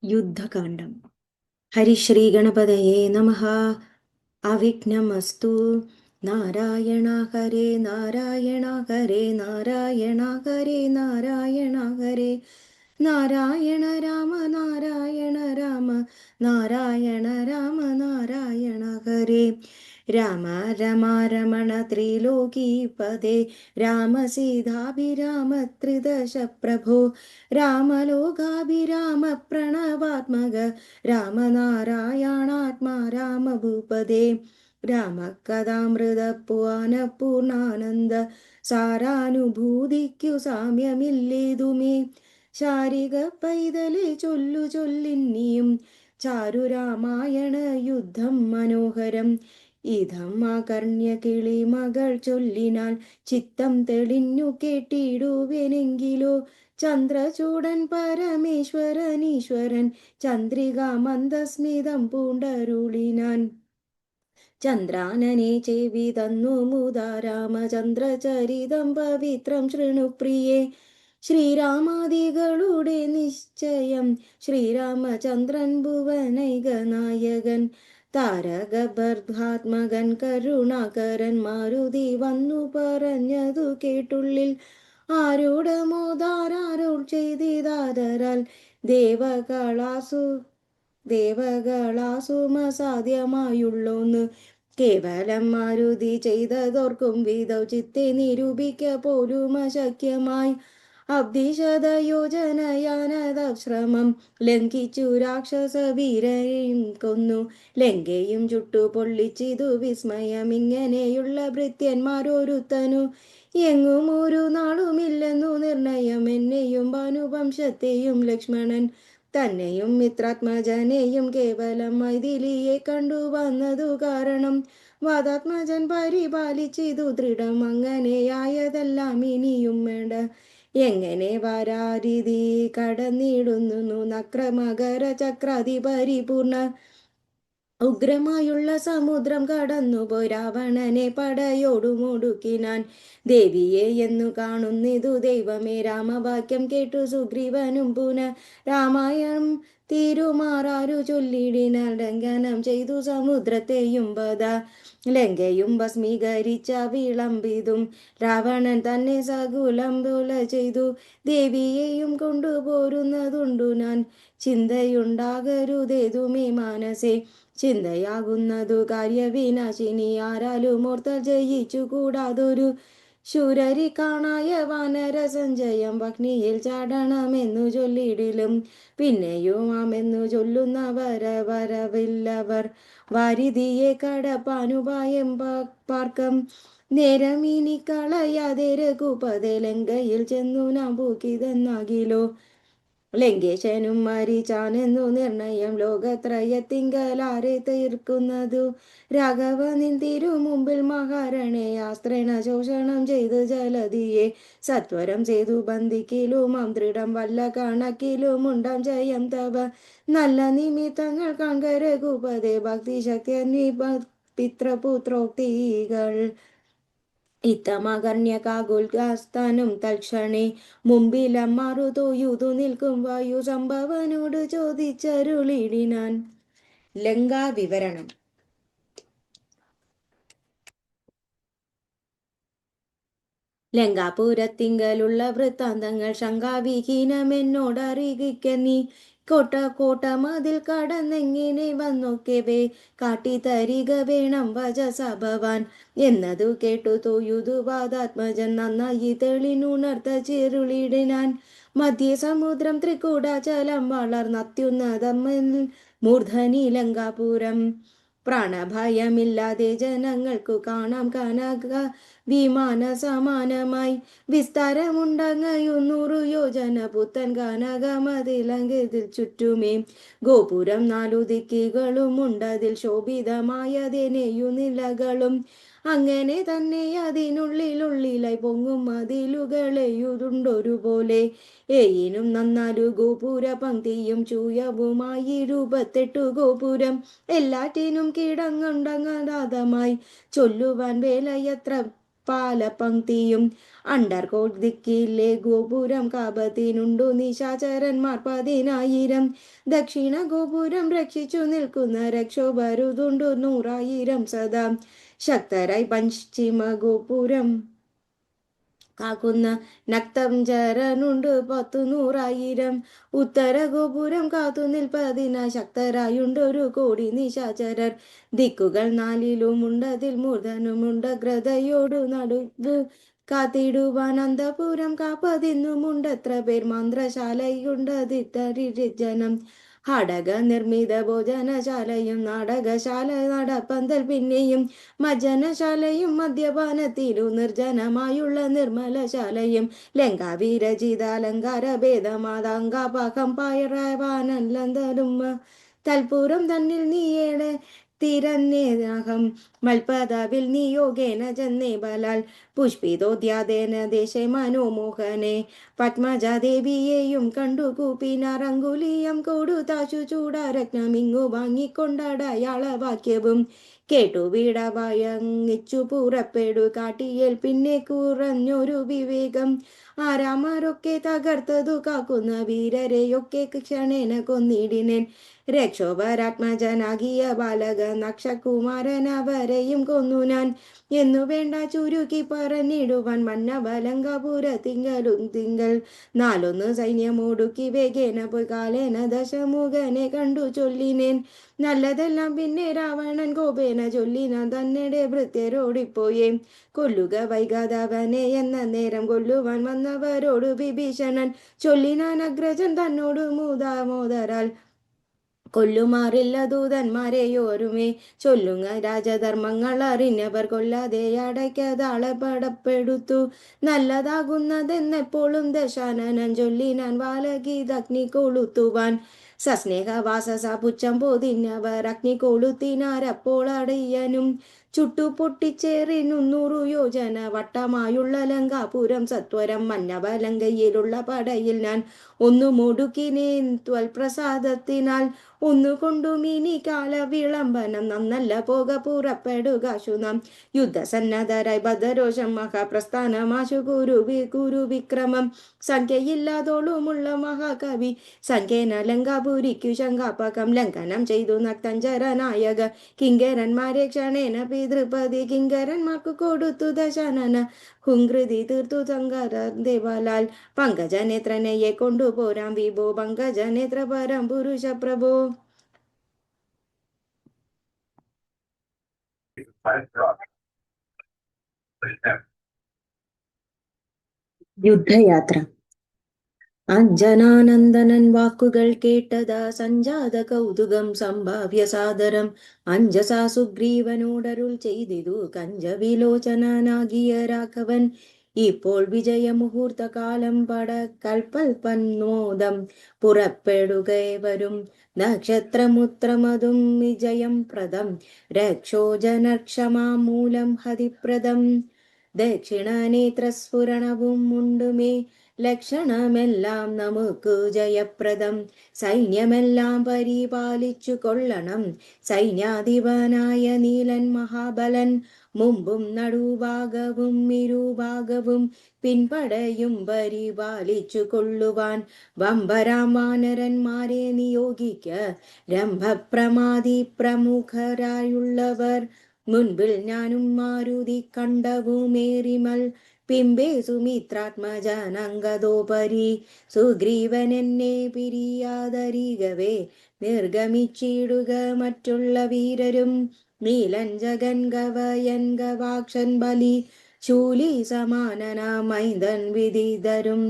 യുദ്ധകാന്ഡം. ഹരിശ്രീഗണപതയേ നമഃ. അവിഘ്നമസ്തു. നാരായണ ഹരേ നാരായണ ഹരേ നാരായണ ഹരേ നാരായണ ഹരേ നാരായണ രാമ നാരായണ രാമ നാരായണ രാമ നാരായണ ഹരേ. രാമ രമ രമണ ത്രിലോകീപദേ രാമ സീതാഭിരാമ ത്രിദശ പ്രഭോ രാമലോകാഭിരാമ പ്രണവാത്മക രാമനാരായണാത്മാ രാമഭൂപദേ. രാമകഥാമൃതപ്പുവാന പൂർണ്ണാനന്ദ സാരാനുഭൂതിക്കു സാമ്യമില്ലേതുമേ. ശാരിക പൈതലെ ചൊല്ലു ചൊല്ലിന്നിയും ചാരുരാമായണ യുദ്ധം മനോഹരം. ഇതം ആകർണ്യ കിളി മകൾ ചൊല്ലിനാൽ ചിത്തം തെളിഞ്ഞു കേട്ടിടുവെനെങ്കിലോ. ചന്ദ്രചൂടൻ പരമേശ്വരനീശ്വരൻ ചന്ദ്രിക മന്ദസ്മിതം പൂണ്ടരുളിനാൻ. ചന്ദ്രാനനെ ചെവി തന്നു മുതാ രാമചന്ദ്രചരിതം പവിത്രം ശൃണുപ്രിയേ. ശ്രീരാമാദികളുടെ നിശ്ചയം ശ്രീരാമചന്ദ്രൻ ഭുവനൈക നായകൻ. താരകബർധാത്മകൻ കരുണാകരൻ മാരുതി വന്നു പറഞ്ഞതു കേട്ടുള്ളിൽ. ആരൂഢമോദാരാരോൾ ചെയ്തിതാദരാൽ ദേവകളാസുമസാധ്യമായുള്ളോന്ന്. കേവലം മാരുതി ചെയ്തതോർക്കും വിധൗ ചിത്തെ നിരൂപിക്ക പോലും അശക്യമായി. അബ്ധിശതയോജനയാനദശ്രമം ലംഘിച്ചു രാക്ഷസ വീരയും കൊന്നു. ലങ്കയും ചുട്ടു പൊള്ളിച്ചിതു വിസ്മയം. ഇങ്ങനെയുള്ള ഭൃത്യന്മാരൊരുത്തനു എങ്ങും ഒരു നാളുമില്ലെന്നു നിർണയം. എന്നെയും ഭാനുവംശത്തെയും ലക്ഷ്മണൻ തന്നെയും മിത്രാത്മജനെയും കേവലം മൈഥിലിയെ കണ്ടുവന്നതു കാരണം. വാദാത്മജൻ പരിപാലിച്ചിതു ദൃഢം. അങ്ങനെയായതെല്ലാം ഇനിയും വേണ്ട. എങ്ങനെ വാരാരിതി കടന്നിടുന്നു നക്രമകര ചക്രാതി പരിപൂർണ. ഉഗ്രമായുള്ള സമുദ്രം കടന്നുപോയി രാവണനെ പടയോടുമൊടുക്കിനാൻ. ദേവിയെ എന്നു കാണുന്നിതു ദൈവമേ. രാമവാക്യം കേട്ടു സുഗ്രീവനും രാമായണം തിരുമാറാരു ചൊല്ലിടിനാൽ. ലംഘനം ചെയ്തു സമുദ്രത്തെയും വധ ലങ്കയും ഭസ്മീകരിച്ച വിളമ്പിതും. രാവണൻ തന്നെ സകുലം പോലെ ചെയ്തു ദേവിയെയും കൊണ്ടുപോരുന്നതുണ്ടു ഞാൻ. ചിന്തയുണ്ടാകരുതേതുമേ മാനസേ. ചിന്തയാകുന്നതു കാര്യവിനാശിനി. ആരാലും ഓർത്താൽ ജയിച്ചു കൂടാതൊരു ശൂരരി കാണായ വാനര സഞ്ചയം. അഗ്നിയിൽ ചാടണമെന്നു ചൊല്ലിടിലും പിന്നെയും ആമെന്നു ചൊല്ലുന്നവരവരവില്ലവർ. വാരിധിയെ കടപ്പാനുപായം പാർക്കം നേരം ഇനി കളയാതെ രഘുപതേ. ലങ്കയിൽ ചെന്നു നാം പൂക്കിതെന്നാകിലോ. ലങ്കേശനും മരിച്ചാനെന്നു നിർണയം. ലോകത്രയത്തിങ്കലാരെ തീർക്കുന്നതു. രാഘവ നിൻ തിരുമുമ്പിൽ മഹാരണയാസ്ത്രേണ ശോഷണം ചെയ്ത് ജലധിയെ സത്വരം ചെയ്തു ബന്ധിക്കിലുമാം ദൃഢം. വല്ല കണക്കിലുമുണ്ടാം ജയം തവ. നല്ല നിമിത്തങ്ങൾ കാൺക രഘുപതേ. ഭക്തിശക്തി പിതൃപുത്രോക്തികൾ ഇത്തമകർണ്യകാകുൽസ്ഥാനം തൽക്ഷണേ. മുമ്പിലമ്മാറു തൊയ്യുതു നിൽക്കും വായു സംഭവനോട് ചോദിച്ചരുളിടിനാൻ. ലങ്കാ വിവരണം. ലങ്കാപുരത്തിങ്കലുള്ള വൃത്താന്തങ്ങൾ ശങ്കാവിഹീനമെന്നോടറിയിക്ക നീ. കോട്ട മതിൽ കടന്നെങ്ങനെ വന്നൊക്കെവേ കാട്ടിത്തരിക വേണം വചസ ഭവാൻ. എന്നതു കേട്ടു തൊയ്യുതു വാദാത്മജൻ നന്നായി തെളിനുണർത്ത ചെറുളിടിനാൻ. മധ്യേ സമുദ്രം ത്രികൂടാചലം വളർന്നത്യുന്നതം മൂർധനി ലങ്കാപുരം. പ്രാണഭയമില്ലാതെ ജനങ്ങൾക്കു കാണാം കനക വിമാന സമാനമായി. വിസ്താരമുണ്ടങ്ങയുന്നൂറു യോജന പുത്തൻ കനകമതിലങ്കതിൽ ചുറ്റുമേ. ഗോപുരം 4 ദിക്കുകളും ഉണ്ടതിൽ ശോഭിതമായതിനെയു നിലകളും. അങ്ങനെ തന്നെ അതിനുള്ളിലായി പൊങ്ങും മതിലുകളെയുണ്ടൊരുപോലെ. ഏയിനും നന്നാലു ഗോപുര പങ്ക്തിയും ചൂയവുമായി 28 ഗോപുരം. എല്ലാറ്റിനും കീടങ്ങുണ്ടങ്ങാതമായി ചൊല്ലുവാൻ വേലയത്ര പാലപംക്തിയും അണ്ടർകോട്ട് ദിക്കിലെ ഗോപുരം കാപത്തിനുണ്ടു നിശാചരന്മാർ 10,000. ദക്ഷിണ ഗോപുരം രക്ഷിച്ചു നിൽക്കുന്ന രക്ഷോഭരുതുണ്ടു 100,000 സദാ ശക്തരായി. പശ്ചിമ ഗോപുരം കാക്കുന്ന നക്തഞ്ചരനുണ്ട് 10,100,000. ഉത്തര ഗോപുരം കാത്തു നിൽപ്പതിനായി ശക്തരായുണ്ട് 1,00,00,000 നിശാചരർ. ദിക്കുകൾ 4ലുമുണ്ടതിൽ മൂർധനുമുണ്ടഗ്രതയോടു നടുവ് കാത്തിടുവാൻ. അന്തപുരം കാപ്പതിന്നുമുണ്ടെത്ര പേർ. മന്ത്രശാലയുണ്ടതിത്തരിജനം. ഹടക നിർമ്മിത ഭോജനശാലയും നാടകശാല നടപ്പന്തൽ പിന്നെയും മജ്ജനശാലയും മദ്യപാനത്തിലു നിർജ്ജനമായുള്ള നിർമ്മലശാലയും ലങ്കാവിരചിത അലങ്കാര ഭേദമാതാങ്കാപകം പായവാനല്ലന്തരും തൽപുരം തന്നിൽ നീയേടെ തിരന്നേഹം മൽപദവിൽ നിയോഗേന ജന്നേ ബലാൽ പുഷ്പിതോദ്യാദേന ദേശേ മനോമോഹനെ പത്മജാദേവിയെയും കണ്ടു കൂപ്പിനാർ. അങ്കുലിയം കൊടുത്താശു ചൂടാരത്നമിങ്ങു വാങ്ങിക്കൊണ്ടടയാളവാക്യവും കേട്ടു വിടവായങ്ങിച്ചു പുറപ്പെടു കാട്ടിയേൽ. പിന്നെ കുറഞ്ഞൊരു വിവേകം ആരാമാരൊക്കെ തകർത്തതു കാക്കുന്ന വീരരെയൊക്കെ ക്ഷണേന കൊന്നിടിനേൻ. രക്ഷോഭരാത്മജനാകിയ ബാലക നക്ഷകുമാരൻ അവരെയും കൊന്നു ഞാൻ എന്നു വേണ്ട ചുരുക്കി പറഞ്ഞിടുവാൻ. മന്നബലങ്കാപുരത്തിങ്കലും തിങ്കൾ 4 സൈന്യമൊടുക്കി വേഗേന പോയി കാലേന ദശമുഖനെ കണ്ടു ചൊല്ലിനേൻ. നല്ലതെല്ലാം പിന്നെ രാവണൻ കോപേന ചൊല്ലിനാൻ തന്നെടെ ഭൃത്യരോടിപ്പോയേ കൊല്ലുക വൈകാതവനെ എന്ന നേരം. കൊല്ലുവാൻ വന്നവരോട് വിഭീഷണൻ ചൊല്ലിനാൻ അഗ്രജൻ തന്നോട് മൂതാമോദരാൽ കൊല്ലുമാറില്ല ദൂതന്മാരെയോരുമേ. ചൊല്ലുങ്ങ രാജധർമ്മങ്ങൾ അറിഞ്ഞവർ കൊല്ലാതെ അടയ്ക്കതാളപടപ്പെടുത്തു നല്ലതാകുന്നതെന്നെപ്പോഴും ദശാനനൻ ചൊല്ലിനാൻ. വാലഗീതഗ്നി കൊളുത്തുവാൻ സസ്നേഹവാസസ പുച്ഛം പോതിഞ്ഞവർ അഗ്നി കൊളുത്തിനാരപ്പോൾ അടിയനും ചുട്ടു പൊട്ടിച്ചേറി 300 യോജന വട്ടമായുള്ള ലങ്കാപുരം സത്വരം. മന്നബലങ്കയിലുള്ള പടയിൽ ഞാൻ ഒന്നു മുടുക്കിനേൻ ത്വൽപ്രസാദത്തിനാൽ. ഒന്നുകൊണ്ടും ഇനി കാല വിളംബനം നന്നല്ല പോക പുറപ്പെടുക ശുനാം. യുദ്ധസന്നദ്ധരായി ഭദ്രരോഷം മഹാപ്രസ്ഥാനമാശു കുരുവിക്രമം. സംഖ്യയില്ലാതോളുമുള്ള മഹാകവി സംഖ്യേന ലങ്കാപുരിക്കു ശങ്കാപകം ലംഘനം ചെയ്തു നക്തഞ്ചരനായക കിങ്കരന്മാരെ ക്ഷണേന പിതൃപതി. കിങ്കരന്മാർക്കു കൊടുത്തു ദശാനന ഹുങ്കൃതി തീർത്തു ദേവലാൽ. പങ്കജനേത്രനെയെ കൊണ്ടുപോരാം വിഭോ പങ്കജനേത്ര പരം പുരുഷ പ്രഭോ. യുദ്ധയാത്ര. അഞ്ജനാനന്ദനൻ വാക്കുകൾ കേട്ടതാ സഞ്ജാത കൗതുകം സംഭാവ്യ സാദരം. അഞ്ജസാ സുഗ്രീവനോടരുൾ ചെയ്തിതു കഞ്ചവിലോചനാകിയ രാഘവൻ. ഇപ്പോൾ വിജയമുഹൂർത്ത കാലം പട കൽപ്പൽപന്മോദം പുറപ്പെടുകവരും. നക്ഷത്രമുത്രമതും വിജയം പ്രദം രക്ഷോജനക്ഷമാമൂലം ഹതിപ്രദം. ദക്ഷിണനേത്രസ്ഫുരണവും ഉണ്ടുമേ ലക്ഷണമെല്ലാം നമുക്ക് ജയപ്രദം. സൈന്യമെല്ലാം പരിപാലിച്ചു കൊള്ളണം സൈന്യാധിപനായ നീലൻ മഹാബലൻ. മുമ്പും നടുഭാഗവും ഇരുഭാഗവും പിൻപടയും പരിപാലിച്ചു കൊള്ളുവാൻ വമ്പരാം വാനരന്മാരെ നിയോഗിക്ക. രംഭപ്രമാദി പ്രമുഖരായുള്ളവർ മുൻപിൽ ഞാനും മാരുതി കണ്ടവുമേറിമൽ. പിമ്പേ സുമിത്രാത്മജനങ്കതോപരി സുഗ്രീവൻ എന്നെ പിരിയാതരികവേ നിർഗമിച്ചിടുക മറ്റുള്ള വീരരും. നീലൻ ജഗൻ ഗവയൻ ഗവാക്ഷൻ ബലി ശൂലി സമാനനാമൈന്ദൻ വിദിതരും.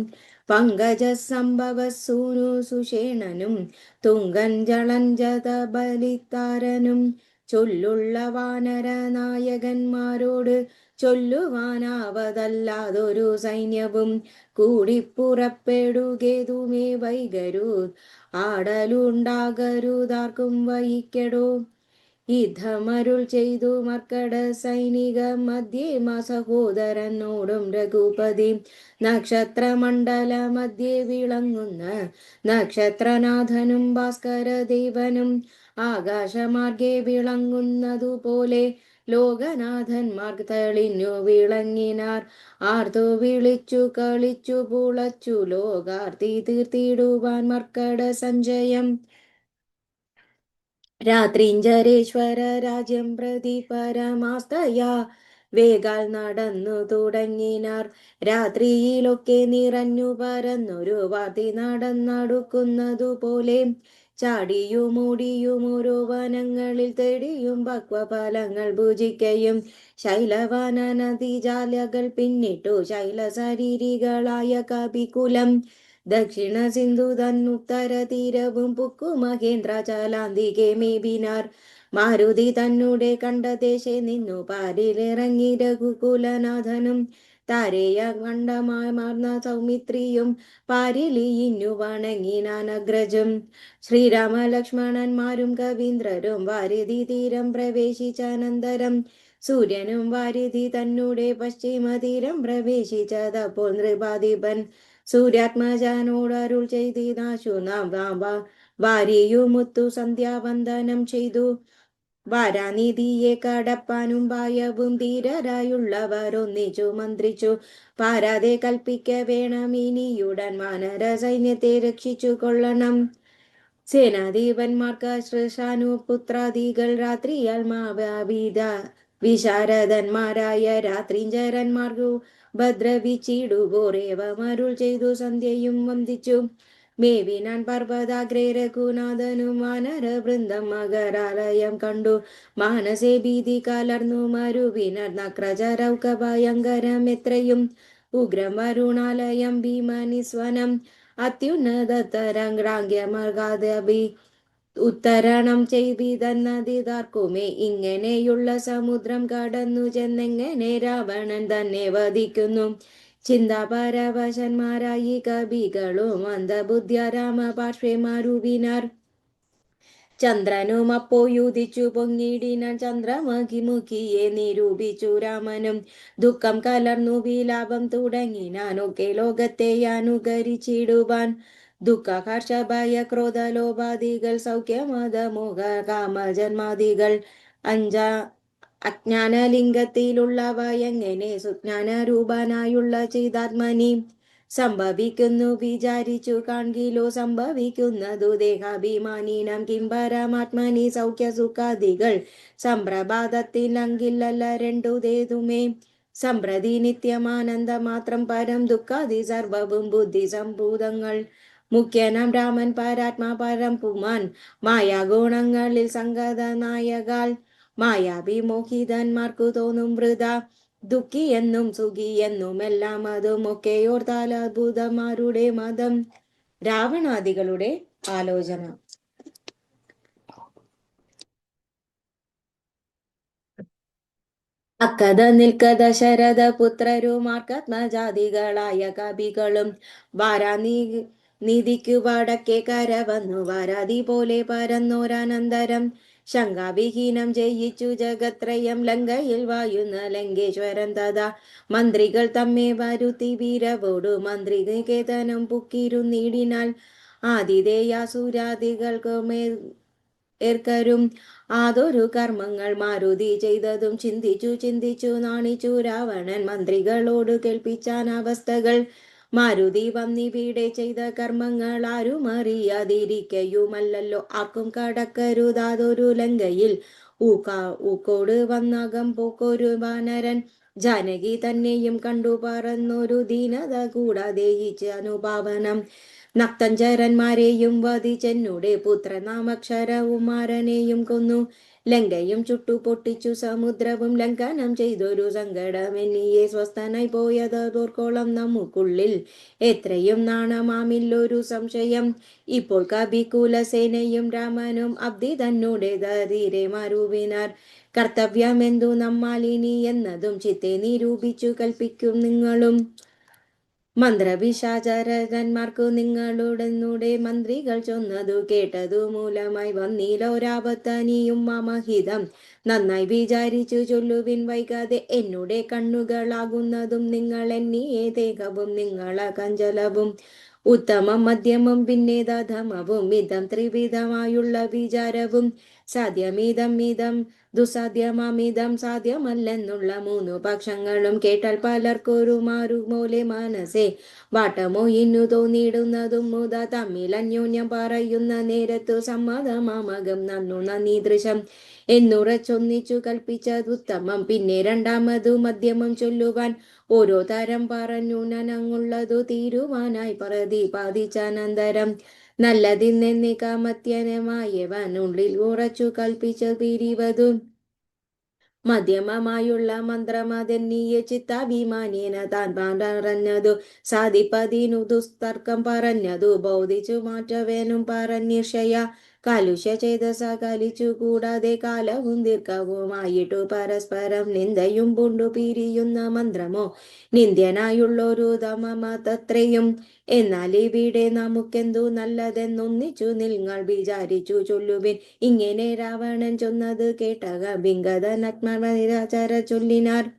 പങ്കജ സംഭവ സൂനു സുഷേണനും തുങ്കൻ ജളഞ്ജത ബലിത്താരനും. ചൊല്ലുള്ള വാനര നായകന്മാരോട് ചൊല്ലുവാനാവതല്ലാതൊരു സൈന്യവും കൂടി പുറപ്പെടുകേതുമേ വൈകരു ആടലുണ്ടാകരുതാർക്കും വഹിക്കെടോ. യുദ്ധമരുൾ ചെയ്തു മർക്കട സൈനിക മധ്യേ സഹോദരനോടും രഘുപതി. നക്ഷത്രമണ്ഡല മധ്യേ വിളങ്ങുന്ന നക്ഷത്രനാഥനും ഭാസ്കര ദേവനും ആകാശമാർഗെ വിളങ്ങുന്നതുപോലെ ലോകനാഥന്മാർ തെളിഞ്ഞു വിളങ്ങിനാർ. ആർത്തു വിളിച്ചു കളിച്ചു പുളച്ചു ലോകാർത്തി തീർത്തിടുവാൻ മർക്കട സഞ്ചയം. രാത്രിഞ്ചരേശ്വര രാജ്യം പ്രതി പരമാസ്തയാ വേഗാൽ നടന്നു തുടങ്ങിനാർ. രാത്രിയിലൊക്കെ നിറഞ്ഞു പരന്നൊരു വാർത്തി നടന്നടുക്കുന്നതുപോലെ ചാടിയും ഓടിയും ഓരോ വനങ്ങളിൽ തേടിയും ഭക്വഫലങ്ങൾ ഭുജിക്കയും ശൈലവന നദീജാലകൾ പിന്നിട്ടു ശൈലശരീരികളായ കപികുലം ദക്ഷിണ സിന്ധു തന്നുത്തര തീരവും പുക്കു മഹേന്ദ്രാചലാന്തികെ മേബിനാർ. മാരുതി തന്നെ കണ്ട ദേശെ നിന്നു പാരിലിറങ്ങി രഘുകുലനാഥനും താരേയ കണ്ടമാർന്ന സൗമിത്രിയും പാരിലിയിഞ്ഞു വണങ്ങിനാനഗ്രജം. ശ്രീരാമ ലക്ഷ്മണന്മാരും കവീന്ദ്രരും വാരിധി തീരം പ്രവേശിച്ചനന്തരം സൂര്യനും വാരിധി തന്നെ പശ്ചിമ തീരം പ്രവേശിച്ചതപ്പോൾ നൃപാധിപൻ സൂര്യാത്മജനോടരുൾ ചെയ്തിനാശു നാം വാരിയുമുത്തു സന്ധ്യാവന്ദനം ചെയ്തു വാരാനിധിയെ കടപ്പാനും ഭയവും ധീരരായുള്ളവരൊന്നിച്ചു മന്ത്രിച്ചു പാരാതെ കൽപ്പിക്ക വേണം ഇനിയുടൻ വാനര സൈന്യത്തെ രക്ഷിച്ചു കൊള്ളണം. സേനാധിപന്മാർക്ക് ശ്രീശാനുപുത്രാദികൾ രാത്രിയാൽ വിശാരദന്മാരായ രാത്രിഞ്ചരന്മാർക്കു ഭദ്രവിച്ചിടുവോരേവമരുൾ ചെയ്തു സന്ധ്യയും വന്ദിച്ചു മേവിനാൻ പർവ്വതാഗ്രേ രഘുനാഥനും വാനര വൃന്ദം മകരാലയം കണ്ടു മാനസേ ഭീതി കലർന്നു മരുവിനർ നക്രജരൗക ഭയങ്കരം എത്രയും ഉഗ്രം വരുണാലയം ഭീമനിസ്വനം അത്യുന്നതരംഗ്രാംഗ്യമർഗാദി ഉത്തരണം ചെയ്തിതന്നതിതാർക്കുമേ ഇങ്ങനെയുള്ള സമുദ്രം കടന്നു ചെന്നെങ്ങനെ രാവണൻ തന്നെ വധിക്കുന്നു. ചിന്താപരവശന്മാരായി കവികളും മന്ദബുദ്ധ്യ രാമപാർശ്വമാരുവിനാർ. ചന്ദ്രനും അപ്പോയുദിച്ചു പൊങ്ങിടിനാൻ ചന്ദ്രമുഖിയെ നിരൂപിച്ചു രാമനും ദുഃഖം കലർന്നു വിലാപം തുടങ്ങിനാനൊക്കെ ലോകത്തെ അനുകരിച്ചിടുവാൻ. ദുഃഖഹർഷ ഭയ ക്രോധ ലോപാദികൾ സൗഖ്യമത മോഹ കാമജന്മാദികൾ അജ്ഞാനലിംഗത്തിലുള്ളവ എങ്ങനെ സുജ്ഞാനരൂപനായുള്ള ചിതാത്മനി സംഭവിക്കുന്നു വിചാരിച്ചു കാൺകിലോ സംഭവിക്കുന്നതു ദേഹാഭിമാനീനം കിം പരമാത്മനി സൗഖ്യ സുഖാദികൾ സംപ്രഭാതത്തിൽ അങ്കില്ലല്ല രണ്ടുതേതുമേ സംപ്രതി നിത്യമാനന്ദ മാത്രം പരം ദുഃഖാദി സർവവും ബുദ്ധി സംഭൂതങ്ങൾ. മുഖ്യനാം രാമൻ പരാത്മാ പരം പുമാൻ മായാഗുണങ്ങളിൽ സംഗത നായകാൽ മായാവിമോഹിതന്മാർക്കു തോന്നും വൃത ദുഃഖിയെന്നും സുഖിയെന്നുമെല്ലാം അതും ഒക്കെയോർത്താൽ അത്ഭുതമാരുടെ മതം. രാവണാദികളുടെ ആലോചന. അക്കഥ നിൽക്കഥ ശരദ പുത്രരുമാർക്കാത്മജാതികളായ കവികളും വാരാനിധിക്കു വടക്കേ കര വന്നു വാരാതി പോലെ പരന്നോരാനന്തരം ശങ്കാവിഹീനം ജയിച്ചു ജഗത്രയം ലങ്കയിൽ വായുന്ന ലങ്കേശ്വരൻ തഥാ മന്ത്രികൾ തമ്മെ വരുത്തി വീരവോടു മന്ത്രിനികേതനം പുക്കിരുന്നിടിനാൽ ആതിഥേയാസുരാദികൾക്കുമേ ഏർക്കരും ആതൊരു കർമ്മങ്ങൾ മാരുതി ചെയ്തതും ചിന്തിച്ചു ചിന്തിച്ചു നാണിച്ചു രാവണൻ മന്ത്രികളോട് കേൾപ്പിച്ചാൻ അവസ്ഥകൾ. മാരുതി വന്നിവിടെ ചെയ്ത കർമ്മങ്ങൾ ആരും അറിയാതിരിക്കയുമല്ലോ ആർക്കും കടക്കരുതാതൊരു ലങ്കയിൽ ഊക്കോട് വന്നകം പോക്കൊരു വാനരൻ ജാനകി തന്നെയും കണ്ടു പറന്നൊരു ദീനത കൂടാതെ അനുപാവനം നക്തഞ്ചരന്മാരെയും വധിച്ചെന്നുടെ പുത്രനാമക്ഷരകുമാരനെയും കൊന്നു ലങ്കയും ചുട്ടു പൊട്ടിച്ചു സമുദ്രവും ലംഘനം ചെയ്തൊരു സങ്കടമെന്നിയെ സ്വസ്ഥനായി പോയതോർക്കോളം നമുക്കുള്ളിൽ എത്രയും നാണമാമില്ലൊരു സംശയം. ഇപ്പോൾ കപികുലസേനയും രാമനും അബ്ദി തന്നോടെ ധീരെ മരുവിനാർ. കർത്തവ്യമെന്തു നമ്മാലിനി എന്നതും ചിത്തെ നിരൂപിച്ചു കൽപ്പിക്കും നിങ്ങളും. മന്ത്രവിശാചരന്മാർക്കു നിങ്ങളുടെന്നുടെ മന്ത്രികൾ ചൊന്നതു കേട്ടതു മൂലമായി വന്നീലോരാപത്തനിയും മമഹിതം നന്നായി വിചാരിച്ചു ചൊല്ലുവിൻ വൈകാതെ എന്നുടെ കണ്ണുകളാകുന്നതും നിങ്ങൾ എന്നിയെ ദേഹവും നിങ്ങള കഞ്ചലവും ഉത്തമം മധ്യമം പിന്നെ ദധമവും വിധം ത്രിവിധമായുള്ള വിചാരവും സാധ്യമിതം ദുസാധ്യമാമിതം സാധ്യമല്ലെന്നുള്ള മൂന്നു പക്ഷങ്ങളും കേട്ടാൽ പലർക്കൊരു മാറുമൂലെ മനസ്സേ വാട്ടമോ ഇന്നു തോന്നിയിടുന്നതും മുത തമ്മിൽ അന്യോന്യം പറയുന്ന നേരത്തു സമ്മതമാമകം നന്നു നന്ദീദൃശം എന്നുറച്ചൊന്നിച്ചു കൽപ്പിച്ചതുത്തമം. പിന്നെ രണ്ടാമതു മധ്യമം ചൊല്ലുവാൻ ഓരോ തരം പറഞ്ഞു നനങ്ങുള്ളതു തീരുവാനായി പ്രതിപാദിച്ചാനന്തരം നല്ലതിന്നെന്നേ കാമത്യനമായവൻ ഉള്ളിൽ ഉറച്ചു കൽപ്പിച്ചു പിരിവതു മധ്യമമായുള്ള മന്ത്രമതെന്നീയ ചിത്താഭിമാനേന താൻ പറഞ്ഞതു സാധിപ്പതിനു ദുസ്തർക്കം പറഞ്ഞതു ബോധിച്ചു മാറ്റവേനും പറഞ്ഞിർഷയ കലുഷ ചേതസ കലിച്ചു കൂടാതെ കാലവും ദീർഘവുമായിട്ടു പരസ്പരം നിന്ദയും പുണ്ടു പിരിയുന്ന മന്ത്രമോ നിന്ദ്യനായുള്ളൊരു തമമതത്രയും. എന്നാൽ ഇവിടെ നമുക്കെന്തു നല്ലതെന്നൊന്നിച്ചു നിങ്ങൾ വിചാരിച്ചു ചൊല്ലുവിൻ. ഇങ്ങനെ രാവണൻ ചൊന്നത് കേട്ടക ബിംഗതനാത്മനിരാചാര ചൊല്ലിനാർ.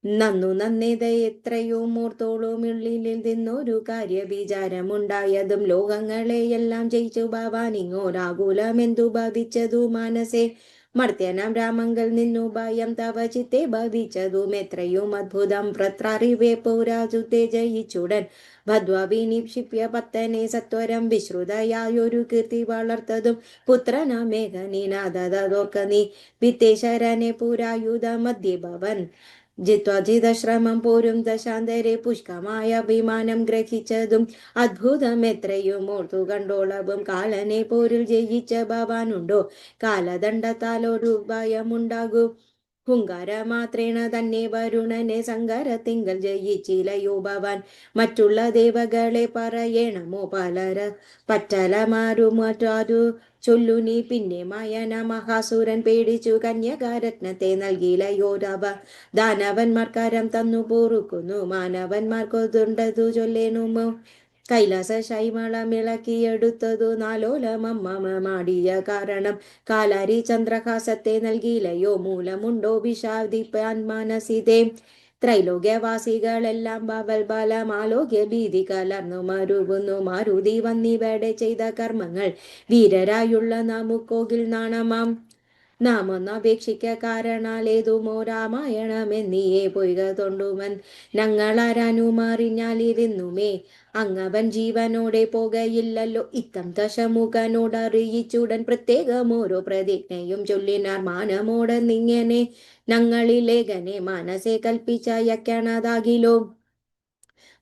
നന്നു നന്നേത എത്രയോ മൂർത്തോളുമുള്ളിൽ നിന്നൊരു കാര്യ വിചാരമുണ്ടായതും ലോകങ്ങളെയെല്ലാം ജയിച്ചു ഭവാൻ ഇങ്ങോരാകുലമെന്തു ഭവിച്ചതു മനസ്സേ. മർത്യനാം രാമങ്കൽ നിന്നു ഭയം തവ ചിത്തെ ഭവിച്ചതും എത്രയും അദ്ഭുതം. പ്രത്രറിവേ പൗരാജുത്തെ ജയിച്ചുടൻ ഭദ്വാഭിനിക്ഷിപ്യ പത്തനെ സത്വരം വിശ്രുതയായൊരു കീർത്തി വളർത്തതും പുത്രനാമേഘനിനാഥോർക്ക നീ വിത്തേശ്വരനെ പുരായുധ മധ്യഭവൻ ജിത്വാജിതശ്രമം പോരും ദശാന്തരെ പുഷ്കമായ അഭിമാനം ഗ്രഹിച്ചതും അദ്ഭുതം എത്രയും ഓർത്തു കണ്ടോളവും. കാലനെ പോരിൽ ജയിച്ച ഭവാനുണ്ടോ കാലദണ്ഡത്താലൊരു ഭയമുണ്ടാകൂ. ഹുങ്കാരമാത്രേണ തന്നെ വരുണനെ സങ്കരത്തിങ്കൽ ജയിച്ചിലയോ ഭവാൻ. മറ്റുള്ള ദേവകളെ പറയണമോ പലര പറ്റലമാരു മറ്റാരു ചൊല്ലു നീ. പിന്നെ മയന മഹാസുരൻ പേടിച്ചു കന്യകാരത്നത്തെ നൽകിയിലയോ രവ. ദാനവന്മാർക്കരം തന്നു പോറുക്കുന്നു മാനവന്മാർക്കൊതുണ്ടതു ചൊല്ലേനുമോ. കൈലാസ ശൈമളമിളക്കിയെടുത്തതു നാലോലമമ്മമാടിയ കാരണം കാലാരി ചന്ദ്രഹാസത്തെ നൽകിയിലയോ മൂലമുണ്ടോ വിഷാദിപ്പാൻ മനസ്സിതേ. ത്രൈലോക്യവാസികളെല്ലാം ബവൽ ബലമാലോക്യ ഭീതി കലർന്നു മരുവുന്നു. മാരുതി വന്നിവിടെ ചെയ്ത കർമ്മങ്ങൾ വീരരായുള്ള നമുക്കോകിൽ നാണമാം. നാം ഒന്നപേക്ഷിക്ക കാരണാലേതുമോ രാമായണമെന്നിയെ പൊയ്ക തൊണ്ടുമൻ ഞങ്ങളാരാനുമറിഞ്ഞാലിരുന്നുമേ അങ്ങവൻ ജീവനോടെ പോകയില്ലല്ലോ. ഇത്തം ദശമുഖനോടറിയിച്ചുടൻ പ്രത്യേകം ഓരോ പ്രതിജ്ഞയും ചൊല്ലിനാർ. മാനമോടെന്നിങ്ങനെ ഞങ്ങളിലേഖനെ മനസ്സെ കൽപ്പിച്ചയക്കണതാകിലോ.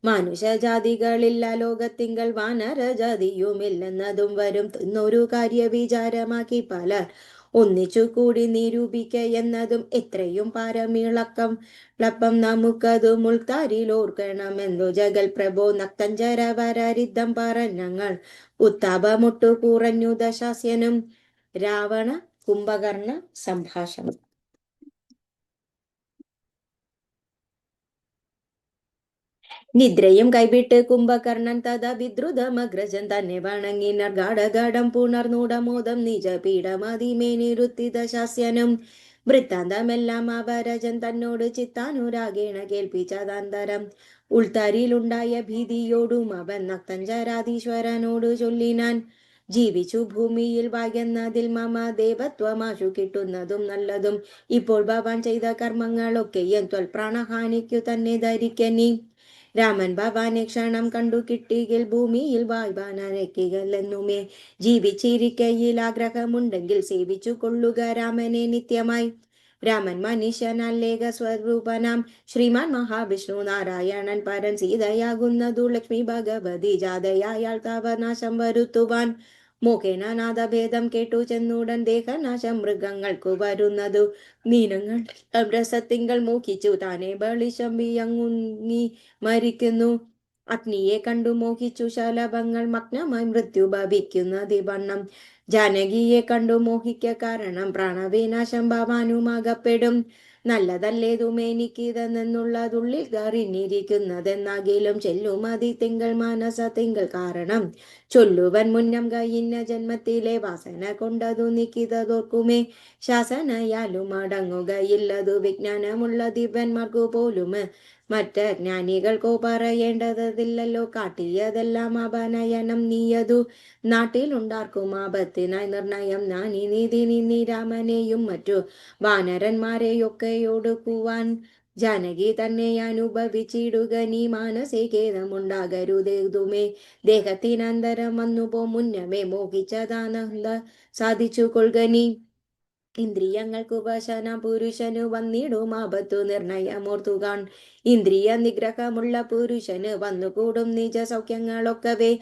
മനുഷ്യജാതികളില്ല ലോകത്തിങ്കൽ വാനരജാതിയുമില്ലെന്നതും വരും എന്നൊരു കാര്യ വിചാരമാക്കി പലർ ഒന്നിച്ചു കൂടി നിരൂപിക്ക എന്നതും എത്രയും പാരമിളക്കം പ്ലപ്പം നമുക്കതു മുൾത്താരിലോർക്കണമെന്നു ജഗൽ പ്രഭോ നക്തഞ്ചരവരരിദ്ധം പറഞ്ഞങ്ങൾ ഉത്താപമൊട്ടു കുറഞ്ഞു ദശാസ്യനും. രാവണ കുംഭകർണ സംഭാഷണം. നിദ്രയും കൈവിട്ട് കുംഭകർണൻ തഥാ വിദ്രുതമഗ്രജൻ തന്നെ വണങ്ങിനർ. ഗാഠഗാഠം പുണർന്നൂടമോദം നിജ പീഠമതിമേനിരുത്തിത ശാസ്യനും. വൃത്താന്തമെല്ലാം അവരജൻ തന്നോട് ചിത്താനുരാഗേണ കേൾപ്പിച്ചതാന്തരം. ഉൾത്താരിയിലുണ്ടായ ഭീതിയോടും അവൻ നക്തഞ്ചരാധീശ്വരനോട് ചൊല്ലിനാൻ. ജീവിച്ചു ഭൂമിയിൽ വായുന്നതിൽ മമ ദേവത്വമാശു കിട്ടുന്നതും നല്ലതും. ഇപ്പോൾ ഭവാൻ ചെയ്ത കർമ്മങ്ങളൊക്കെയും ത്വൽപ്രാണഹാനിക്കു തന്നെ ധരിക്കനീ. രാമൻ ഭവാനെ ക്ഷണം കണ്ടു കിട്ടിയിൽ ഭൂമിയിൽ വായ്വാനരക്കികളെന്നുമേ. ജീവിച്ചിരിക്കയിൽ ആഗ്രഹമുണ്ടെങ്കിൽ സേവിച്ചു കൊള്ളുക രാമനെ നിത്യമായി. രാമൻ മനുഷ്യനല്ലേക സ്വരൂപനാം ശ്രീമാൻ മഹാവിഷ്ണു നാരായണൻ പരൻ. സീതയാകുന്നതു ലക്ഷ്മി ഭഗവതി ജാതയായാൽ തവ നാശം വരുത്തുവാൻ. മോഹേന നാദഭേദം കേട്ടു ചെന്നുടൻ ദേഹനാശം മൃഗങ്ങൾക്കു വരുന്നതു. മീനങ്ങൾ രസത്തിങ്കൾ മോഹിച്ചു താനെ ബളിശംബിയങ്ങുങ്ങി മരിക്കുന്നു. അഗ്നിയെ കണ്ടു മോഹിച്ചു ശലഭങ്ങൾ മഗ്നമായി മൃത്യു ഭവിക്കുന്നതിവണ്ണം. ജാനകിയെ കണ്ടു മോഹിക്ക കാരണം പ്രാണവിനാശം ഭവാനുമാകപ്പെടും. നല്ലതല്ലേതുമേനിക്കിതെന്നുള്ളതുള്ളിൽ അറിഞ്ഞിരിക്കുന്നതെന്നാകിലും ചെല്ലുമതി തിങ്കൾ മനസ തിങ്കൾ കാരണം. ചൊല്ലുവൻ മുന്നം കയിന്ന ജന്മത്തിലെ വാസന കൊണ്ടതു നീക്കിയതോർക്കുമേ. ശാസനയാലും അടങ്ങുകയില്ലതു വിജ്ഞാനമുള്ള ദിവ്യന്മാർക്കു പോലും മറ്റ് ജ്ഞാനികൾക്കോ പറയേണ്ടതില്ലല്ലോ, കാട്ടിയതെല്ലാം അപനയനം നീയതു നാട്ടിലുണ്ടാർക്കും ആപത്തിനായി നിർണയം. നാനി നീതി നിന്നി രാമനെയും മറ്റു വാനരന്മാരെയൊക്കെ ഒടുക്കുവാൻ ജാനകി തന്നെ അനുഭവിച്ചിടുക നീ. മാനസേ ഖേദമുണ്ടാകരുതേതുമേ, ദേഹത്തിനന്തരം വന്നുപോ മുന്നമേ മോഹിച്ചതാനന്ദ സാധിച്ചു കൊൾക നീ. ഇന്ദ്രിയങ്ങൾക്കു വശന പുരുഷനു വന്നിടും ആപത്തു നിർണയമോർത്തുകാൺ. ഇന്ദ്രിയ നിഗ്രഹമുള്ള പുരുഷന് വന്നുകൂടും നിജ സൗഖ്യങ്ങളൊക്കവേ.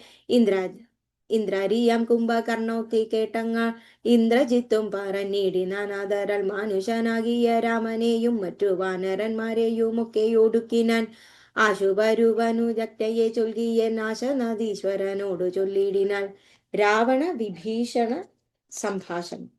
ഇന്ദ്രാരിയാം കുംഭകർണോക്തി കേട്ടങ്ങ ഇന്ദ്രജിത്തും പറഞ്ഞിടിനാനാദരൽ മാനുഷനാകിയ രാമനെയും മറ്റു വാനരന്മാരെയും ഒക്കെ ഒടുക്കിനാൻ. ആശുപരുവനു ജക്തയെ ചൊൽകിയ നാശനദീശ്വരനോടു ചൊല്ലിടിനാൾ. രാവണ വിഭീഷണ സംഭാഷണം.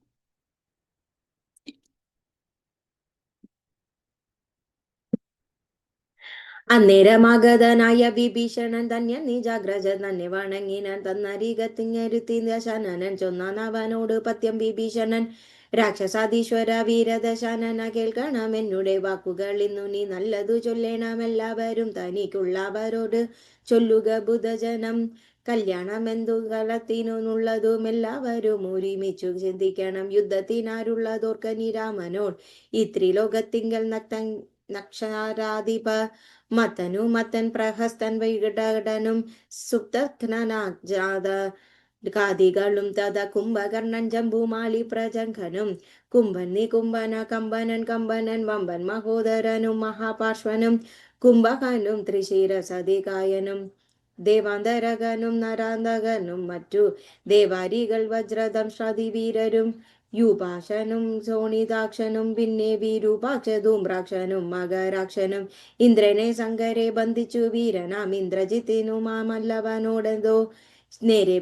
അന്നേരമാഗതനായ വിഭീഷണൻ ധന്യൻ നിജാഗ്രജ തന്നെ വണങ്ങിനാൻ. തന്നരികത്തിങ്ങരുത്തി ദശാനനൻ ചൊന്നാൻ അവനോട് പത്യം വിഭീഷണൻ. രാക്ഷസാധീശ്വര വീരദശാനന കേൾക്കണം എന്നുടെ വാക്കുകൾ ഇന്നു നീ നല്ലതു ചൊല്ലേണമെല്ലാവരും തനിക്കുള്ളവരോട് ചൊല്ലുക ബുധജനം. കല്യാണമെന്തു കളത്തിനുള്ളതും എല്ലാവരും ഒരുമിച്ചു ചിന്തിക്കണം. യുദ്ധത്തിനാരുള്ളതോർക്ക നീ രാമനോട് ഇത്രിലോകത്തിങ്കൽ നക്ഷരാധിപ മത്തനു മത്തൻ പ്രഹസ്തൻ വികടനും സുപ്തഘ്നനാജാത കാദികളും തഥ കുംഭകർണൻ ജംബുമാലി പ്രജംഘനും കുംഭൻ നികുംഭന കമ്പനൻ കമ്പനൻ വമ്പൻ മഹോദരനും മഹാപാർശ്വനും കുംഭകനും ത്രിശിരസതികായനും ദേവാന്തരകനും നരാന്തകനും മറ്റു ദേവാരികൾ വജ്രദം ശ്രീവീരരും യുപാശനും സോണിതാക്ഷനും പിന്നെ വിരൂപാക്ഷ ധൂമ്രാക്ഷനും മകരാക്ഷനും ഇന്ദ്രനെ ശങ്കരെ ബന്ധിച്ചു വീരനാം ഇന്ദ്രജിത്തിനുമാമല്ലവനോടെന്തോ നേരെ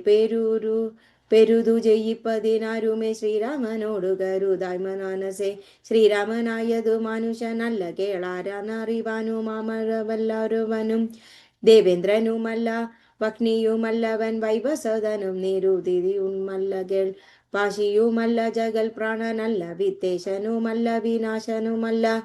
പെരുതു ജയിപ്പതിനാരുമേ ശ്രീരാമനോടു കരുതായ് മനസേ. ശ്രീരാമനായതു മനുഷ്യനല്ല കേളാരാനറിവാനുമാമഴവല്ലാരുവനും ദേവേന്ദ്രനുമല്ല വഗ്നിയുമല്ലവൻ വൈവസദനും നിരുതിയുമല്ല കേൾ പാശിയുമല്ല ജഗൽ പ്രാണനല്ല വിത്തേശനുമല്ല വിനാശനുമല്ല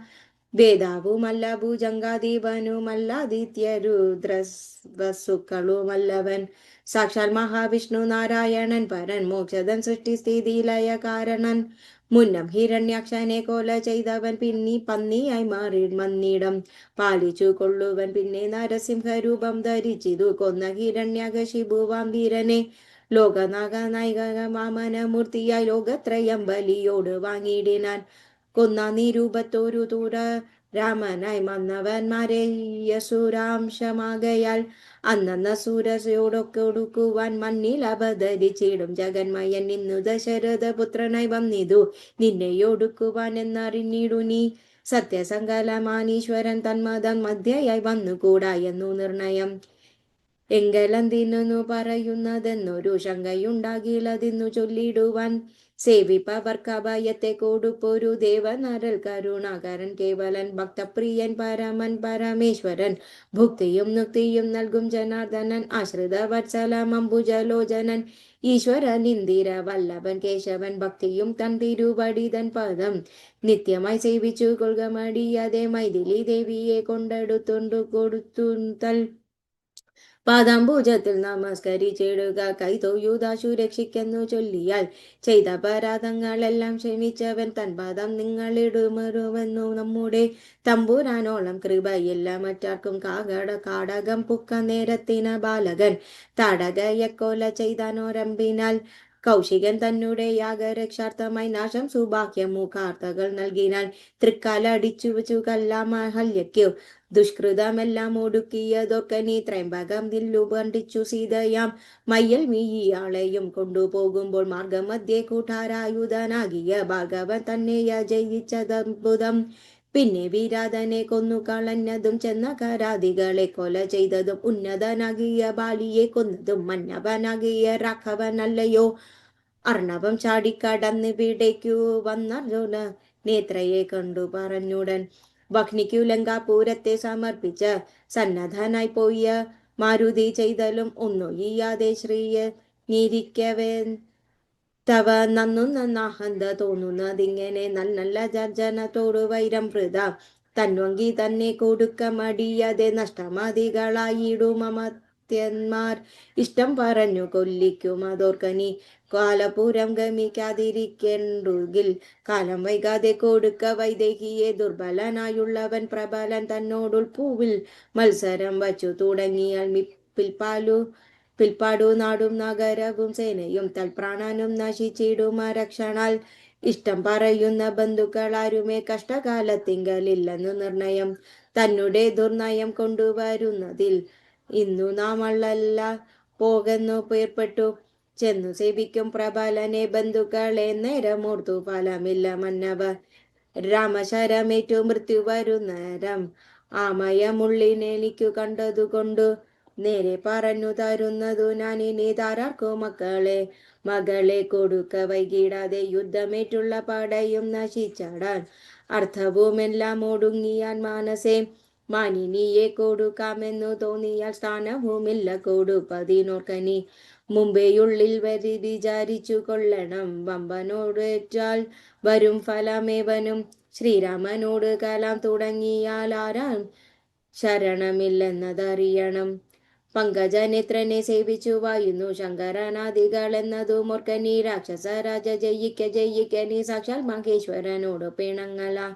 വേദാവുമല്ല ഭുജങ്കാദീപനുമല്ലാദിത്യരുദ്രവസുക്കളുമല്ലവൻ സാക്ഷാൽ മഹാവിഷ്ണു നാരായണൻ പരൻ മോക്ഷദൻ സൃഷ്ടിസ്ഥിതി ലയ കാരണൻ മുന്നം ഹിരണ്യാക്ഷനെ കൊല ചെയ്തവൻ പിന്നെ പന്നിയായി മാറി മന്നിടം പാലിച്ചു കൊള്ളുവൻ പിന്നെ നരസിംഹരൂപം ധരിച്ചിതു കൊന്ന ഹിരണ്യകശിപുവാം വീരനെ ലോകനായക വാമനമൂർത്തിയായി ലോകത്രയം ബലിയോട് വാങ്ങിയിടിനാൻ. കൊന്ന നിരൂപത്തോരു തൂര രാമനായി വന്നവന്മാരെ യസുരാംശമാകയാൽ അന്നന്ന സൂരസയോടൊക്കെ ഒടുക്കുവാൻ മണ്ണിൽ അപധരിച്ചിടും ജഗന്മയൻ ഇന്നു ദശരഥ പുത്രനായി വന്നിതു നിന്നെയൊടുക്കുവാൻ എന്നറിഞ്ഞിടു നീ. സത്യസങ്കലമാനീശ്വരൻ തന്മതം മധ്യയായി വന്നുകൂടാ എന്നു നിർണയം. എങ്കലെന്തിനു പറയുന്നതെന്നൊരു ശങ്കയുണ്ടാകിലതിന്നു ചൊല്ലിടുവാൻ. സേവിപ്പവർക്കഭയത്തെ കൊടുപ്പൊരു ദേവനരൽ കരുണാകരൻ കേവലൻ ഭക്തപ്രിയൻ പരമൻ പരമേശ്വരൻ ഭുക്തിയും മുക്തിയും നൽകും ജനാർദ്ദനൻ ആശ്രിത വത്സലം അംബുജലോചനൻ ഈശ്വരൻ ഇന്ദിര വല്ലഭൻ കേശവൻ ഭക്തിയും തൻ തിരുവടിതൻ പദം നിത്യമായി സേവിച്ചു കൊള്ളുക മടിയാതെ മൈഥിലി ദേവിയെ കൊടുത്തുതൽ പാദാംബുജത്തിൽ നമസ്കരിച്ചിടുക കൈതൊഴുതാശു രക്ഷിക്കെന്നു ചൊല്ലിയാൽ ചെയ്ത അപരാധങ്ങളെല്ലാം ക്ഷമിച്ചവൻ തൻ പാദം നിങ്ങളിടുമരുവെന്നു നമ്മുടെ തമ്പുരാനോളം കൃപയില്ല മറ്റാർക്കും. കാടകം പുക്ക നേരത്തിന ബാലകൻ താടകയെക്കൊല ചെയ്താനോരമ്പിനാൽ കൗശികൻ തന്നെ യാഗരക്ഷാർത്ഥമായി നാശം സുഭാഗ്യമുഖാർത്ഥകൾ നൽകിനാൽ തൃക്കാലടിച്ചു വെച്ചു കല്ലാമഹല്യയ്ക്കു ദുഷ്കൃതമെല്ലാം ഒടുക്കിയതൊക്കെ നീ ത്രയംബകം ദില്ലു കണ്ടിച്ചു സീതയാം മയ്യൽ മീയാളെയും കൊണ്ടുപോകുമ്പോൾ മാർഗമധ്യേ കൂട്ടാരായുധനാകിയ ഭാർഗവൻ തന്നെയ ജയിച്ചതദ്ഭുതം. പിന്നെ വിരാതനെ കൊന്നു കളഞ്ഞതും ചെന്നകരാദികളെ കൊല ചെയ്തതും ഉന്നതനാകിയ ബാലിയെ കൊന്നതും മന്നവനാകിയ രാഘവനല്ലയോ. അർണവം ചാടിക്കടന്ന് പിടയ്ക്കു വന്നർജുന നേത്രയെ കണ്ടു പറഞ്ഞുടൻ ഭഗ്നിക്കു ലങ്കാപൂരത്തെ സമർപ്പിച്ച സന്നദ്ധനായി പോയ മാരുതി ചെയ്തലും ഒന്നൊഴിയാതെ ശ്രീയ നീരിക്കവേ തവ നന്നു നന്നാഹന്ത തോന്നുന്നതിങ്ങനെ നല്ല ജർജനത്തോടു വൈരം വൃത തൻവങ്കി തന്നെ കൊടുക്ക മടിയാതെ നഷ്ടമതികളായിടും അമത്യന്മാർ ഇഷ്ടം പറഞ്ഞു കൊല്ലിക്കും അതോർക്കനി കാലപുരം ഗമിക്കാതിരിക്കെണ്ടുകിൽ കാലം വൈകാതെ കൊടുക്ക വൈദേഹിയെ ദുർബലനായുള്ളവൻ പ്രബലൻ തന്നോടുൾപ്പൂവിൽ മത്സരം വച്ചു തുടങ്ങിയാൽ പിൽപ്പാടു നാടും നഗരവും സേനയും തൽപ്രാണനും നശിച്ചിടും രക്ഷണാൽ ഇഷ്ടം പറയുന്ന ബന്ധുക്കൾ ആരുമേ കഷ്ടകാലത്തിങ്കലില്ലെന്നു നിർണയം തന്നെ ദുർനയം കൊണ്ടുവരുന്നതിൽ ഇന്നു നാം അള്ളല്ല പോകുന്നു പേർപ്പെട്ടു ചെന്നു സേവിക്കും പ്രബലനെ ബന്ധുക്കളെ നേരമോർത്തു ഫലമില്ല മന്നവർ രാമശരമേറ്റു മൃത്യു വരുന്നേരം ആമയമുള്ളിനെനിക്കു കണ്ടതുകൊണ്ടു നേരെ പറഞ്ഞു തരുന്നതു ഞാൻ ഇനി താരാർക്കു മകളെ കൊടുക്ക വൈകിടാതെ യുദ്ധമേറ്റുള്ള പടയും നശിച്ചടാൻ അർത്ഥവുമെല്ലാം ഒടുങ്ങിയാൻ മാനസേ മാനിനിയെ കൊടുക്കാമെന്നു തോന്നിയാൽ സ്ഥാനവുമില്ല കൊടുപ്പതിനോർക്കനി മുമ്പേയുള്ളിൽ വരി വിചാരിച്ചു കൊള്ളണം വമ്പനോടേറ്റാൽ വരും ഫലമേവനും ശ്രീരാമനോട് കലാം തുടങ്ങിയാൽ ആരാം ശരണമില്ലെന്നതറിയണം പങ്കജനേത്രനെ സേവിച്ചു വായുന്നു ശങ്കരനാദികൾ എന്നതു മോർക്കനി രാക്ഷസരാജ ജയിക്ക നീ സാക്ഷാൽ മഹേശ്വരനോട് പിണങ്ങല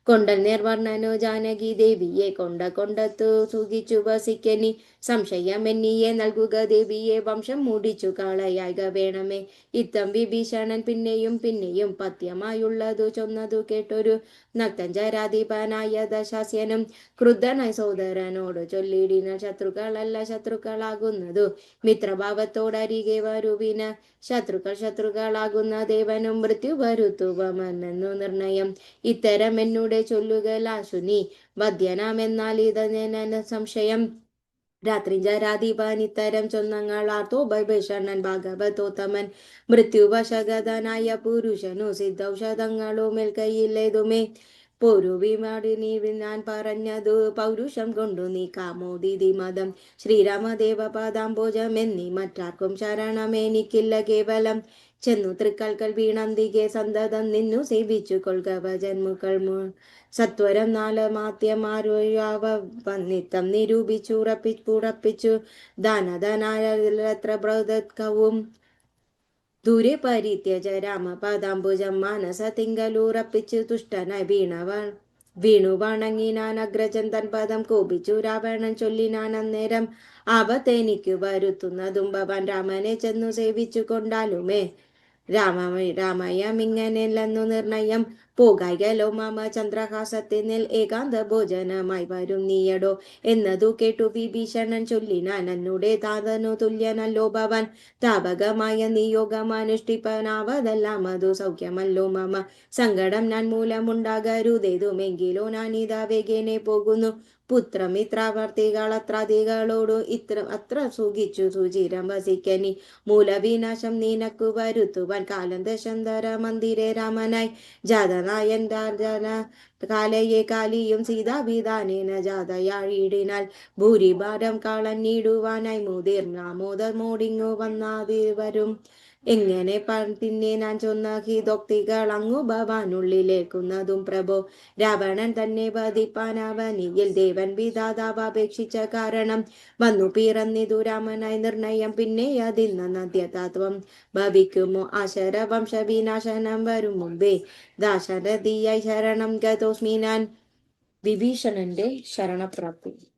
കൊണ്ടൽ നിർവർണ്ണനു ജാനകി ദേവിയെ കൊണ്ടത്തു സുഖിച്ചു വസിക്കനി സംശയമെന്നിയെ നൽകുക ദേവിയെ വംശം മൂടിച്ചു കളയായിക വേണമേ ഇത്തം വിഭീഷണൻ പിന്നെയും പത്യമായുള്ളതു ചൊന്നതു കേട്ടൊരു നക്തഞ്ചരാധിപനായ ദശാസ്യനും ക്രുദ്ധനായി സോദരനോട് ചൊല്ലിടിന ശത്രുക്കളല്ല ശത്രുക്കളാകുന്നതു മിത്രഭാവത്തോടരികെ വരുവിന ശത്രുക്കളാകുന്ന ദേവനും മൃത്യു വരുത്തുവമെന്നു നിർണയം ഇത്തരം എന്നോട് ചൊല്ലുകലാശുനി വധ്യനാമെന്നാൽ ഇതന സംശയം രാത്രിഞ്ചരാധിപൻ ഇത്തരം ചൊന്നങ്ങളാർത്തോ ഭീഷണൻ ഭാഗവതോത്തമൻ മൃത്യുവശഗതനായ പുരുഷനു സിദ്ധൌഷധങ്ങളുമേൽ കയ്യിലേതുമേ പൊരുവിമാടി നീ ഞാൻ പറഞ്ഞതു പൗരുഷം കൊണ്ടു നീ കാമോദിതി മതം ശ്രീരാമദേവ പാദാംബോജമെന്നി മറ്റാർക്കും ശരണമെനിക്കില്ല കേവലം ചെന്നു തൃക്കൽക്കൽ വീണന്തികെ സന്തതം നിന്നു സേവിച്ചു കൊൽക ജന്മുക്കൾ സത്വരം നാലമാത്യമാരുയാവ നിത്തം നിരൂപിച്ചുറപ്പിച്ചു ദാനധനായത്ര ബ്രതത്കവും ദൂരെ പരിത്യജ രാമപാദാംബുജം മാനസ തിങ്കലൂറപ്പിച്ചു തുഷ്ടനായി വീണു വണങ്ങിനാൻ അഗ്രജൻ തൻ പദം കോപിച്ചു രാവണൻ ചൊല്ലിനാൻ അന്നേരം ആപത്തെനിക്കു വരുത്തുന്നതും ഭവാൻ രാമനെ ചെന്നു സേവിച്ചു കൊണ്ടാലുമേ രാമയമിങ്ങനെല്ലെന്നു നിർണയം പോകായികലോ മാമ ചന്ദ്രഹാസത്തിനിൽ ഏകാന്ത ഭോജനമായി വരും നീയടോ എന്നതു കേട്ടു വിഭീഷണൻ ചൊല്ലിനാൻ എന്നുടെ താതനു തുല്യനല്ലോ ഭവാൻ താപകമായ നിയോഗമനുഷ്ഠിപ്പനാവതെല്ലാം അതു സൗഖ്യമല്ലോ മാമ സങ്കടം ഞാൻ മൂലമുണ്ടാകരുതേതുമെങ്കിലോ ഞാനിതാ വേഗേനെ പോകുന്നു പുത്രമിത്രാവർത്തികളത്രാദികളോടു അത്ര സുഖിച്ചു സുചിരം വസിക്കനി മൂലവിനാശം നിനക്കു വരുത്തുവാൻ കാലം ദശന്തര മന്ദിരെ രാമനായി ജാതനായൻ രാജന കാലയെ കാലിയും സീതാവിധാനേന ജാതയാഴിടിനാൽ ഭൂരിഭാരം കളഞ്ഞിടുവാനായി മുതിർന്നാമോദമോടിങ്ങു വന്നാതിവരും എങ്ങനെ പിന്നെ ഞാൻ ചൊന്ന ഹിതോക്തികൾ അങ്ങു ഭവാനുള്ളിലേക്കുന്നതും പ്രഭോ രാവണൻ തന്നെ വധിപ്പാനവനിയിൽ ദേവൻ വിധാതാവ് അപേക്ഷിച്ച കാരണം വന്നു പിറന്നിതു രാമനായി നിർണയം പിന്നെ അതിൽ നദ്യതത്വം ഭവിക്കുമോ ആശരവംശ വിനാശനം വരും മുമ്പേ ദാശരഥിയായി ശരണം ഗതോസ്മി ഞാൻ വിഭീഷണന്റെ ശരണപ്രാപ്തി.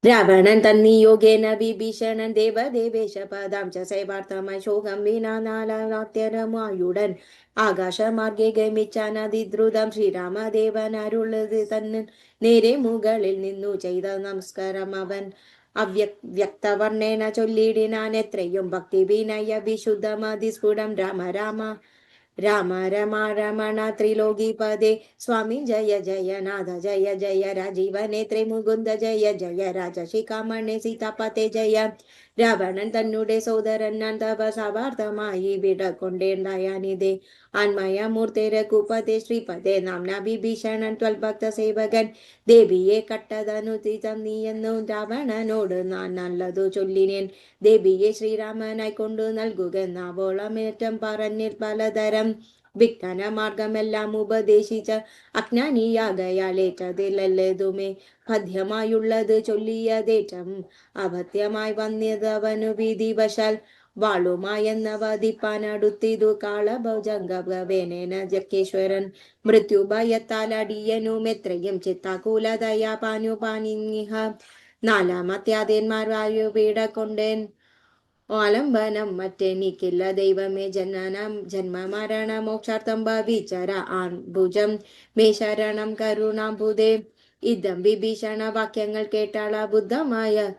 രാവണൻ തന്നിയോഗേന വിഭീഷണൻ ദേവദേവേശ പദാം ച സേവാർത്ഥമായി ശോകം വിനാനാലാത്യരമായുടൻ ആകാശമാർഗെ ഗമിച്ചാനതിദ്രുതം ശ്രീരാമദേവൻ അരുളത് തന്നെ നേരെ മുകളിൽ നിന്നു ചെയ്ത നമസ്കാരം അവൻ വ്യക്തവർണ്ണേന ചൊല്ലിടിനാൻ എത്രയും ഭക്തി വിനയ വിശുദ്ധമതിസ്ഫുടം രാമ രാമ രാമ രമ രമണ ത്രിലോകീപദേ സ്വാമി ജയ ജയ നാഥ ജയ ജയ രാജീവ നേത്രേ മുകുന്ദ ജയ ജയ രാജ ശിഖാമണി സീതാപത്തെ ജയ രാവണൻ തന്നെ സോദരൻ ഞാൻ തപസാവാർത്ഥമായി വിടക്കൊണ്ടേണ്ടായാനിതേ ആൺമയ മൂർത്തിരഘുപതേ ശ്രീപതേ നാംന വിഭീഷണൻ ത്വൽഭക്ത സേവകൻ ദേവിയെ കട്ടതനുതിതം നീയെന്നു രാവണനോട് ഞാൻ നല്ലതു ചൊല്ലിനേൻ ദേവിയെ ശ്രീരാമനായി കൊണ്ടു നൽകുകെന്നാവോളമേറ്റം പറഞ്ഞിൽ പലതരം വിജ്ഞാന മാർഗമെല്ലാം ഉപദേശിച്ച അജ്ഞാനിയാകയാലേറ്റതിലല്ലതുമേ പദ്യമായുള്ളത് ചൊല്ലിയതേറ്റം അപത്യമായി വന്നതവനു വിധിവശാൽ വാളുമായെന്ന വധിപ്പാനടുത്തിതു കാളഭുജംഗവേനേന ജക്കേശ്വരൻ മൃത്യുഭയത്താൽ അടിയനും എത്രയും ചിത്താകുലതയാ പാനുപാനിഹ നാലാമത്യാദേന്മാർ വായുപീഡ കൊണ്ടേൻ ആലംബനം മറ്റെനിക്കില്ല ദൈവമേ ജന്മമരണ മോക്ഷാർത്ഥം ഭവിച്ചര ഭുജം മേ ശരണം കരുണാംബുദേ ഇതം വിഭീഷണ വാക്യങ്ങൾ കേട്ടാള ബുദ്ധമായ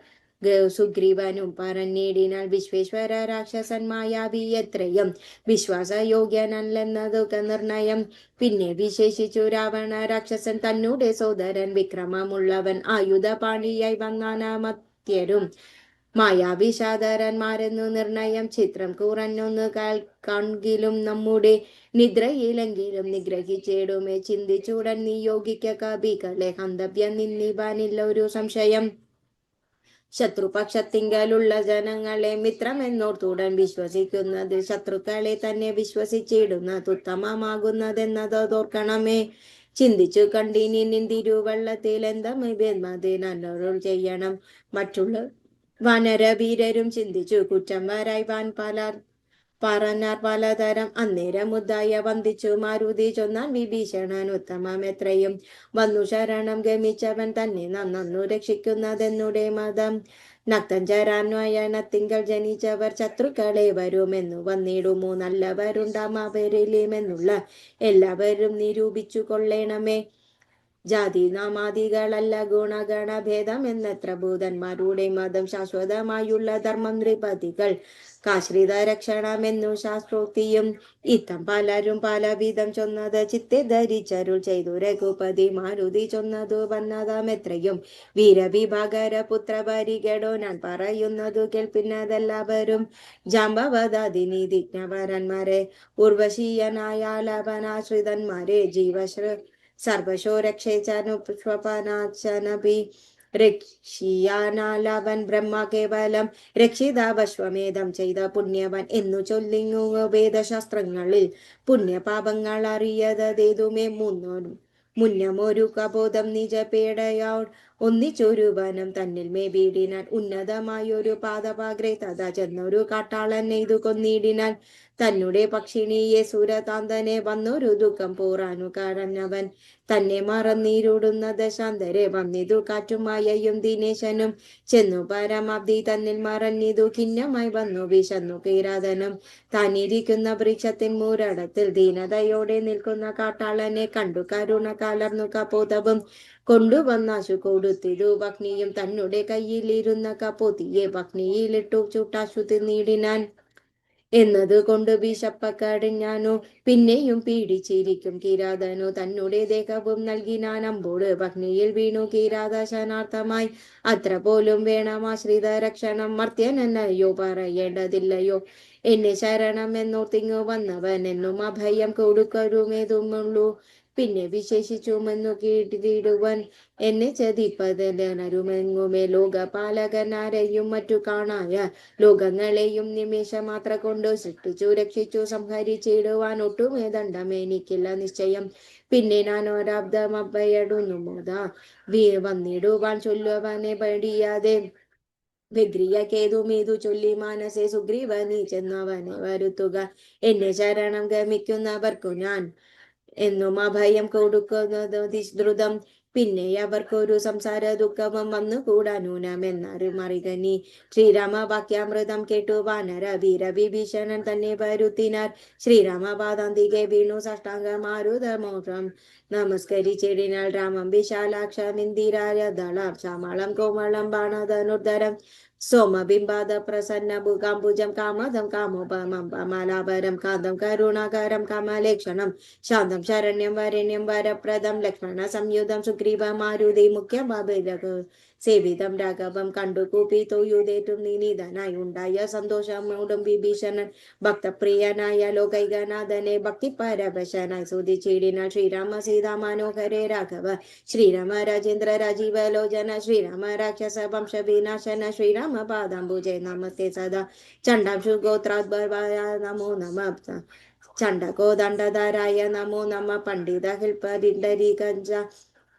സുഗ്രീവനും പറഞ്ഞിടിനാൽ വിശ്വേശ്വര രാക്ഷസൻ മായാവി എത്രയും വിശ്വാസയോഗ്യനല്ലെന്നതു നിർണയം പിന്നെ വിശേഷിച്ചു രാവണ രാക്ഷസൻ തന്നൂടെ സോദരൻ വിക്രമമുള്ളവൻ ആയുധപാണിയായി വന്നാനാമത്യരും മായാവിഷാദരന്മാരെന്നു നിർണയം ചിത്രം കുറഞ്ഞൊന്ന് കാൺകിലും നമ്മുടെ നിദ്രയിലെങ്കിലും നിഗ്രഹിച്ചിടുമേ ചിന്തിച്ചുടൻ നിയോഗിക്ക കവികളെ ഹന്തവ്യം നിന്നിവാനില്ല ഒരു സംശയം ശത്രുപക്ഷത്തിങ്കലുള്ള ജനങ്ങളെ മിത്രമെന്നോർത്തുടൻ വിശ്വസിക്കുന്നത് ശത്രുക്കളെ തന്നെ വിശ്വസിച്ചിടുന്നത് ഉത്തമമാകുന്നതെന്നതോർക്കണമേ ചിന്തിച്ചു കണ്ടിനി നിന്തിരുവള്ളത്തിൽ എന്തമതിനരുൾ ചെയ്യണം മറ്റുള്ള വനരവീരരും ചിന്തിച്ചു കുറ്റം വരായ്വാൻ പറഞ്ഞാർ പലതരം അന്നേരം മുദ്ദായ വന്ദിച്ചു മാരുതി ചൊന്നാൻ വിഭീഷണൻ ഉത്തമം എത്രയും വന്നു ശരണം ഗമിച്ചവൻ തന്നെ നന്നു രക്ഷിക്കുന്നതെന്നുടെ മതം നക്തഞ്ചരാന്വയനത്തിങ്കൽ ജനിച്ചവർ ശത്രുക്കളെ വരുമെന്നു വന്നിടുമോ നല്ലവരുണ്ടാം അവരിലുമെന്നുള്ള എല്ലാവരും നിരൂപിച്ചു കൊള്ളേണമേ ജാതി നാമാദികളല്ല ഗുണഗണ ഭേദം എന്നത്ര ഭൂതന്മാരുടെ മതം ശാശ്വതമായുള്ള ധർമ്മം നൃപതികൾ കാശ്രിത രക്ഷണമെന്നു ശാസ്ത്രോക്തിയും ഇത്തം പലരും പലവിധം ചൊന്നത് ചിത്തെ ധരിച്ചരുൾ ചെയ്തു രഘുപതി മാരുതി ചൊന്നതു വന്നതാമെത്രയും വീരവിഭാഗര പുത്രപരികടോ ഞാൻ പറയുന്നതു കേൾപ്പിന്നതെല്ലാവരും ജാമ്പവതാതി നീതിജ്ഞവരന്മാരെ ഉർവശീയനായാലവനാശ്രിതന്മാരെ സർവശോ രക്ഷേച്ചാനുപനാചനപി രക്ഷിയാനാലവൻ ബ്രഹ്മ കേവലം രക്ഷിതാവശ്വമേധം ചെയ്ത പുണ്യവൻ എന്നു ചൊല്ലിങ്ങു വേദശാസ്ത്രങ്ങളിൽ പുണ്യപാപങ്ങൾ അറിയതേതുമേ മുന്നമൊരു കബോധം നിജപേടയോൾ ഒന്നിച്ചൊരു വനം തന്നിൽ മേ വീടിനാൽ ഉന്നതമായൊരു പാദപാഗ്രേ തഥാ ചെന്നൊരു കാട്ടാളൻ നെയ്തു കൊന്നിടിനാൽ തന്നെ പക്ഷിണിയെ സുരതാന്തനെ വന്നൊരു ദുഃഖം പോറാനു കരഞ്ഞവൻ തന്നെ മറന്നീരുടുന്ന ദശാന്തരെ വന്നിതു കാറ്റുമായയും ദിനേശനും ചെന്നു പരമാബ്ദി തന്നിൽ മറഞ്ഞിതു ഖിന്നമായി വന്നു വിശന്നു കിരാതനും താനിരിക്കുന്ന വൃക്ഷത്തിൻ മൂരടത്തിൽ ദീനതയോടെ നിൽക്കുന്ന കാട്ടാളനെ കണ്ടു കരുണ കലർന്നു കപോതവും കൊണ്ടുവന്നാശു കൊടുത്തിതു ഭഗ്നിയും തന്നെ കയ്യിലിരുന്ന കപോത്തിയെ ഭഗ്നിയിലിട്ടു ചുട്ടാശു തിന്നിടിനാൻ എന്നത് കൊണ്ട് വിശപ്പക്കടിഞ്ഞാനു പിന്നെയും പീഡിച്ചിരിക്കും കിരാതനു തന്നെ ദേഹവും നൽകിനാൻ അമ്പോട് ഭഗ്നിയിൽ വീണു കിരാതശനാർത്ഥമായി അത്ര പോലും വേണമാശ്രിത രക്ഷണം മർത്യനെന്നയോ പറയേണ്ടതില്ലയോ എന്നെ ശരണം എന്നോർത്തിങ്ങു വന്നവൻ എന്നും അഭയം കൊടുക്കരുമേതുമുള്ളൂ പിന്നെ വിശേഷിച്ചുമെന്നു കേട്ടിടുവൻ എന്നെ ചതിപ്പതലനരുമെങ്ങുമേ ലോകപാലകനാരെയും മറ്റു കാണായ ലോകങ്ങളെയും നിമിഷമാത്ര കൊണ്ടു സൃഷ്ടിച്ചു രക്ഷിച്ചു സംഹരിച്ചിടുവാൻ ഒട്ടുമേ ദണ്ഡമേനിക്കില്ല നിശ്ചയം പിന്നെ ഞാൻ ഒരബ്ദമഭയടുന്നു മോദ വന്നിടുവാൻ ചൊല്ലുവനെ പടിയാതെ വിഗ്രിയക്കേതുമേതു ചൊല്ലി മാനസെ സുഗ്രീവനീ ചെന്നവനെ വരുത്തുക എന്നെ ശരണം ഗമിക്കുന്നവർക്കു ഞാൻ എന്നും അഭയം കൊടുക്കുന്നത് ദ്രുതം പിന്നെ അവർക്കൊരു സംസാര ദുഃഖവും വന്നുകൂടാ നൂനമെന്നറിമറികനി ശ്രീരാമവാക്യാമൃതം കേട്ടു വാനര വീരവിഭീഷണൻ തന്നെ വരുത്തിനാർ ശ്രീരാമപാദാന്തികെ വീണു സാഷ്ടാംഗമാരുതമോഷം നമസ്കരിച്ചിടിനാൾ രാമം വിശാലാക്ഷമിന്ദിരായ ദളാം ശ്യാമളം കോമളം ബാണധനുർധരം സോമബിംബാദ പ്രസന്ന കാംബുജം കാമദം കാമോപമം കമലാപരം കാന്തം കരുണാകരം കമലേക്ഷണം ശാന്തം ശരണ്യം വരണ്യം വരപ്രദം ലക്ഷ്മണ സംയുതം സുഗ്രീവ മാരുതി മുഖ്യം സേവിതം രാഘവം കണ്ടു കൂപ്പി തൊയ്യുതേറ്റും നിനിതനായി ഉണ്ടായ സന്തോഷമോടും വിഭീഷണൻ ഭക്തപ്രിയനായ ലോകൈകനാഥനെ ഭക്തി പരവശനായി സ്തുതിച്ചിടിനാൾ ശ്രീരാമ സീതാ മനോഹരേ രാഘവ ശ്രീരാമ രാജേന്ദ്ര രാജീവലോചന ശ്രീരാമ രാക്ഷസ വംശ വിനാശന ശ്രീരാമ പാദാംബുജേ നമസ്തേ സദാ ചണ്ഡാംശു ഗോത്രാദ്ഭവായ നമോ നമ ചണ്ഡകോദണ്ഡധരായ നമോ നമ പണ്ഡിത ഹിൽപരിണ്ടരി ഗഞ്ച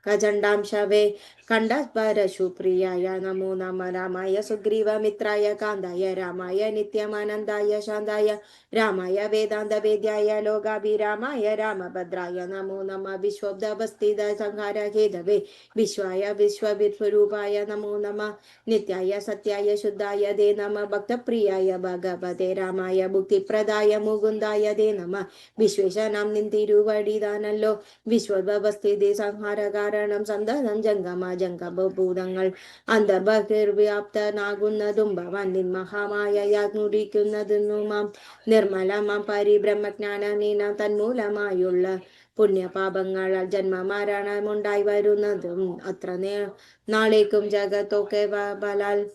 കജണ്ഡാംശവേ കണ്ഡപരശുപ്രിയായ നമോ നമ രാമായ സുഗ്രീവമിത്രായ കാന്തായ രാമായ നിത്യമാനന്ദായ ശാന്തായ രാമായ വേദാന്ത വേദ്യായ ലോകാഭിരാമായ രാമഭദ്രായ നമോ നമ വിശ്വബ്ദവസ്ഥിത സംഹാര ഹേതവേ വിശ്വായ വിശ്വവിസ്വരൂപായ നമോ നമ നിത്യായ സത്യായ ശുദ്ധായ ദേ നമ ഭക്തപ്രിയായ ഭഗവതേ രാമായ മുക്തിപ്രദായ മുകുന്ദായ ദേ നമ വിശ്വേശനാം നിന്തിരുവടിതാനല്ലോ വിശ്വവസ്ഥിതി സംഹാര കാരണം സന്തതം ജംഗമഭൂതങ്ങൾ അന്തർബഹിർവ്യാപ്തനാകുന്നതും ഭവാൻ നിന്മഹാമായയാകുടിക്കുന്നതെന്നുമാം നിർമ്മലമാം പരിബ്രഹ്മജ്ഞാനനീന തന്മൂലമായുള്ള പുണ്യപാപങ്ങളാൽ ജന്മമരണമുണ്ടായി വരുന്നതും അത്ര നാളേക്കും ജഗത്തൊക്കെ ബലാൽ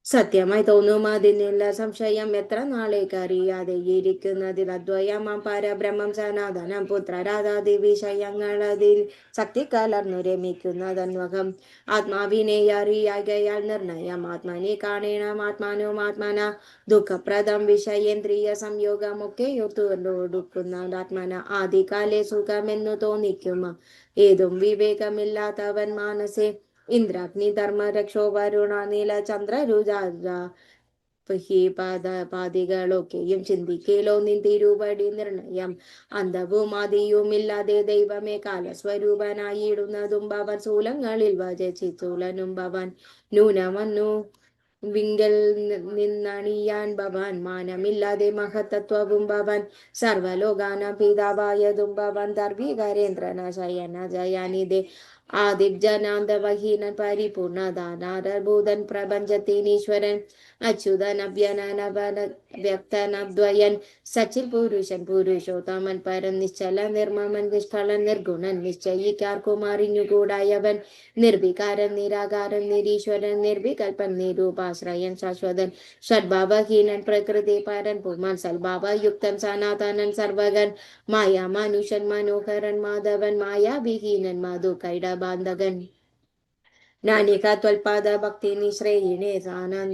സത്യമായി തോന്നും അതിനുള്ള സംശയം എത്ര നാളേക്ക് അറിയാതെ ഇരിക്കുന്നതിൽ അദ്വയമാം പരബ്രഹ്മം സനാതനം പുത്രരാധാദി വിഷയങ്ങളതിൽ ശക്തി കലർന്നു രമിക്കുന്നതന്വകം ആത്മാവിനെ അറിയാകയാൽ നിർണയം ആത്മനെ കാണണം ആത്മാനും ആത്മന ദുഃഖപ്രദം വിഷയേന്ദ്രിയ സംയോഗമൊക്കെ ഒത്തുകൊടുക്കുന്ന ആത്മന ആദികാലെ സുഖമെന്നു തോന്നിക്കുമ ഏതും വിവേകമില്ലാത്തവൻ മാനസേ ഇന്ദ്രാഗ്നി ധർമ്മ രക്ഷോ വരുണ നീല ചന്ദ്ര രുജാ പാതികളൊക്കെയും ചിന്തിക്കലോ നിന്തിരുപടി നിർണയം അന്തവും ആദിയുമില്ലാതെ ദൈവമേ കാലസ്വരൂപനായിടുന്നതും ഭവൻ ശൂലങ്ങളിൽ വചിച്ചുലനും ഭവൻ നൂനമന്നു വിങ്കൽ നിന്നണിയാൻ ഭവാൻ മാനമില്ലാതെ മഹത്തത്വവും ഭവാൻ സർവലോകാന പിതാവായതും ഭവാൻ ദർവികരേന്ദ്രന ശയന ജയാനിതേ ആദിജനാന്തവഹീനൻ പരിപൂർണദാനാരഭൂതൻ പ്രപഞ്ചത്തിനീശ്വരൻ അച്യുതൻ അഭ്യനവന വ്യക്തനദ്വയൻ സച്ചിൽ പുരുഷൻ പുരുഷോത്തമൻ പരൻ നിശ്ചല നിർമ്മമൻ നിഷ്കളൻ നിർഗുണൻ നിശ്ചയിക്കാർക്കും അറിഞ്ഞുകൂടായവൻ നിർവികാരൻ നിരാകാരൻ നിരീശ്വരൻ നിർവികൽപ്പൻ നിരൂപാശ്രയൻ ശാശ്വതൻ ഷഡ്ഭാവഹീനൻ പ്രകൃതി പരൻ പുമാൻ സൽഭാവയുക്തൻ സനാതനൻ സർവകൻ മായാ മനുഷ്യൻ മനോഹരൻ മാധവൻ മായാവിഹീനൻ മധു കൈടബാന്ധകൻ നാനിക ത്വൽപാദ ഭക്തി നിശ്രേയിണേ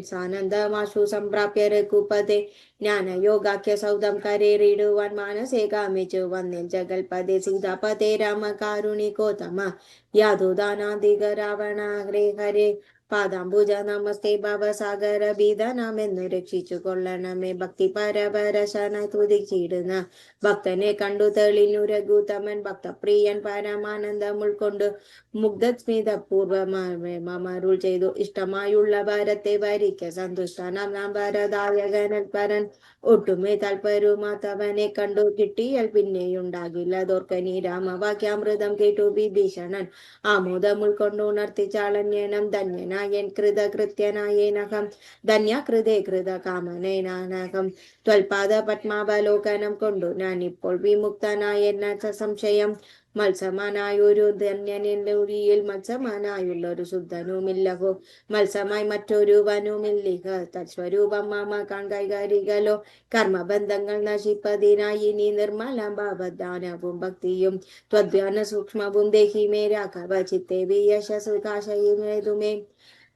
സാനന്ദമാശു സംപ്രാപ്യ രഘുപതേ ജ്ഞാനയോഗാഖ്യ സൗദം കരേറിടുവാൻ മാനസേ കാമിച്ചു വന്നിൽ ജഗൽപദേ സീതാപതേ രാമ കാരുണികോത്തമ യാദുദാനാദിക രാവണ ഹരേ ഹരേ പാദാംബുജ നമസ്തേ ഭവസാഗര ബീതനാമെന്നു രക്ഷിച്ചു കൊള്ളണമേ ഭക്തി പരപരശനായി തുതിച്ചിടുന്ന ഭക്തനെ കണ്ടു തെളിഞ്ഞു രഘുത്തമൻ ഭക്തപ്രിയൻ പരമാനന്ദം ഉൾക്കൊണ്ടു മുഗ്ധസ്മിത പൂർവമരുൾ ചെയ്തു ഇഷ്ടമായുള്ള ഭാരത്തെ വരിക്ക സന്തുഷ്ടനാം ഭരദായകനൻ പരൻ ഒട്ടുമേ താൽപര്യമാത്തവനെ കണ്ടു കിട്ടിയാൽ പിന്നെയുണ്ടാകില്ല ദോർക്കനി രാമവാക്യാമൃതം കേട്ടു വിഭീഷണൻ ആമോദം ഉൾക്കൊണ്ടുണർത്തിച്ചാളന്യനം ധന്യനായൻ കൃതകൃത്യനായേനഹം ധന്യകൃതേ കൃത കാമനേനാനഹം ത്വൽപാദ പത്മാവലോകനം കൊണ്ടു ഞാൻ ഇപ്പോൾ വിമുക്തനായെന്ന സംശയം മത്സമാനായൊരു ധന്യനിൽ മത്സമാനായുള്ളൊരു ശുദ്ധനുമില്ലഹോ മത്സമായി മറ്റൊരു വനുമില്ലിഹ തത്സ്വരൂപം മാമ കൈകാരികളോ കർമ്മബന്ധങ്ങൾ നശിപ്പതിനായി നീ നിർമ്മല ഭാവദാനവും ഭക്തിയും ത്വദ്ധ്യാന സൂക്ഷ്മവും ദേഹിമേ രാഘവ ചിത്തേ വിയശസു കാശയുമേതുമേ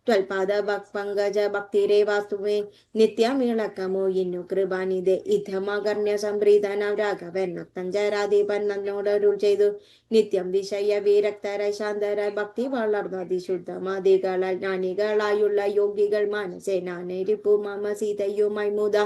ത്വൽപാദ പങ്കജ ഭക്തിരേ വാസ്തുവേ നിത്യമിളക്കമോ ഇന്നു കൃപാനിധേ ഇദ്ധമകർണ്യ സംപ്രീതനാം രാഘവൻ നക്തഞ്ചരാധിപൻ നന്നോടരുൾ ചെയ്തു നിത്യം വിഷയ വിരക്തരായി ശാന്തരായി ഭക്തി വളർന്ന അതിശുദ്ധമാദികളാൽ ജ്ഞാനികളായുള്ള യോഗികൾ മനസ്സേ നാനരിപ്പു മമ സീതയുമായി മുത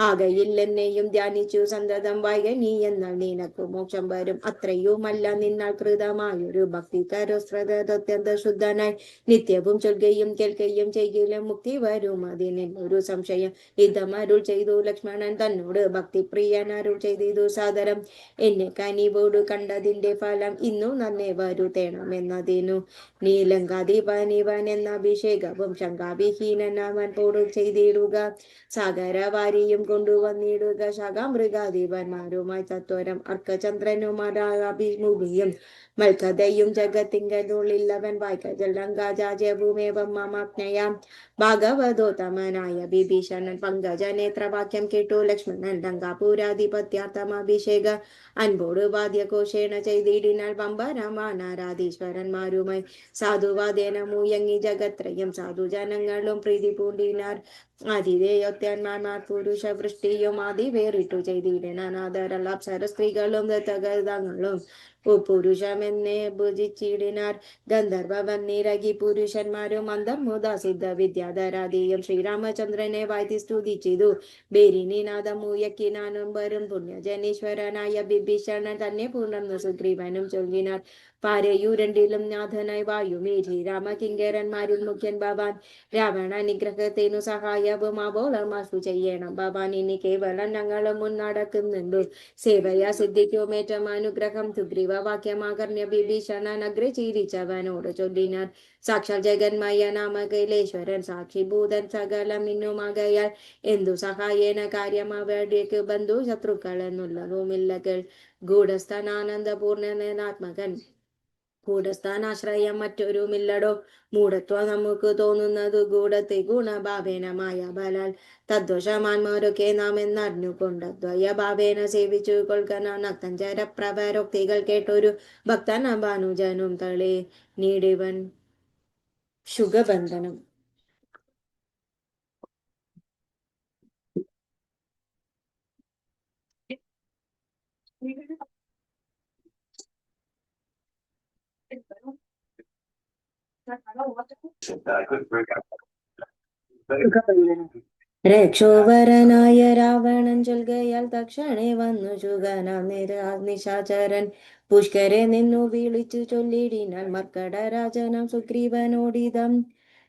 ആകയില്ലെന്നെയും ധ്യാനിച്ചു സന്തതം വായ നീ എന്നാൽ നിനക്ക് മോക്ഷം വരും അത്രയുമല്ല നിന്നാൽ കൃതമായൊരു ഭക്തി കരോസ്ത്രത അത്യന്ത ശുദ്ധനായി നിത്യവും ചൊൽകയും കേൾക്കുകയും ചെയ്യലും മുക്തി വരും അതിനൊരു സംശയം. ഇതം അരുൾ ചെയ്തു ലക്ഷ്മണൻ തന്നോട് ഭക്തിപ്രിയൻ അരുൾ ചെയ്തു സാദരം. എന്നെ കനിവോടു കണ്ടതിന്റെ ഫലം ഇന്നു നന്നെ വരുത്തേണമെന്നതിനു നീലങ്കാധിപനിവൻ എന്ന അഭിഷേകവും ശങ്കാവിഹീനൻ അവൻ പോടു ചെയ്തിടുക. സാഗരവാരിയും കൊണ്ടുവന്നിടുക ശാഖാമൃഗാധിപന്മാരുമായി തത്വരം അർക്കചന്ദ്രനുമാരാഭിമുഖിയും മൽക്കഥയും ജഗത്തിങ്കനുള്ളില്ലവൻ വായിക്കജൽ ലങ്കാജാജ്യവുമേവം മമാജ്ഞയാം. ഭാഗവതോത്തമനായ വിഭീഷണൻ പങ്കജനേത്രവാക്യം കേട്ടു ലക്ഷ്മണൻ ലങ്കാപുരാധിപത്യാർത്ഥം അഭിഷേക അൻപോട് വാദ്യഘോഷേണ ചെയ്തിടിനാൽ വമ്പരമാനാരാധീശ്വരന്മാരുമായി സാധുവാദേന മുയങ്ങി ജഗത്രയം സാധുജനങ്ങളും പ്രീതി പൂണ്ടിനാർ. ആതിഥേയോത്യന്മാർ പുരുഷ വൃഷ്ടിയും ആദി വേറിട്ടു ചെയ്തിടിനാൻ ആദരൽ അപ്സര സ്ത്രീകളും ദത്തഗതങ്ങളും പുരുഷമെന്നെ ഭുജിച്ചിടിനാർ. ഗന്ധർവന്നിരകി പുരുഷന്മാരും അന്തർമുദ സിദ്ധ വിദ്യാധരാദിയും ശ്രീരാമചന്ദ്രനെ വാഴ്ത്തി സ്തുതിച്ചിതു. ബേരിനിനാഥം മുയക്കിനാനും വരും പുണ്യജനീശ്വരനായ വിഭീഷണൻ തന്നെ പുണർന്നു സുഗ്രീവനും ചൊല്ലിനാർ. പാരയൂരണ്ടിലും നാഥനായി വായുമേ ശ്രീരാമകിങ്കരന്മാരിൽ മുഖ്യൻ ഭവാൻ. രാവണ നിഗ്രഹത്തിനു സഹായവും ആവോളമാശു ചെയ്യണം ഭവാൻ. ഇനി കേവലം ഞങ്ങളും മുന്നടക്കുന്നുണ്ട് സേവയാ സിദ്ധിക്കുമേറ്റം അനുഗ്രഹം. സുഗ്രീവ വാക്യമാകർണ്യ വിഭീഷണൻ അഗ്രെ ചിരിച്ചവനോട് ചൊല്ലിനാർ. സാക്ഷാൽ ജഗന്മയ നാമകൈലേശ്വരൻ സാക്ഷിഭൂതൻ സകലം ഇന്നുമാകയാൽ എന്തു സഹായേന കാര്യം അവിടേക്ക് ബന്ധു ശത്രുക്കൾ എന്നുള്ളതുമില്ലകൾ. ഗൂഢസ്ഥാനാനന്ദപൂർണനാത്മകൻ ഗൂഢസ്ഥാനാശ്രയം മറ്റൊരുമില്ലടോ. മൂഢത്വം നമുക്ക് തോന്നുന്നത് ഗൂഢത്തെ ഗുണഭാവേനമായ ബലാൽ തദ്വശമാന്മാരൊക്കെ നാം എന്നറിഞ്ഞുകൊണ്ട് ദ്വയഭാവേന സേവിച്ചു കൊൽക്കന. നക്തഞ്ചരപ്രവരോക്തികൾ കേട്ടൊരു ഭക്തന ഭാനുജനും തളേ നീടിവൻ ശുഗബന്ധനം. രക്ഷോവരനായ രാവണൻ ചൊൽകയാൽ തക്ഷണേ വന്നു ശുഗനാം നിശാചരൻ പുഷ്കരെ നിന്നു വിളിച്ചു ചൊല്ലിടിനാൽ മർക്കടരാജനം സുഗ്രീവനോടിതം.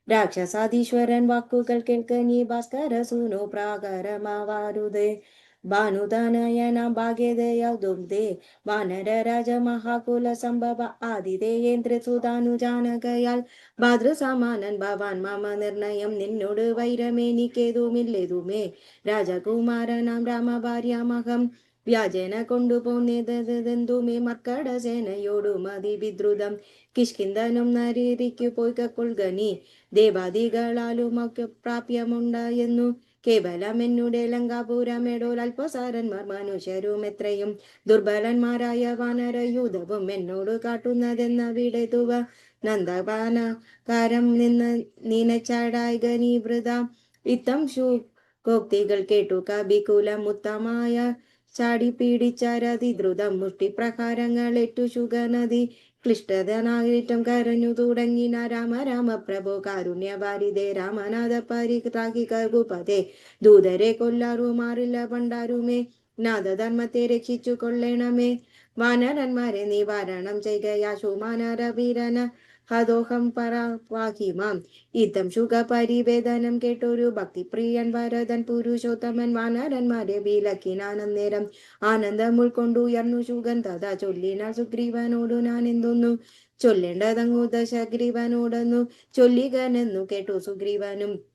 രാക്ഷസാധീശ്വരൻ വാക്കുകൾ കേൾക്ക നീ ഭാസ്കര സൂനോ പ്രാകാരമാവാരുതേ. ഭാനുതാനയനാം ഭാഗ്യതയാതുംതേ വാനര രാജ മഹാകുല സംഭവ ആതിഥേയേന്ദ്ര സുതാനുജാനകയാൽ ഭാതൃസമാനൻ ഭവാൻ മമ നിർണയം. നിന്നോട് വൈരമേനിക്കേതുമില്ലേതുമേ രാജകുമാരനാം രാമഭാര്യാമഹം വ്യാജേന കൊണ്ടുപോന്നതെന്തുമേ മർക്കട സേനയോടു മതിവിദ്രുതം. കിഷ്കിന്ധനും നരിരിക്കു പോയി കൊൽഗനി ദേവാദികളാലുമൊക്കെ പ്രാപ്യമുണ്ടായെന്നു കേവലം എന്നുടെ ലങ്കാപുരമേടോൽ അല്പസാരന്മാർ മനുഷ്യരും എത്രയും ദുർബലന്മാരായ വാനരയൂഥവും എന്നോട് കാട്ടുന്നതെന്നവിടെ തുവ. നന്ദപാനകാരം നിന്ന് നീനച്ചാടായി ഗനീവൃത ഇത്തം ശുകോക്തികൾ കേട്ടു കപികുലം ഉത്തമായ ചാടി പീഡിച്ചാരതിദ്രുതം മുഷ്ടിപ്രഹാരങ്ങളേറ്റു ശുഗനദി ക്ലിഷ്ടതനായിട്ടും കരഞ്ഞു തുടങ്ങിന. രാമ രാമ പ്രഭോ കാരുണ്യവാരിതേ രാമനാഥ പരിത്രാഹി കകുപതേ. ദൂതരെ കൊല്ലാറുമാറില്ല പണ്ടാരുമേ നാഥധർമ്മത്തെ രക്ഷിച്ചു കൊള്ളണമേ. വാനരന്മാരെ നിവാരണം ചെയ്കയാശുമാനര വീരന ഹദോഹം പരാവാഹിമാം. ഇതം ശുക പരിവേദനം കേട്ടൊരു ഭക്തിപ്രിയൻ ഭരതൻ പുരുഷോത്തമൻ വാനരന്മാരെ വിലക്കിനാനന്നേരം ആനന്ദം ഉൾക്കൊണ്ടുയർന്നു ശുഗൻ തഥാ ചൊല്ലിനാൽ സുഗ്രീവനോടു ഞാൻ എന്തൊന്നു ചൊല്ലേണ്ടതങ്ങു ദശഗ്രീവനോടൊന്നു ചൊല്ലികനെന്നു കേട്ടു സുഗ്രീവനും.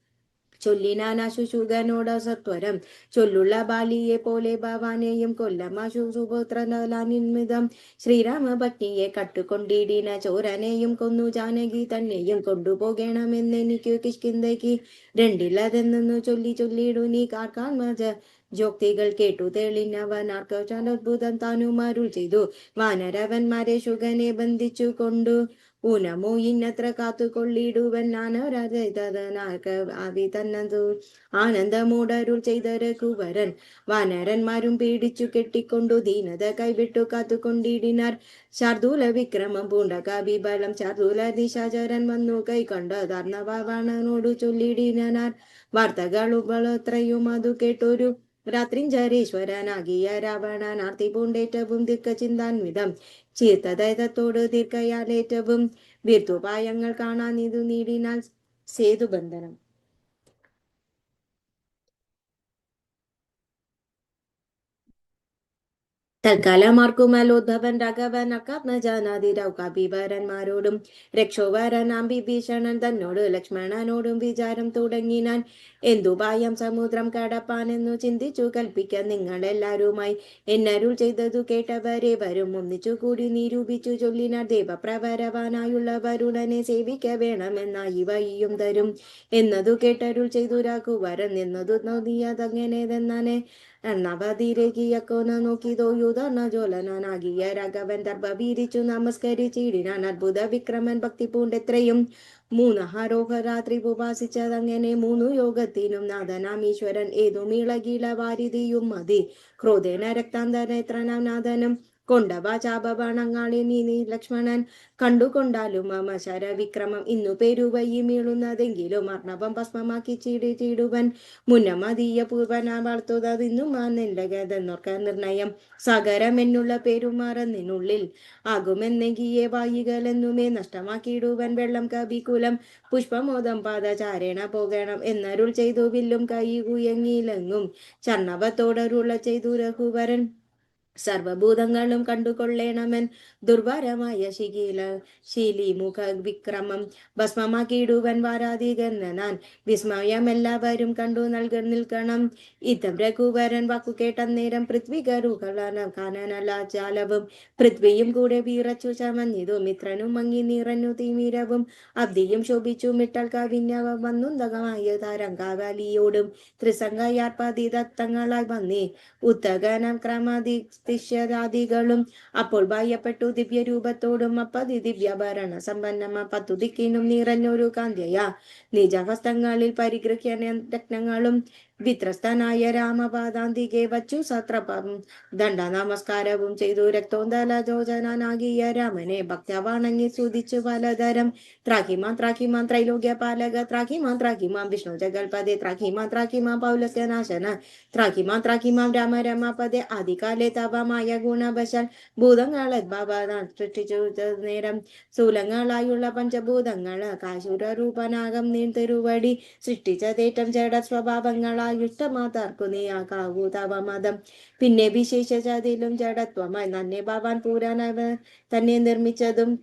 ചൊല്ലിനാനാശു ശുഗനോട സത്വരം ചൊല്ലുള്ള ബാലിയെ പോലെ ഭവാനെയും കൊല്ലമാശു സുപുത്രനിമിതം. ശ്രീരാമഭക്തിയെ കട്ടുകൊണ്ടിടിന ചോരനെയും കൊന്നു ജാനകി തന്നെയും കൊണ്ടുപോകണമെന്നെനിക്കു കിഷ്കിന്ധയ്ക്ക് രണ്ടില്ലതെന്നു ചൊല്ലിടു നീ കാർക്കാത്മജ ജോക്തികൾ കേട്ടു തെളിഞ്ഞവൻ ആർക്കോചാലദ്ഭുതം താനും അരുൾ ചെയ്തു. വാനരവന്മാരെ ശുഗനെ ബന്ധിച്ചു കൊണ്ടു ഊനമോ ഇന്നത്ര കാത്തുകൊള്ളിടുവൻ നാനോരതനു ആനന്ദമോടരുൾ ചെയ്ത രഘുവരൻ. വാനരന്മാരും പീഡിച്ചു കെട്ടിക്കൊണ്ടു ദീനത കൈവിട്ടു കാത്തുകൊണ്ടിടിനാർ. ശാർദൂല വിക്രമം പൂണ്ട കവിബലം ശാർദൂല നിശാചരൻ വന്നു കൈ കണ്ടതാർന്ന വാണനോടു ചൊല്ലിടിനാർ. വാർത്തകളുകളത്രയും അതു കേട്ടൊരു രാത്രിഞ്ചരീശ്വരനാകിയ രാവണൻ ആർത്തി പൂണ്ടേറ്റവും ദീർഘചിന്താൻവിധം ചീർത്തതോട് ദീർഘയാലേറ്റവും വീർത്തുപായങ്ങൾ കാണാനിതു നീടിനാൽ സേതുബന്ധനം. തൽക്കാലമാർക്കുമലോദ്ഭവൻ രാഘവൻ അക്കാത്മജാനാതി രൗകാഭിവരന്മാരോടും രക്ഷോവരനാം വിഭീഷണൻ തന്നോട് ലക്ഷ്മണനോടും വിചാരം തുടങ്ങിനാൻ. എന്തുപായം സമുദ്രം കടപ്പാനെന്നു ചിന്തിച്ചു കൽപ്പിക്കാൻ നിങ്ങളെല്ലാരുമായി എന്നരുൾ ചെയ്തതു കേട്ടവരെ വരും ഒന്നിച്ചു കൂടി നിരൂപിച്ചു ചൊല്ലിനാർ. ദേവപ്രവരവാനായുള്ള വരുണനെ സേവിക്ക വേണമെന്നായി വഴിയും തരും എന്നതു കേട്ടരുൾ ചെയ്തു രാഘുവരൻ എന്നതു തോന്നിയതങ്ങനെ തന്നെ എണ്ണവതിരകിയക്കോന നോക്കിതോ യുധർണ ജ്വലനാകിയ രാഘവൻ ദർഭ വീരിച്ചു നമസ്കരിച്ചിടിനാൻ. അത്ഭുത വിക്രമൻ ഭക്തി പൂണ്ടെത്രയും മൂന്നഹാരോഹരാത്രി ഉപാസിച്ചതങ്ങനെ മൂന്നു യോഗത്തിനും നാഥനാം ഈശ്വരൻ ഏതുമിളകില വാരിതിയും മതി ക്രോധേന രക്താന്തരേത്രനാം നാഥനും കൊണ്ടവ ചാപബാണങ്ങാളി നീ ലക്ഷ്മണൻ കണ്ടുകൊണ്ടാലും മമ ശരവിക്രമം ഇന്നു പേരുവയി മീളുന്നതെങ്കിലും അർണവം ഭസ്മമാക്കി ചീടുവൻ മുന്നമതീയ പൂർവന വളർത്തുന്നതിന്നും നിന്നോർക്ക നിർണയം സാഗരം എന്നുള്ള പേരുമാറന്നിനുള്ളിൽ ആകുമെന്നെങ്കിയേ വായികളെന്നുമേ നഷ്ടമാക്കിയിടുവൻ വെള്ളം കവികുലം പുഷ്പമോദം പാദചാരേണ പോകണം എന്നരുൾ ചെയ്തു വില്ലും കൈ ഉയങ്ങിയിലെങ്ങും ചർണവത്തോടരുള ചെയ്തു രഘുവരൻ. സർവഭൂതങ്ങളും കണ്ടുകൊള്ളേണമെൻ ദുർഭരമായ ശീലിമുഖ വിക്രമം ഭസ്മമാക്കിയിടുവൻ വാരാധികനാൻ വിസ്മയമെല്ലാവരും കണ്ടു നിൽക്കണം. ഇത്തം രഘുവരൻ വാക്കു കേട്ടന്നേരം പൃഥ്വികരുകളാനലാജാലവും പൃഥ്വിയും കൂടെ വീറച്ചു ചമഞ്ഞിതു മിത്രനും മങ്ങി നിറഞ്ഞു തിമിരവും അബ്ദിയും ശോഭിച്ചു മിട്ടൽ കവിഞ്ഞവ വന്നുന്തകമായ തരംഗാവലിയോടും ത്രിസംഗയാർപ്പതി ദത്തങ്ങളായി വന്നേ ഉത്തകനം ക്രമതി ശിഷ്യരാദികളും അപ്പോൾ ഭയപ്പെട്ടു ദിവ്യരൂപത്തോടും അപ്പതി ദിവ്യാഭരണ സമ്പന്നമ പത്തു ദിക്കിനും നിറഞ്ഞൊരു കാന്ത്യയ നിജഹസ്തങ്ങളിൽ പരിഗ്രഹ്യ രത്നങ്ങളും വിത്രസ്തനായ രാമപാദാന്തികെ വച്ചു സത്രപം ദണ്ഡ നമസ്കാരവും ചെയ്തു രക്തോന്തലജോജനാകിയ രാമനെ ഭക്ത വണങ്ങി സ്തുതിച്ചു പലതരം. ത്രാഹിമാൻ ത്രൈലോക്യ പാലക ത്രാഹിമാൻ വിഷ്ണു ജഗൽപദേ ത്രാഹിമാൻ പൗലസ്യനാശന ത്രാഹിമാൻ രാമപദേ ആദികാലേ തവമായ ഗുണവശാൽ ഭൂതങ്ങളെ സൃഷ്ടിച്ചു നേരം സ്ഥൂലങ്ങളായുള്ള പഞ്ചഭൂതങ്ങള് കാശുര രൂപനാകം നീർത്തിരുവടി സൃഷ്ടിച്ചതേറ്റം ജഡ സ്വഭാവങ്ങളാൽ യുഷ്ടമാതാർക്കു നീയാകാവൂ തവ മതം. പിന്നെ വിശേഷതിലും ജഡത്വമായി നന്നെ ഭവാൻ പൂരാനവ തന്നെ നിർമ്മിച്ചതും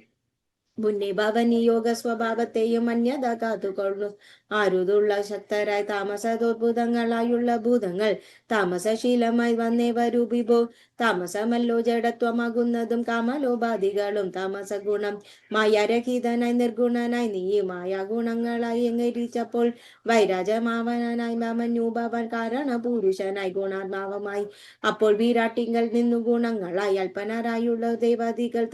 മുന്നേ ഭവനി യോഗ സ്വഭാവത്തെയും അന്യത കാത്തുകൊള്ളു ആരുതുള്ള ശക്തരായി താമസോദ്ഭുതങ്ങളായുള്ള ഭൂതങ്ങൾ താമസശീലമായി വന്നേവരു വിഭോ. താമസമല്ലോ ജഡത്വമാകുന്നതും കാമലോപാധികളും താമസ ഗുണം. മായാരഹിതനായി നിർഗുണനായി നീ മായാ ഗുണങ്ങളായി എങ്ങരിച്ചപ്പോൾ വൈരാജമാവനായി മമന്യു ഭവൻ കാരണ പുരുഷനായി ഗുണാത്മാവുമായി. അപ്പോൾ വിരാട്ടിങ്കൽ നിന്നു ഗുണങ്ങളായി അല്പനരായുള്ള ദേവാദികൾ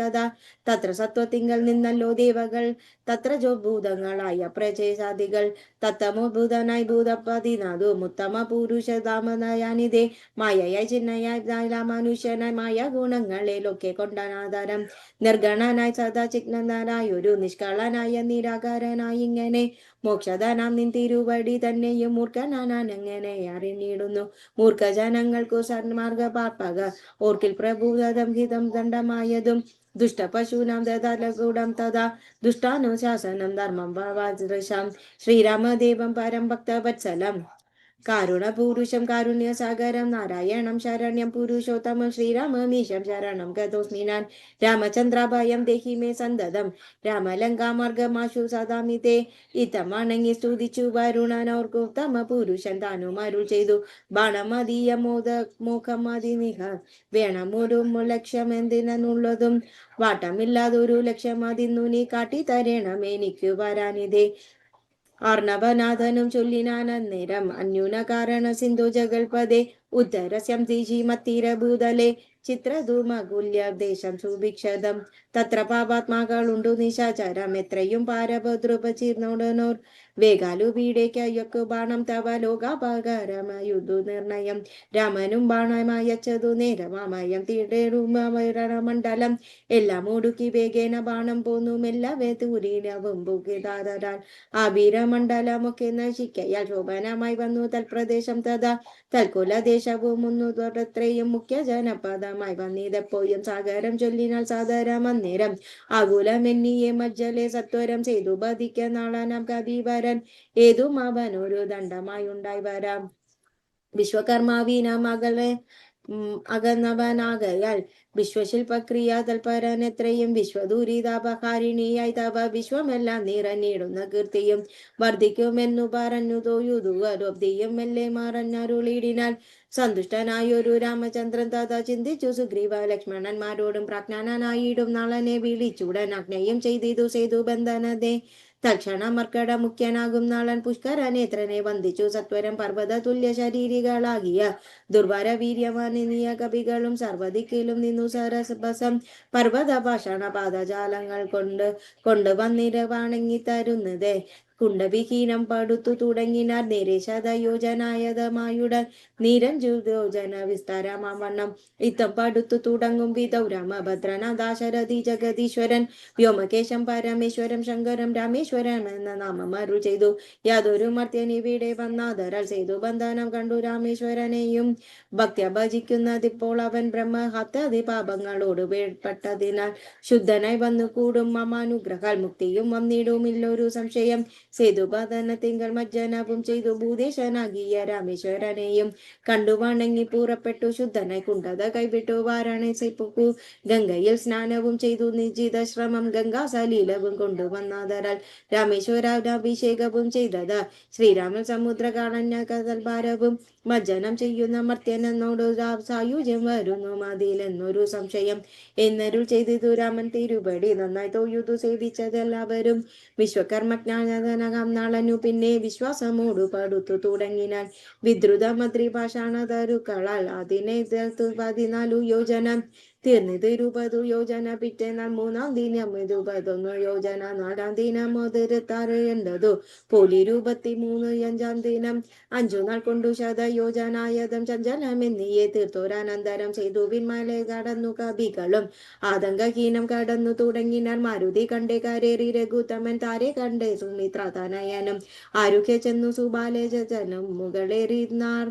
തത്ര സത്വത്തിങ്കൽ നിന്നല്ലോ ദേവകൾ തത്ര ഭൂതങ്ങളായ പ്രജേശാദികൾ തത്തമോഭൂതനായി ഭൂതപതിനാഥും ഉത്തമ പുരുഷധാമനയാനിതേ മായയായി ചിഹ്നയായി മനുഷ്യനായി മായ ഗുണങ്ങളിലൊക്കെ കൊണ്ടാനാധാരം നിർഗണനായി സദാ ചിഹ്നനായൊരു നിഷ്കളനായ നിരാകാരനായി ഇങ്ങനെ മോക്ഷധനാം നിൻ തിരുവടി തന്നെയും മൂർഖനാനെങ്ങനെ അറിഞ്ഞിടുന്നു. മൂർഖജനങ്ങൾക്കു സന്മാർഗ പാർപ്പക ഓർക്കിൽ പ്രഭുതം ഹിതം ദണ്ഡമായതും ദുഷ്ടപശൂനാം ദലകൂടം തഥാ ദുഷ്ടാനുശാസനം ധർമ്മം വാദൃശാം ശ്രീരാമദേവം പരം ഭക്തവത്സലം കാരുണപൂരുഷം കാരുണ്യസാഗരം നാരായണം ശരണ്യം പുരുഷോത്തമം ശ്രീരാമമീശം ശരണം ഗതോസ്മി ഞാൻ. രാമചന്ദ്രാഭയം ദേഹി മേ സന്തതം രാമലങ്കാമാർഗമാശു സദാമിതേ. ഇത്തമണങ്ങി സ്തുതിച്ചു വരുണനോർക്കുത്തമ പുരുഷൻ താനും അരുൾ ചെയ്തു ബാണമതീയ മോഖമതി നിഹ വേണമൊരു ലക്ഷ്യമെന്തിനുള്ളതും വാട്ടമില്ലാതൊരു ലക്ഷ്യമതിന്നു നീ കാട്ടിത്തരേണം എനിക്കു വരാനിതേ. അർണവനാഥനും ചൊല്ലിനാനന്നേരം അന്യൂന കാരണ സിന്ധു ജഗൽപദേ ഉത്തരസ്യം ഭൂതലേ ചിത്രധൂമകുല്യദേശം സുഭിക്ഷതം തത്ര പാപാത്മാക്കളുണ്ടു നിശാചരം എത്രയും പാരഭദ്രുപചീർന്നോടനോർ വേഗാലു വീടേക്കയ്യൊക്കു ബാണം തവ ലോകാപകരമയുദ്ധു നിർണയം. രാമനും ബാണമയച്ചതു നേരമാമയം തീടേറുമരണമണ്ഡലം എല്ലാം ഒടുക്കി വേഗേന ബാണം പോന്നും എല്ലാവേ തൂരീനവും ഭൂകിതാതരാൽ ആബീരമണ്ഡലമൊക്കെ നശിക്കയാൽ ശോഭനമായി വന്നു തൽപ്രദേശം തഥാ തൽക്കുലദേശവും മുന്നു ത്രയും മുഖ്യ ജനപദ സമ്മതമായി വന്നിതെപ്പോഴും സാഗരം ചൊല്ലിനാൽ സാദരം അന്നേരം ആകുലമെന്നിയെ മജ്ജലെ സത്വരം ചെയ്തു ബധിക്ക നാളാനാം കവിവരൻ ഏതും അവനൊരു ദണ്ഡമായുണ്ടായി വരാം. വിശ്വകർമാവീന മകളെ അകന്നവനാകയാൽ വിശ്വശില്പക്രിയ തൽപരൻ എത്രയും വിശ്വദുരിതാപഹാരിണിയായി തവ വിശ്വമെല്ലാം നിറഞ്ഞിടുന്ന കീർത്തിയും വർദ്ധിക്കുമെന്നു പറഞ്ഞു തോയുതുവരൊബ്ധിയും മെല്ലെ മറഞ്ഞരുളിടിനാൽ സന്തുഷ്ടനായൊരു രാമചന്ദ്രൻ തഥാ ചിന്തിച്ചു സുഗ്രീവ ലക്ഷ്മണന്മാരോടും പ്രാജ്ഞാനായിടും നളനെ വിളിച്ചുടൻ ആജ്ഞയും ചെയ്തിതു സേതു ബന്ധനതെ. തൽക്ഷണ മർക്കട മുഖ്യനാകും നളൻ പുഷ്കരനേത്രനെ വന്ദിച്ചു സത്വരം പർവ്വത തുല്യ ശരീരികളാകിയ ദുർവാര വീര്യവാനിയ കവികളും സർവദിക്കിലും നിന്നു സരസബസം പർവ്വത പാഷാണ പാദജാലങ്ങൾ കൊണ്ടുവന്നിരവാണങ്ങി തരുന്നത് കുണ്ടവിഹീനം പടുത്തു തുടങ്ങിനാർ നിരേശതയോജനായതമായുടൻ നിരഞ്ജുയോജന വിസ്താരമാവണ്ണം ഇത്തം പടുത്തു തുടങ്ങും വിധൗ രാമഭദ്രനാഥാശരഥി ജഗദീശ്വരൻ വ്യോമകേശം പരമേശ്വരം ശങ്കരം രാമേശ്വരൻ എന്ന നാമം അരുൾ ചെയ്തു. യാതൊരു മർത്യനിവിടെ വന്നാദരാൽ ചെയ്തു ബന്ധനം കണ്ടു രാമേശ്വരനെയും ഭക്ത്യ ഭജിക്കുന്നതിപ്പോൾ അവൻ ബ്രഹ്മഹത്യാദി പാപങ്ങളോട് വേർപെട്ടതിനാൽ ശുദ്ധനായി വന്നു കൂടും മമാനുഗ്രഹാൽ മുക്തിയും വന്നിടുമില്ലൊരു സംശയം. സേതുബന്ധനത്തിങ്കൽ മജ്ജനവും ചെയ്തു ഭൂദേശനാകിയ രാമേശ്വരനെയും കണ്ടു വണങ്ങി പുറപ്പെട്ടു ശുദ്ധനായി കുണ്ടത കൈവിട്ടു വാരാണസി പൊക്കു ഗംഗയിൽ സ്നാനവും ചെയ്തു നിശ്ചിത ശ്രമം ഗംഗാസലീലവും കൊണ്ടുവന്നാദരാൽ രാമേശ്വരാഭിഷേകവും ചെയ്തത് ശ്രീരാമൻ സമുദ്ര കാണഞ്ഞ കതൽഭാരവും മജ്ജനം ചെയ്യുന്ന മർത്യനെന്നോട് സായുജ്യം വരുന്നു മതിയിലെന്നൊരു സംശയം എന്നരുൾ ചെയ്തിതു രാമൻ തിരുപടി നന്നായി തൊഴുതു സേവിച്ചതെല്ലാവരും. വിശ്വകർമ്മജ്ഞാനതനകം നളനു പിന്നെ വിശ്വാസമോടു പടുത്തു തുടങ്ങിനാൽ വിദ്രുത മദ്രിഭാഷാണതരുക്കളാൽ അതിനെ 14 യോജന തീർന്നിത് 20 യോജന പിറ്റേന്നാൾ 3-ാം ദിനം 21 യോജന 4-ാം ദിനം 16 പോലി 23 5-ാം ദിനം 5 നാൾ കൊണ്ടു ശതയോജനായതം ചഞ്ചലമെന്നിയെ തീർത്തോരാനന്തരം ചെയ്തു വിന്മലെ കടന്നു കവികളും ആതങ്കഹീനം കടന്നു തുടങ്ങിനാൽ മാരുതി കണ്ടേ കരേറി രഘുത്തമൻ താരെ കണ്ടേ സുമിത്ര തനയനും ആരുഖ്യ ചെന്നു സുബാലേജനും മുകളേറിനാർ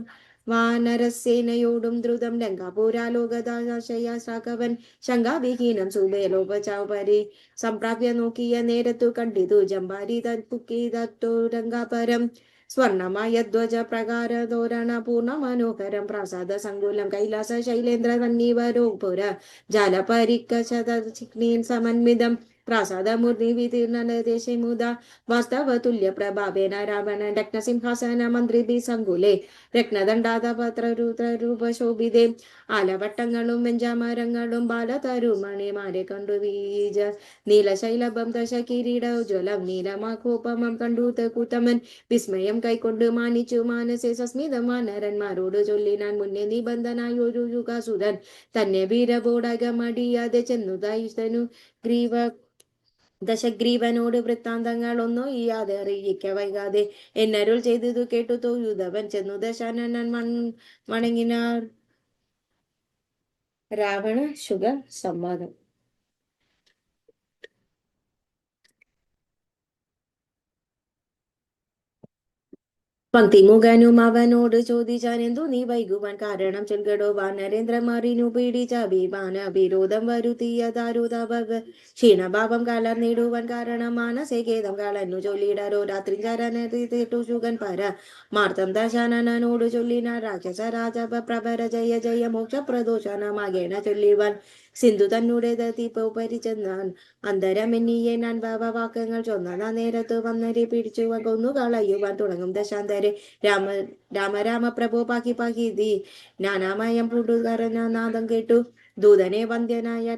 വാനരസേനയോടും ദ്രുതം ലങ്കാപുരാലോകദാശയാശ്രാകവൻ ശങ്കാവിഹീനം സുബേലോപചാപരി സംപ്രാപ്യ നോക്കിയ നേരത്തു കണ്ടിതു ജംബാരി തത്പുക്കിതോരംഗപരം സ്വർണമായ ധ്വജ പ്രകാര തോരണ പൂർണ്ണ മനോഹരം പ്രാസാദ സങ്കുലം കൈലാസ ശൈലേന്ദ്ര തന്നീവരോപുര ജാലപരിക്കശതീൻ സമന്വിതം പ്രാസാദമൂർത്തി വിതീർണദേശമുദ വാസ്തവ തുല്യ പ്രഭാവേന രാവണൻ രത്നസിംഹാസന മന്ത്രിഭി സങ്കുലേ രത്നദണ്ഡാതപത്രൂപശോഭിതേ ആലവട്ടങ്ങളും വെഞ്ചാമരങ്ങളും ബാലതരുമണിമാരെ കണ്ടു വീജ നീലശൈലഭം ദശ കിരീടോജ്വലം നീലമാഖോപമം കണ്ടു തകുതമൻ വിസ്മയം കൈക്കൊണ്ട് മാനിച്ചു മാനസേ സസ്മിതം വാനരന്മാരോട് ചൊല്ലിനാൻ മുന്നേ നിബന്ധനായൊരു യുഗസുതൻ തന്നെ വീരബോടകമടിയാതെ ചെന്നു ദൈതനു ഗ്രീവ ദശഗ്രീവനോട് വൃത്താന്തങ്ങൾ ഒന്നും ഇയാതെ അറിയിക്ക വൈകാതെ എന്നരുൾ ചെയ്തതു കേട്ടു തൊഴുതവൻ ചെന്നു ദശാനനൻ വണങ്ങിനാർ. രാവണ ശുഗ സംവാദം. പങ്ക്തിമുഖനും അവനോട് ചോദിച്ചാൻ എന്തു നീ വൈകുവാൻ കാരണം ചൊൽകടോ വാനരേന്ദ്രമാറിനു പീഡിച്ച അഭിമാന വിരോധം വരുത്തിയതാരുതവ ക്ഷീണഭാവം കലർന്നിടുവാൻ കാരണം മാനസേ ഖേദം കളന്നു ചൊല്ലിടരോ രാത്രി ചരണു ശുഗൻ പര മാർത്തം ദശാനനോട് ചൊല്ലിനാർ രാക്ഷസ രാജ പ്രഭര ജയ ജയ മോക്ഷപ്രദോഷണമാകേണ ചൊല്ലിവാൻ സിന്ധു തന്നുടെ ദീപരിച്ചെന്നാൻ അന്തരമെന്നിയെ ഞാൻ വാക്കങ്ങൾ ചൊന്ന നേരത്ത് വന്നരെ പിടിച്ചു കൊന്നു കളയുവാൻ തുടങ്ങും ദശാന്തരെ രാമ പ്രഭോ പാക്കി പാക്കി ദീ ജ്ഞാനാമയം പൂണ്ടുകരനാദം കേട്ടു ദൂതനെ വന്ധ്യനായ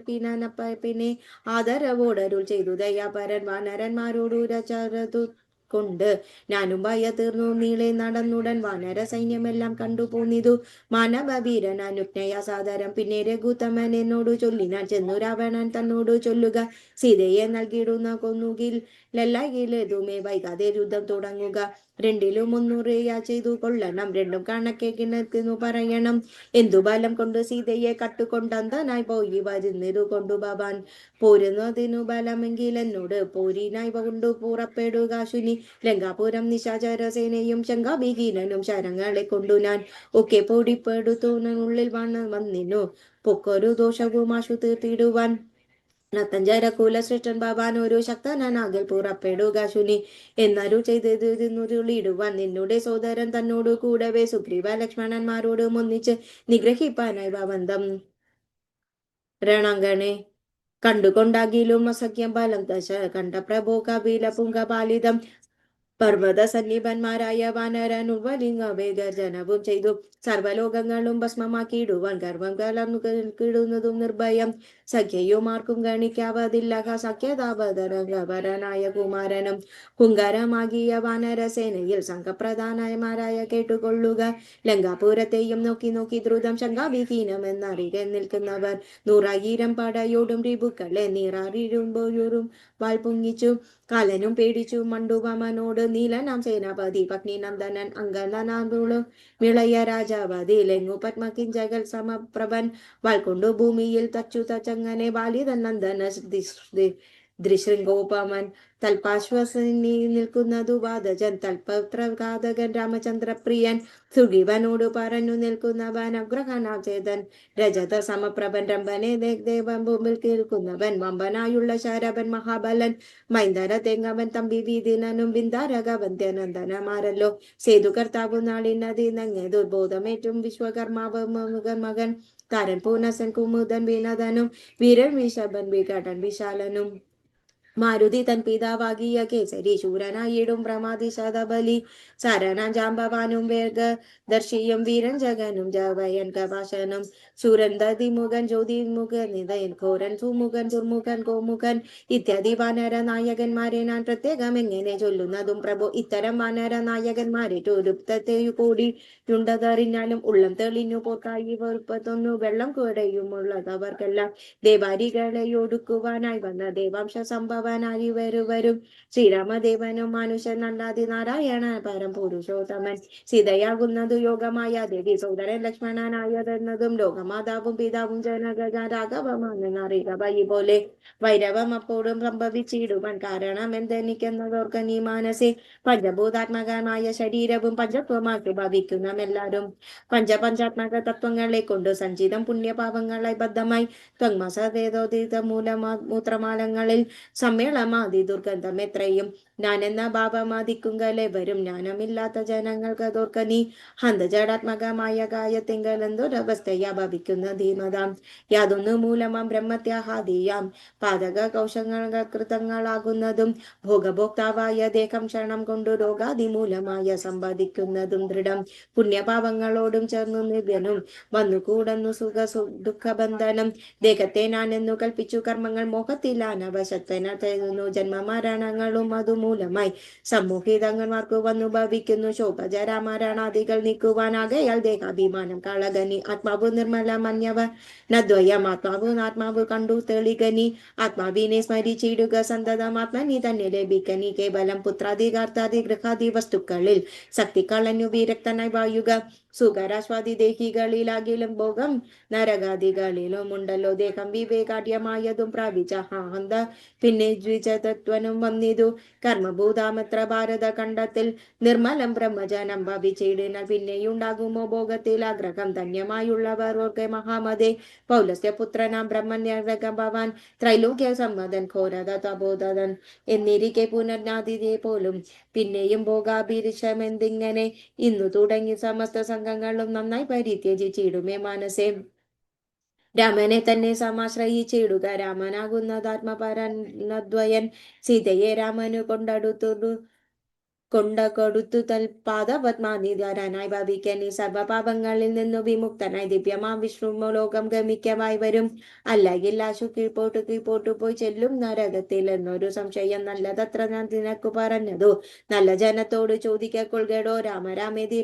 പിന്നെ ആദരവോടരുൾ ചെയ്തു ദയാപരൻ വാനരന്മാരോടു രചരതു കൊണ്ട് ഞാനും ഭയ തീർന്നു നീളെ നടന്നുടൻ വാനര സൈന്യമെല്ലാം കണ്ടു പോന്നിതു മാനവീരൻ അനുജ്ഞയ സാദരം പിന്നെ രഘുത്തമൻ എന്നോടു ചൊല്ലിനാൻ ചെന്നു രാവണൻ തന്നോടു ചൊല്ലുക സീതയെ നൽകിയിടുന്ന കൊന്നുകിൽ ലല്ലയിലേതുമേ വൈകാതെ യുദ്ധം തുടങ്ങുക 2-ലും 100 ചെയ്തു കൊള്ളണം 2ഉം കണക്കെ കിണക്കുന്നു പറയണം എന്തു ബലം കൊണ്ട് സീതയെ കട്ടുകൊണ്ടന്തനായി പോയി വരുന്നിതു കൊണ്ടു ഭവാൻ പോരുന്നതിനു ബലമെങ്കിൽ എന്നോട് പോരിനായി കൊണ്ടു പുറപ്പെടുക ശുനി ലങ്കാപുരം നിശാചരസേനയും ശങ്കാഭിഹീനനും ശരങ്ങളെ കൊണ്ടു ഞാൻ ഒക്കെ പൊടിപ്പെടുത്തുള്ളിൽ വന്നിന്നു പൊക്കൊരു ദോഷവും ആശു തീർത്തിടുവാൻ നത്തഞ്ചര കുലശ്രേഷ്ഠൻ ബാബാൻ ഒരു ശക്തനാകിൽ പുറപ്പെടുക ശുനി എന്നരു ചെയ്തിടുവാൻ നിന്നുടെ സോദരൻ തന്നോടു കൂടവേ സുഗ്രീവ ലക്ഷ്മണന്മാരോടും ഒന്നിച്ച് നിഗ്രഹിപ്പാനായി ഭവന്തം രണാങ്കണെ കണ്ടുകൊണ്ടാകിലും അസഖ്യം ബലം ദശ കണ്ട പ്രഭോ കപില പുങ്കപാലിതം പർവ്വത സന്നിഭന്മാരായ വാനരനുവലിംഗവേ ഗർജനവും ചെയ്തു സർവലോകങ്ങളും ഭസ്മമാക്കിയിടുവാൻ ഗർവം കലർന്നു കിടുന്നതും നിർഭയം സഖ്യയുമാർക്കും ഗണിക്കാവതില്ല സഖ്യതാപതരംഗവരനായ കുമാരനും കുങ്കാരമാകിയ വാനരസേനയിൽ സംഘപ്രധാനമാരായ കേട്ടുകൊള്ളുക ലങ്കാപുരത്തെയും നോക്കി നോക്കി ദ്രുതം ശങ്കാവിഹീനം എന്നറികെ നിൽക്കുന്നവർ 100,000 പടയോടും റിപുക്കളെ നീറാറിരുമ്പോഴും വാൾ പൊങ്ങിച്ചു കാലനും പേടിച്ചു മണ്ടുവമനോട് നീലനാം സേനാപതി പത്നി നന്ദനൻ അങ്കനാകുളു വിളയ രാജാവതി ലെങ്ങു പത്മകിഞ്ചകൾ സമപ്രഭൻ വാൾക്കൊണ്ടു ഭൂമിയിൽ തച്ചു തച്ചങ്ങനെ ബാലിതൻ നന്ദന ദൃശൃംഗോപമൻ തൽപാശ്വസനി നിൽക്കുന്നതു വാദജൻ തൽപത്രഘാതകൻ രാമചന്ദ്രപ്രിയൻ സുഗ്രീവനോട് പറഞ്ഞു നിൽക്കുന്നവൻ അഗ്രഹനാം ചേതൻ രജത സമപ്രഭൻ രംഭനെ ദേവൻ മുമ്പിൽ കേൾക്കുന്നവൻ വമ്പനായുള്ള ശരഭൻ മഹാബലൻ മൈന്ദര തെങ്ങവൻ തമ്പി വീതിനനും ബിന്ദാരകവന്ത്യനന്ദനമാരല്ലോ സേതുകർത്താവു നാളിനതി നങ്ങെ ദുർബോധമേറ്റും വിശ്വകർമാവ് മകൻ താരൻ പൂനസൻ കുമുദൻ വിനദനും വീരൻ വിഷഭൻ വികടൻ വിശാലനും മാരുതി തൻ പിതാവാകിയ കേസരി ശൂരനായിടും പ്രമാതി ശതബലി സരണാൻ ജാമ്പവാനും വേഗദർശിയും വീരൻ ജഗനും ജവയൻ കപാശനും ശൂരൻ ദതിമുഖൻ ജ്യോതിമുഖൻ നിതയൻ ഘോരൻ സുമുഖൻ ദുർമുഖൻ ഗോമുഖൻ ഇത്യാദി വാനര നായകന്മാരെ ഞാൻ പ്രത്യേകം എങ്ങനെ ചൊല്ലുന്നതും പ്രഭു ഇത്തരം വാനര നായകന്മാരെ ഒരുത്തത്തെയു കൂടിയുണ്ടതറിഞ്ഞാലും ഉള്ളം തെളിഞ്ഞു പോർക്കായി വെറുപ്പത്തൊന്നു വെള്ളം കുടയുമുള്ളതവർക്കെല്ലാം ദേവാരികളെ ഒടുക്കുവാനായി വന്ന ദേവാംശ സംഭവനായി വരുവരും ശ്രീരാമദേവനും മനുഷ്യൻ നല്ലാതി നാരായണ പരം പുരുഷോത്തമൻ സീതയാകുന്നതു യോഗമായ ദേവി സോദരൻ ലക്ഷ്മണനായതെന്നതും ലോകമാതാവും പിതാവും ജനഗജ രാഘവമാണെന്നറിയുക വഴി പോലെ വൈരവം അപ്പോഴും സംഭവിച്ചിടുവാൻ കാരണം എന്തെനിക്കെന്നതോർക്ക നീ മാനസേ പഞ്ചഭൂതാത്മകമായ ശരീരവും പഞ്ചത്വമാക്കി ഭവിക്കുന്നമെല്ലാരും പഞ്ചാത്മക തത്വങ്ങളെ കൊണ്ട് സഞ്ചിതം പുണ്യപാപങ്ങളായി ബദ്ധമായി ത്വങ്മസവേദോദിത മൂത്രമാലങ്ങളിൽ സമ്മേളമാതി ദുർഗന്ധം എത്രയും ഞാനെന്ന ഭാവമാദിക്കുങ്കലേവരും ജ്ഞാനമില്ലാത്ത ജനങ്ങൾക്ക് അതോർക്ക നീ ഹന്തജടാത്മകമായ കായത്തിങ്കലെന്തൊരവസ്ഥയാ ഭവിക്കുന്ന ധീമതാം യാതൊന്നു മൂലമാം ബ്രഹ്മത്യാഹാദിയാം പാതക കൗശങ്ങളകൃതങ്ങളാകുന്നതും ഭോഗഭോക്താവായ ദേഹം ക്ഷണം കൊണ്ടു രോഗാദി മൂലമായ സമ്പാദിക്കുന്നതും ദൃഢം പുണ്യപാപങ്ങളോടും ചേർന്നു നിവ്യനും വന്നുകൂടുന്നു ദുഃഖബന്ധനം ദേഹത്തെ ഞാനെന്നു കൽപ്പിച്ചു കർമ്മങ്ങൾ മോഹത്തിലാനവശത്വനു ജന്മമരണങ്ങളും അതുമൂലമായി സമൂഹിതങ്ങന്മാർക്ക് വന്നു ഭവിക്കുന്നു ശോഭജരാമരണാദികൾ നീക്കുവാനാകയാൽ ദേഹാഭിമാനം കളകനി ആത്മാവ് നിർമ്മല മന്യവ നദ്വയം ആത്മാവ് കണ്ടു തെളികനി ആത്മാവിനെ സ്മരിച്ചിടുക സന്തതം ആത്മനി തന്നെ ലഭിക്കനി കേവലം പുത്രാധികാർത്താദി ഗൃഹാദി വസ്തുക്കളിൽ ശക്തി കളഞ്ഞു വിരക്തനായി വായുക സുഖരാസ്വാദി ദേഹികളിലാകിലും ഭോഗം നരകാദികളിലും ഉണ്ടല്ലോ ദേഹം വിവേകാഢ്യമായതും പ്രാപിച്ച ഹാന്ത പിന്നെ ദ്വിജതത്വനും വന്നിതു കർമ്മഭൂതാമത്ര ഭാരത ഖണ്ഡത്തിൽ നിർമ്മലം ബ്രഹ്മജനം ഭവിച്ചിടിനാൽ പിന്നെയുണ്ടാകുമോ ഭോഗത്തിൽ ആഗ്രഹം ധന്യമായുള്ളവർ ഓർക്കെ മഹാമതേ പൗലസ്ത്യപുത്രനാം ബ്രഹ്മണ്യകം ഭവാൻ ത്രൈലോക്യ സമ്മതൻ ഘോരത തബോധൻ എന്നിരിക്കെ പുനർനാദിയെ പോലും പിന്നെയും ഭോഗാഭിരിശമെന്തിങ്ങനെ ഇന്നു തുടങ്ങി സമസ്ത സംഘങ്ങളും നന്നായി പരിത്യജിച്ചിടുമേ മനസ്സേ രാമനെ തന്നെ സമാശ്രയിച്ചിടുക രാമനാകുന്നതാത്മപരദ്വയൻ സീതയെ രാമനു കൊണ്ടകൊടുത്തു തൽപാദപത്മാനിധാരനായി ഭവിക്കാൻ ഈ സർവപാപങ്ങളിൽ നിന്നു വിമുക്തനായി ദിവ്യമാം വിഷ്ണുലോകം ഗമിക്കമായി വരും അല്ലെങ്കിൽ ആശു കീഴ്പോട്ടു പോയി ചെല്ലും നരകത്തിൽ എന്നൊരു സംശയം നല്ലതത്ര ഞാൻ നിനക്ക് പറഞ്ഞതു നല്ല ജനത്തോട് ചോദിക്കൊള്ളുകടോ രാമേതി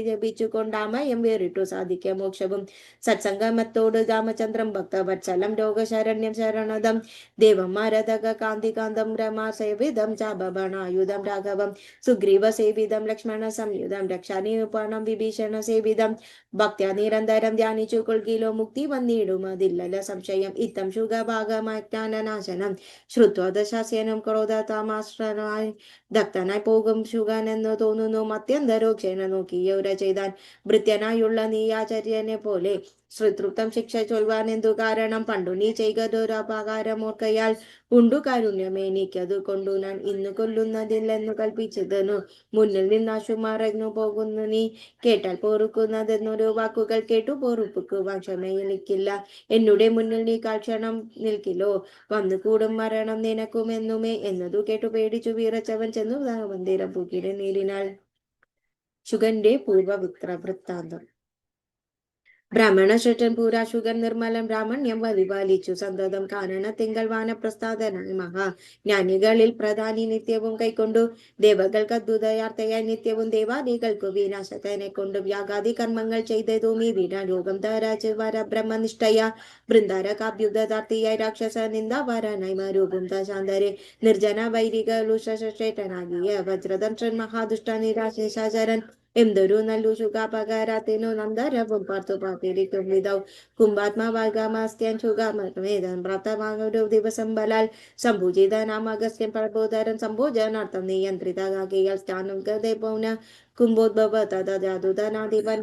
ജപിച്ചു കൊണ്ടാമയം വേറിട്ടു സാധിക്ക മോക്ഷവും സത്സംഗമത്തോട് രാമചന്ദ്രം ഭക്തവത്സലം രോഗശരണ്യം ശരണദം ദേവം മരതക കാന്തികാന്തം രമാസേവിതം ചാപബണായുധം രാഘവം സുഗ്രീവ സേവിതം ലക്ഷ്മണ സംയുതം രക്ഷാനിരൂപണം വിഭീഷണ സേവിതം ഭക്ത്യാ നിരന്തരം ധ്യാനിച്ചു കൊൾകിലോ മുക്തി വന്നിടും അതില്ലല്ല സംശയം ഇത്തം ശുഗഭാഗമാജ്ഞാനനാശനം ശ്രുത്വ ദശാസ്യനും ക്രോധതാമാശ്രനായി ദക്തനായി പോകും ശുഗനെന്നു തോന്നുന്നു അത്യന്തരോക്ഷേണ നോക്കിയൗര ചെയ്താൻ ഭൃത്യനായുള്ള നീ ആചാര്യനെ പോലെ ശ്രുതൃപ്തം ശിക്ഷ ചൊൽവാൻ എന്തു കാരണം പണ്ടു നീ ചെയ്തതൊരപകാരമോർക്കയാൽ ഉണ്ടു കാരുണ്യമേനിക്കതു കൊണ്ടു ഞാൻ ഇന്നു കൊല്ലുന്നതില്ലെന്നു കൽപ്പിച്ചതെന്നു മുന്നിൽ നിന്നാശു മറഞ്ഞു പോകുന്നു നീ കേട്ടാൽ പൊറുക്കുന്നതെന്നൊരു വാക്കുകൾ കേട്ടു പൊറുപ്പുക്കുവാൻ ക്ഷമയിലിക്കില്ല എന്നുടെ മുന്നിൽ നീ കാൽക്ഷണം നിൽക്കിലോ വന്നു കൂടും മരണം നിനക്കുമെന്നുമേ എന്നതു കേട്ടു പേടിച്ചു വിറച്ചവൻ ചെന്നു മന്ദിരം പൂക്കിടെ നീരിനാൽ. ശുഗന്റെ വൃത്താന്തം. ബ്രാഹ്മണശ്രേഷ്ഠൻ പൂരാശുഗൻ നിർമ്മലം ബ്രാഹ്മണ്യം പരിപാലിച്ചു സന്തതം കാരണത്തിങ്കൽ വാനപ്രസ്ഥാതനായി ജ്ഞാനികളിൽ പ്രധാനി നിത്യവും കൈക്കൊണ്ടു ദേവകൾക്ക് അദ്ഭുതയാർത്ഥയായി നിത്യവും ദേവാദികൾക്കു വിനാശത്തിനെ കൊണ്ടും യാഗാദി കർമ്മങ്ങൾ ചെയ്തതും ഈ രോഗം ധരാച്ച് ബ്രഹ്മനിഷ്ഠയ ബൃന്ദാരകാഭ്യുതാർത്ഥിയായി രാക്ഷസ നിന്ദാവരനായി മരൂപം ശാന്തരെ നിർജന വൈരികളുശ്രേഷ്ഠനാകിയ വജ്രദംഷൻ മഹാദുഷ്ട നിരാശേഷാചരൻ എന്തൊരു നല്ലു ശുഖാപകാരത്തിനു നന്ദരവും പാർത്തു പാർത്തിരിക്കും വിധൗ കുംഭാത്മാവാഗാമാസ്ത്യൻ ശുഖാമേതൻ പ്രാപ്തമാകൊരു ദിവസം ബലാൽ സംഭൂജിതനാം അഗസ്ത്യൻ പ്രബോധരൻ സംഭോജനാർത്ഥം നിയന്ത്രിതയാൽ സ്ഥാനം ഗതേ പൗന കുംഭോദ്ഭവ തഥാതുതനാധിപൻ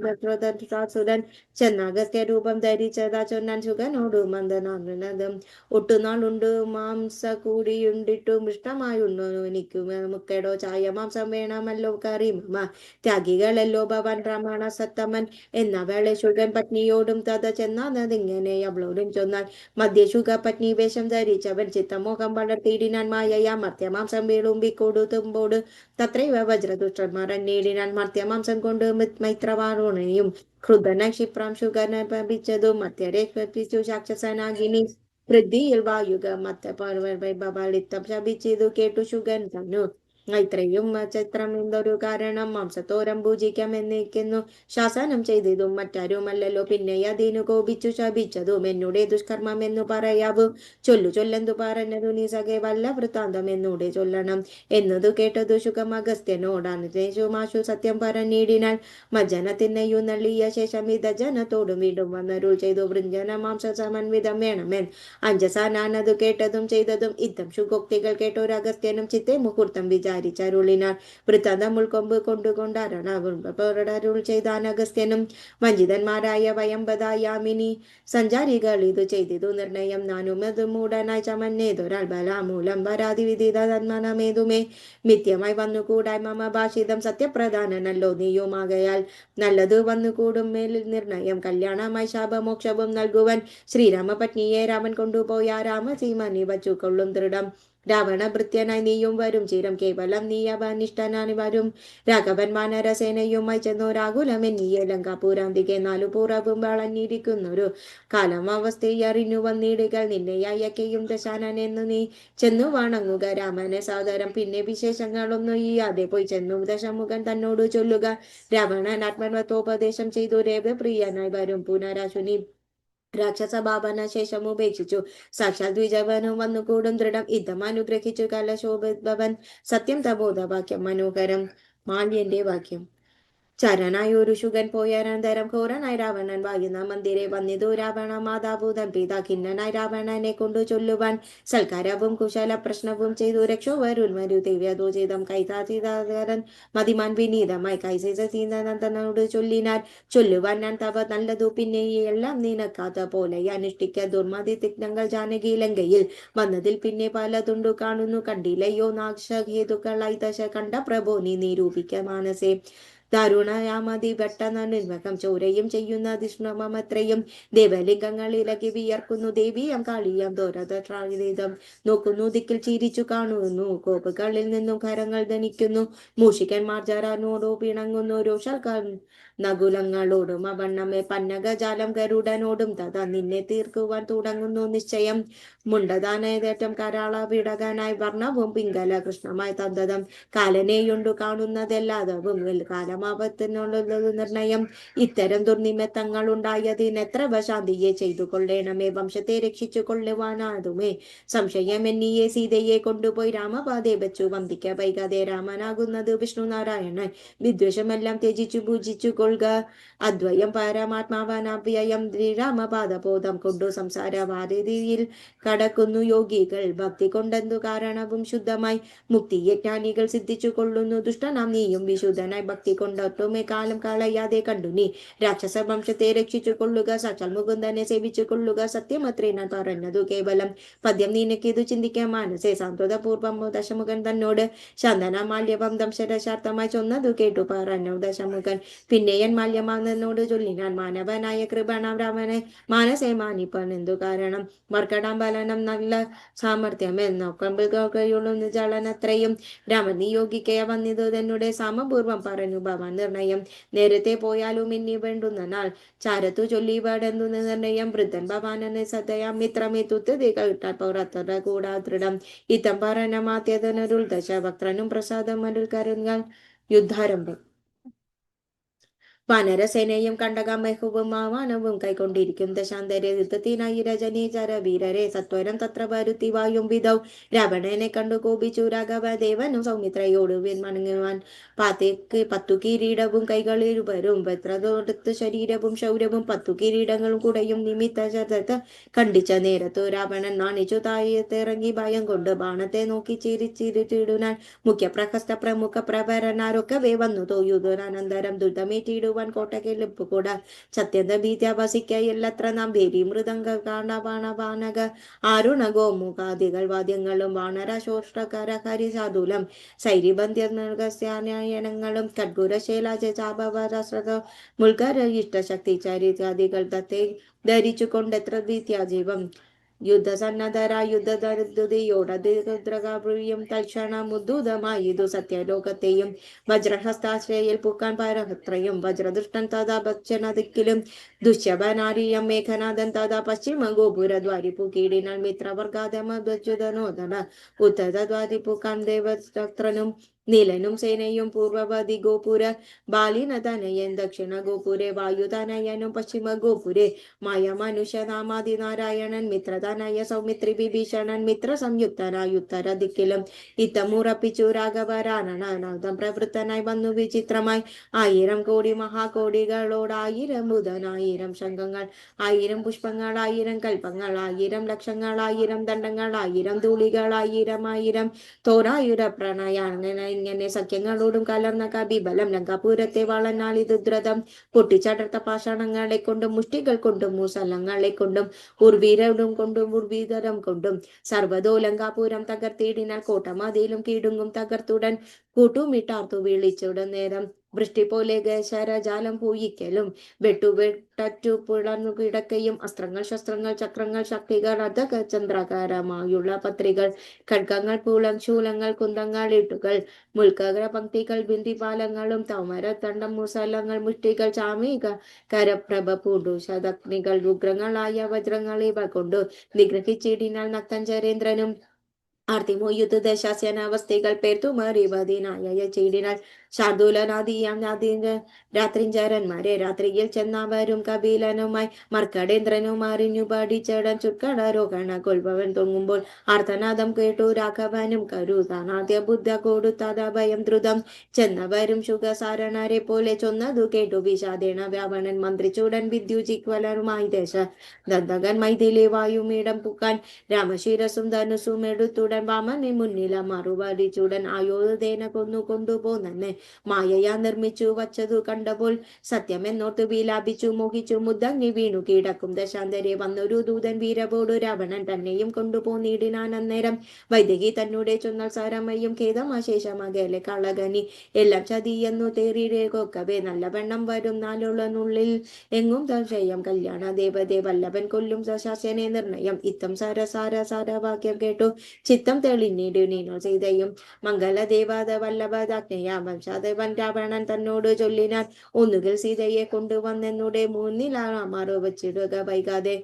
സുരൻ ചെന്നാഗസ്ത്യ രൂപം ധരിച്ചതാ ചൊന്നാൻ സുഖനോടു മന്ദനാനന്ദം ഒട്ടുനാളുണ്ട് മാംസ കൂടിയുണ്ടിട്ടും ഇഷ്ടമായുണ്ടോ എനിക്ക് മുക്കടോ ചായ മാംസം വേണമല്ലോ കറി മമ ത്യാഗികളല്ലോ ഭവാൻ ബ്രാഹ്മണ സത്തമൻ എന്ന വേള ശുഗൻ പത്നിയോടും തഥ ചെന്നാതിങ്ങനെ അവളോടും ചൊന്നാൽ മധ്യശുഗ പത്നി വേഷം ധരിച്ചവൻ ചിത്തമോഹം വളർത്തിയിടിനാൻ മായയാ മർത്യമാംസം വേളുമ്പിക്കൊടുത്തുമ്പോട് തത്രൈവ വജ്രദുഷ്ടന്മാർ അന്നേടിനാൻ മർത്യമാംസം കൊണ്ട് മൈത്രവാറുണയും ക്രുദ്ധന ക്ഷിപ്രം ശുഗനെ പഭിച്ചതും മധ്യരെ കൽപ്പിച്ചു രാക്ഷസനാഗിനി വൃദ്ധിയിൽ വായുക മത്തപർവൈഭവളിത്തം ശപിച്ചതു കേട്ടു ശുഗൻ തന്നു ഇത്രയും ചിത്രം എന്തൊരു കാരണം മാംസത്തോരം പൂജിക്കാമെന്നിരിക്കുന്നു ശാസനം ചെയ്തതും മറ്റാരുമല്ലല്ലോ പിന്നെ അതിനു കോപിച്ചു ശപിച്ചതും എന്നുടെ ദുഷ്കർമ്മം എന്നു പറയാവൂ ചൊല്ലെന്തു പറഞ്ഞതു നീ സഖേ വല്ല വൃത്താന്തം എന്നൂടെ ചൊല്ലണം എന്നതു കേട്ടതു ശുഖം അഗസ്ത്യനോടാണ് ശേഷുമാശു സത്യം പറഞ്ഞിടിനാൽ മജ്ജനത്തിനെയു നള്ളിയ ശേഷം ഇത ജനത്തോടും വീണ്ടും വന്നരുൾ ചെയ്തു വൃഞ്ജന മാംസ സമന്വിതം വേണമെൻ അഞ്ചസാനതു കേട്ടതും ചെയ്തതും ഇത്തം ശുഗോക്തികൾ കേട്ടൊരു അഗസ്ത്യനും ചിത്തെ മുഹൂർത്തം വിചാരിച്ചരുളിനാർ വൃത്താന്തം ഉൾക്കൊമ്പ് കൊണ്ടുകൊണ്ടരുൾ ചെയ്താൻ അഗസ്ത്യനും വഞ്ചിതന്മാരായ വയമ്പതായാമിനി സഞ്ചാരികൾ ഇത് ചെയ്തിതു നിർണയം നാനും അത് മൂടനായി ചമന്നേതൊരാൾ ബലാമൂലം വരാതി വിധിതന്മനമേതുമേ മിഥ്യമായി വന്നുകൂടായി മമ ഭാഷിതം സത്യപ്രധാനനല്ലോ നീയുമാകയാൽ നല്ലത് വന്നുകൂടും മേലിൽ നിർണയം കല്യാണമായി ശാപമോക്ഷവും നൽകുവൻ ശ്രീരാമപത്നിയെ രാമൻ കൊണ്ടുപോയ രാമസീമനി വച്ചുകൊള്ളും ദൃഢം രാവണ ഭൃത്യനായി നീയും വരും ചിരം കേവലം നീ അവനിഷ്ഠനായി വരും രാഘവൻ വാനരസേനയുമായി ചെന്നു രാകുലമെന്നിയെ ലങ്കാപുരാന്തികെ നാലു പുറവും വളഞ്ഞിരിക്കുന്നൊരു കാലം അവസ്ഥയറിഞ്ഞു വന്നിടുകൾ നിന്നെ അയക്കയും ദശാനനെന്നു നീ ചെന്നു വണങ്ങുക രാമനെ സാദരം പിന്നെ വിശേഷങ്ങളൊന്നും ചെയ്യാതെ പോയി ചെന്നു ദശമുഖൻ തന്നോട് ചൊല്ലുക രാവണൻ ആത്മത്വോപദേശം ചെയ്തു രേവപ്രിയനായി വരും പുനരാശുനി രാക്ഷസഭാവന ശേഷം ഉപേക്ഷിച്ചു സാക്ഷാൽ ദ്വിജവനും വന്നുകൂടും ദൃഢം യുദ്ധം അനുഗ്രഹിച്ചു കലശോഭവൻ സത്യം തബോധവാക്യം മനോഹരം മാല്യന്റെ വാക്യം ചരനായൊരു ശുഗൻ പോയനന്തരം ഘോരനായി രാവണൻ വായുന്ന മന്ദിരെ വന്നിതു രാവണ മാതാഭൂതൻ പിതാ ഖിന്നനായി രാവണനെ കൊണ്ടു ചൊല്ലുവാൻ സൽക്കാരവും കുശല പ്രശ്നവും ചെയ്തു രക്ഷോവരുൽമരു ദിവ്യദോചിതം കൈതാതീതാരൻ മതിമാൻ വിനീതമായി കൈസീനോട് ചൊല്ലിനാൻ ചൊല്ലുവാൻ ഞാൻ തവ നല്ലതു പിന്നെ എല്ലാം നിനക്കാത്ത പോലെ അനുഷ്ഠിക്ക ദുർമതി തിഗ്നങ്ങൾ ജാനകി ലങ്കയിൽ വന്നതിൽ പിന്നെ പലതുണ്ടു കാണുന്നു കണ്ടില്ലയോ നാക്ഷഹേതുക്കളായി ദശ കണ്ട പ്രഭോ നീ നിരൂപിക്ക മാനസേ ദാരുണയാമതി വെട്ടനിർവകം ചോരയും ചെയ്യുന്ന അതിഷ്ണമത്രയും ദേവലിംഗങ്ങളിലകി വിയർക്കുന്നു ദേവിയം കാളിയം ദോരതം നോക്കുന്നു ദിക്കിൽ ചിരിച്ചു കാണുന്നു കോപ്പുകളിൽ നിന്നും കരങ്ങൾ ധനിക്കുന്നു മൂഷികന്മാർ ജരാനോടോ പിണങ്ങുന്നു രോഷാൽ നകുലങ്ങളോടും അവണ്ണമേ പന്നകജാലം ഗരുഡനോടും തഥാ നിന്നെ തീർക്കുവാൻ തുടങ്ങുന്നു നിശ്ചയം മുണ്ടദാനേറ്റം കരാള വിടകനായി വർണ്ണവും പിങ്കല കൃഷ്ണമായി തന്തതം കാലനെയുണ്ടു കാണുന്നതെല്ലാതവും കാല പരമാപത്തിനുള്ളത് നിർണയം. ഇത്തരം ദുർനിമിത്തങ്ങൾ ഉണ്ടായതിനെത്ര ശാന്തിയെ ചെയ്തു കൊള്ളേണമേ. വംശത്തെ രക്ഷിച്ചു കൊള്ളുവാനാതുമേ സംശയമെന്നിയെ സീതയെ കൊണ്ടുപോയി രാമപാതെ വെച്ചു വന്ദിക്ക വൈകാതെ. രാമനാകുന്നത് വിഷ്ണു നാരായണൻ വിദ്വേഷമെല്ലാം ത്യജിച്ചു പൂജിച്ചു കൊള്ളുക. അദ്വയം പരമാത്മാവനവ്യയം ശ്രീരാമപാദബോധം കൊണ്ടു സംസാര വാരിധിയിൽ കടക്കുന്നു യോഗികൾ. ഭക്തി കൊണ്ടെന്തു കാരണവും ശുദ്ധമായി മുക്തിയെ ജ്ഞാനികൾ സിദ്ധിച്ചു കൊള്ളുന്നു. ദുഷ്ടനാം നീയും വിശുദ്ധനായി ഭക്തി കൊണ്ടൊട്ടുമേ കാലം കളയാതെ കണ്ടു നീ രാക്ഷസ വംശത്തെ രക്ഷിച്ചു കൊള്ളുക. സാക്ഷാൽ മുകുന്ദനെ സേവിച്ചു കൊള്ളുക. സത്യമത്രേ ഞാൻ പറഞ്ഞതു കേവലം പദ്യം നിനക്കിതു ചിന്തിക്കാൻ മനസ്സേ. സാന്ത്വതപൂർവം ദശമുഖൻ തന്നോട് ശാന്തന മാല്യബന്ധം ശരശാർത്ഥമായി ചൊന്നതു കേട്ടു പറഞ്ഞു ദശമുഖൻ. പിന്നെയൻ മാല്യമാനോട് ചൊല്ലിനാൻ മാനവനായ കൃപണാം രാമനെ മാനസേ മാനിപ്പനെന്തു കാരണം. മർക്കടാമ്പലനം നല്ല സാമർഥ്യമെന്നൊക്കെയുള്ളു ജളനത്രയും രാമൻ നിയോഗിക്കയ വന്നിതു തന്നെ സമപൂർവം പറഞ്ഞു ഭവാൻ നിർണയം. നേരത്തെ പോയാലും ഇനി വേണ്ടുന്ന നാൾ ചാരത്തു ചൊല്ലിവിടുന്നു നിർണയം. വൃദ്ധൻ ഭവാനനെ സദയാം മിത്രമേ തുത്തതി കേട്ടാൽ പൗരത്തറ കൂടാ ദൃഢം. ഇത്തം പറഞ്ഞമാത്യതനരുൾ ദശഭക്തനും പ്രസാദം അരുൾ കരുങ്ങൾ. യുദ്ധാരംഭം. വാനരസേനയും കണ്ടകമഹവും ആവാനവും കൈക്കൊണ്ടിരിക്കും ദശാന്തരെ. യുദ്ധത്തിനായി രജനീചര വീരരെ സത്വരം തത്ര വരുത്തി വായും വിധൗ. രാവണനെ കണ്ടു കോപിച്ചു രാഘവദേവനും സൗമിത്രയോട് മണങ്ങുവാൻ. പത്തു കിരീടവും കൈകളിൽ വരും വജ്രത്തോടത്ത് ശരീരവും ശൗര്യവും 10 കിരീടങ്ങളും കുടയും നിമിത്ത ശരത്ത് കണ്ടിച്ച നേരത്തു രാവണൻ നാണിച്ചു താഴത്തിറങ്ങി ഭയം കൊണ്ട് ബാണത്തെ നോക്കി ചിരിച്ചിരിച്ചിടുനാൻ. മുഖ്യ പ്രഹസ്ത പ്രമുഖ പ്രവരനാരൊക്കവേ വന്നു തോയുധനാനന്തരം ദുരിതമേറ്റിടുവാൻ കോട്ടകെലുപ്പുകൂട. സത്യന്ത ഭീത്യ വസിക്കയില്ലത്ര നാം ഭേരി മൃദംഗ കാണ്ഡവാണവാനക ആരുണ ഗോമുഖാദികൾ വാദ്യങ്ങളും വാനരശോഷ്ടകര ഹരിസാധുലം സൈരിബന്ധ്യനങ്ങളും ഖഡ്ഗുരശേലാചാപവരസ്രത മുൽക്കര ഇഷ്ടശക്തി ചരിതാദികൾ തത്തെ ധരിച്ചു കൊണ്ടെത്ര ഭീത്യാജീവം. യുദ്ധസന്നദ്ധരായ യുദ്ധദ്രുതിയോടദ്രകാപ്രിയം തൽക്ഷണമുദ്ധുതമായിതു സത്യലോകത്തെയും. വജ്രഹസ്താശ്രയിൽ പൂക്കാൻ പരഹത്രയും വജ്രദുഷ്ടൻ തഥാ ഭക്ഷണദിക്കിലും ദുഷ്യഭനാരിയം മേഘനാഥൻ തഥാ പശ്ചിമ ഗോപുരദ്വാരിപ്പു കീടിനാൽ മിത്രവർഗാതമദ്വച്യുതനോദന ഉത്തരദ്വാരി പൂക്കാൻ ദേവസ്ത്രനും നീലനും സേനയും പൂർവവതി ഗോപുര ബാലിനതനയൻ ദക്ഷിണ ഗോപുരെ വായുതനയനും പശ്ചിമ ഗോപുരെ മായ മനുഷ്യനാമാദിനാരായണൻ മിത്രതനയ സൗമിത്രി വിഭീഷണൻ മിത്ര സംയുക്തനായ ഉത്തര ദിക്കിലും. ഇത്തമുറപ്പിച്ചു രാഘവരാണനാഥം പ്രവൃത്തനായി വന്നു വിചിത്രമായി 1000 കോടി മഹാകോടികളോട് 1000 ബുധൻ 1000 ശംഖങ്ങൾ 1000 പുഷ്പങ്ങൾ 1000 കൽപ്പങ്ങൾ 1000 ലക്ഷങ്ങൾ 1000 ദണ്ഡങ്ങൾ 1000 ധൂളികൾ 1000 തോരായുര പ്രണയാങ്ങനെ ഇങ്ങനെ സഖ്യങ്ങളോടും കലർന്ന കബിബലം. ലങ്കാപുരത്തെ വളനാളിതു ദ്രതം പൊട്ടിച്ചടർത്ത പാഷാണങ്ങളെ കൊണ്ടും മുഷ്ടികൾ കൊണ്ടും മൂസലങ്ങളെ കൊണ്ടും ഉർവീരവും കൊണ്ടും ഉർവീതരം കൊണ്ടും സർവ്വതോ ലങ്കാപുരം തകർത്തിടിനാൽ കോട്ടമതിലും കീടുങ്ങും തകർത്തുടൻ കൂട്ടുമിട്ടാർത്തു വിളിച്ചുടൻ നേരം. വൃഷ്ടി പോലെ ശരജാലം പൂയിക്കലും വെട്ടുവെട്ടു പിളർന്നു കിടക്കയും അസ്ത്രങ്ങൾ ശസ്ത്രങ്ങൾ ചക്രങ്ങൾ ശക്തികൾ അർദ്ധചന്ദ്രാകാരമായുള്ള പത്രികൾ ഖഡ്ഗങ്ങൾ ശൂലങ്ങൾ കുന്തങ്ങൾ ഇട്ടുകൾ മുൽക്കര പങ്ക്തികൾ ബിന്ദിപാലങ്ങളും തമരത്തണ്ടം മുസലങ്ങൾ മുഷ്ടികൾ ചാമിക കരപ്രഭ പൂണ്ടു ശതഗ്നികൾ ഉഗ്രങ്ങളായ വജ്രങ്ങൾ ഇവ കൊണ്ടു നിഗ്രഹിച്ചിടിനാൽ നക്തഞ്ചരേന്ദ്രനും ആർത്തിമോയുദ്ധ ദശാസ്യനാവസ്ഥകൾ പേർത്തുമറിവതിനായ ചെയ്തിനാൽ ശാർദൂലനാദിയാം രാത്രിഞ്ചരന്മാരെ രാത്രിയിൽ ചെന്നവരും കപിലനുമായി മർക്കടേന്ദ്രനും അറിഞ്ഞു പഠിച്ചടൻ ചുക്കടാരോഹണ കൊൽഭവൻ തൊങ്ങുമ്പോൾ ആർത്തനാദം കേട്ടു രാഘവനും കരുതാനാദ്യ ബുദ്ധ കൊടുത്തത ഭയം ദ്രുതം ചെന്നവരും ശുഖസാരണരെ പോലെ ചൊന്നതു കേട്ടു വിഷാദേണ രാവണൻ മന്ത്രിച്ചുടൻ വിദ്യുജിക്വലരുമായി ദേശ ദന്തകൻ മൈഥിലി വായുമിടം പുക്കാൻ രാമശിരസും ധനുസും എടുത്തുടൻ വാമനെ മുന്നില മറുപടിച്ചുടൻ ആയോധേന കൊണ്ടുപോന്നെ മായയാ നിർമ്മിച്ചു വച്ചതു കണ്ടപ്പോൾ സത്യമെന്നോർത്ത് വിലാപിച്ചു മോഹിച്ചു മുദ്ദങ്ങി വീണു കിടക്കും ദശാന്തരെ. വന്നൊരു ദൂതൻ വീരവോടു രാവണൻ തന്നെയും കൊണ്ടുപോന്നിടിനാൻ അന്നേരം. വൈദേഹി തന്നോടെ ചൊന്നാൽ സാരമയും ഖേദമാശേഷമകലെ കളകനി എല്ലാം ചതിയെന്നു തേറികൊക്കവേ നല്ല വെണ്ണം വരും നാളുള്ളിൽ എങ്ങും സംശയം കല്യാണ ദേവതേ വല്ലഭൻ കൊല്ലും ദശാസ്യനെ നിർണയം. ഇത്തം സാരവാക്യം കേട്ടു ചിത്തം തെളിഞ്ഞിടു നീനോ ചെയ്തയും മംഗള ദേവാദ വല്ലഭദാജ്ഞയാ വംശാദേവൻ രാവണൻ തന്നോട് ചൊല്ലിനാൻ. ഒന്നുകിൽ സീതയെ കൊണ്ടുവന്നെന്നുടെ മുന്നിലാ മറു വച്ചിടുക വൈകാതെ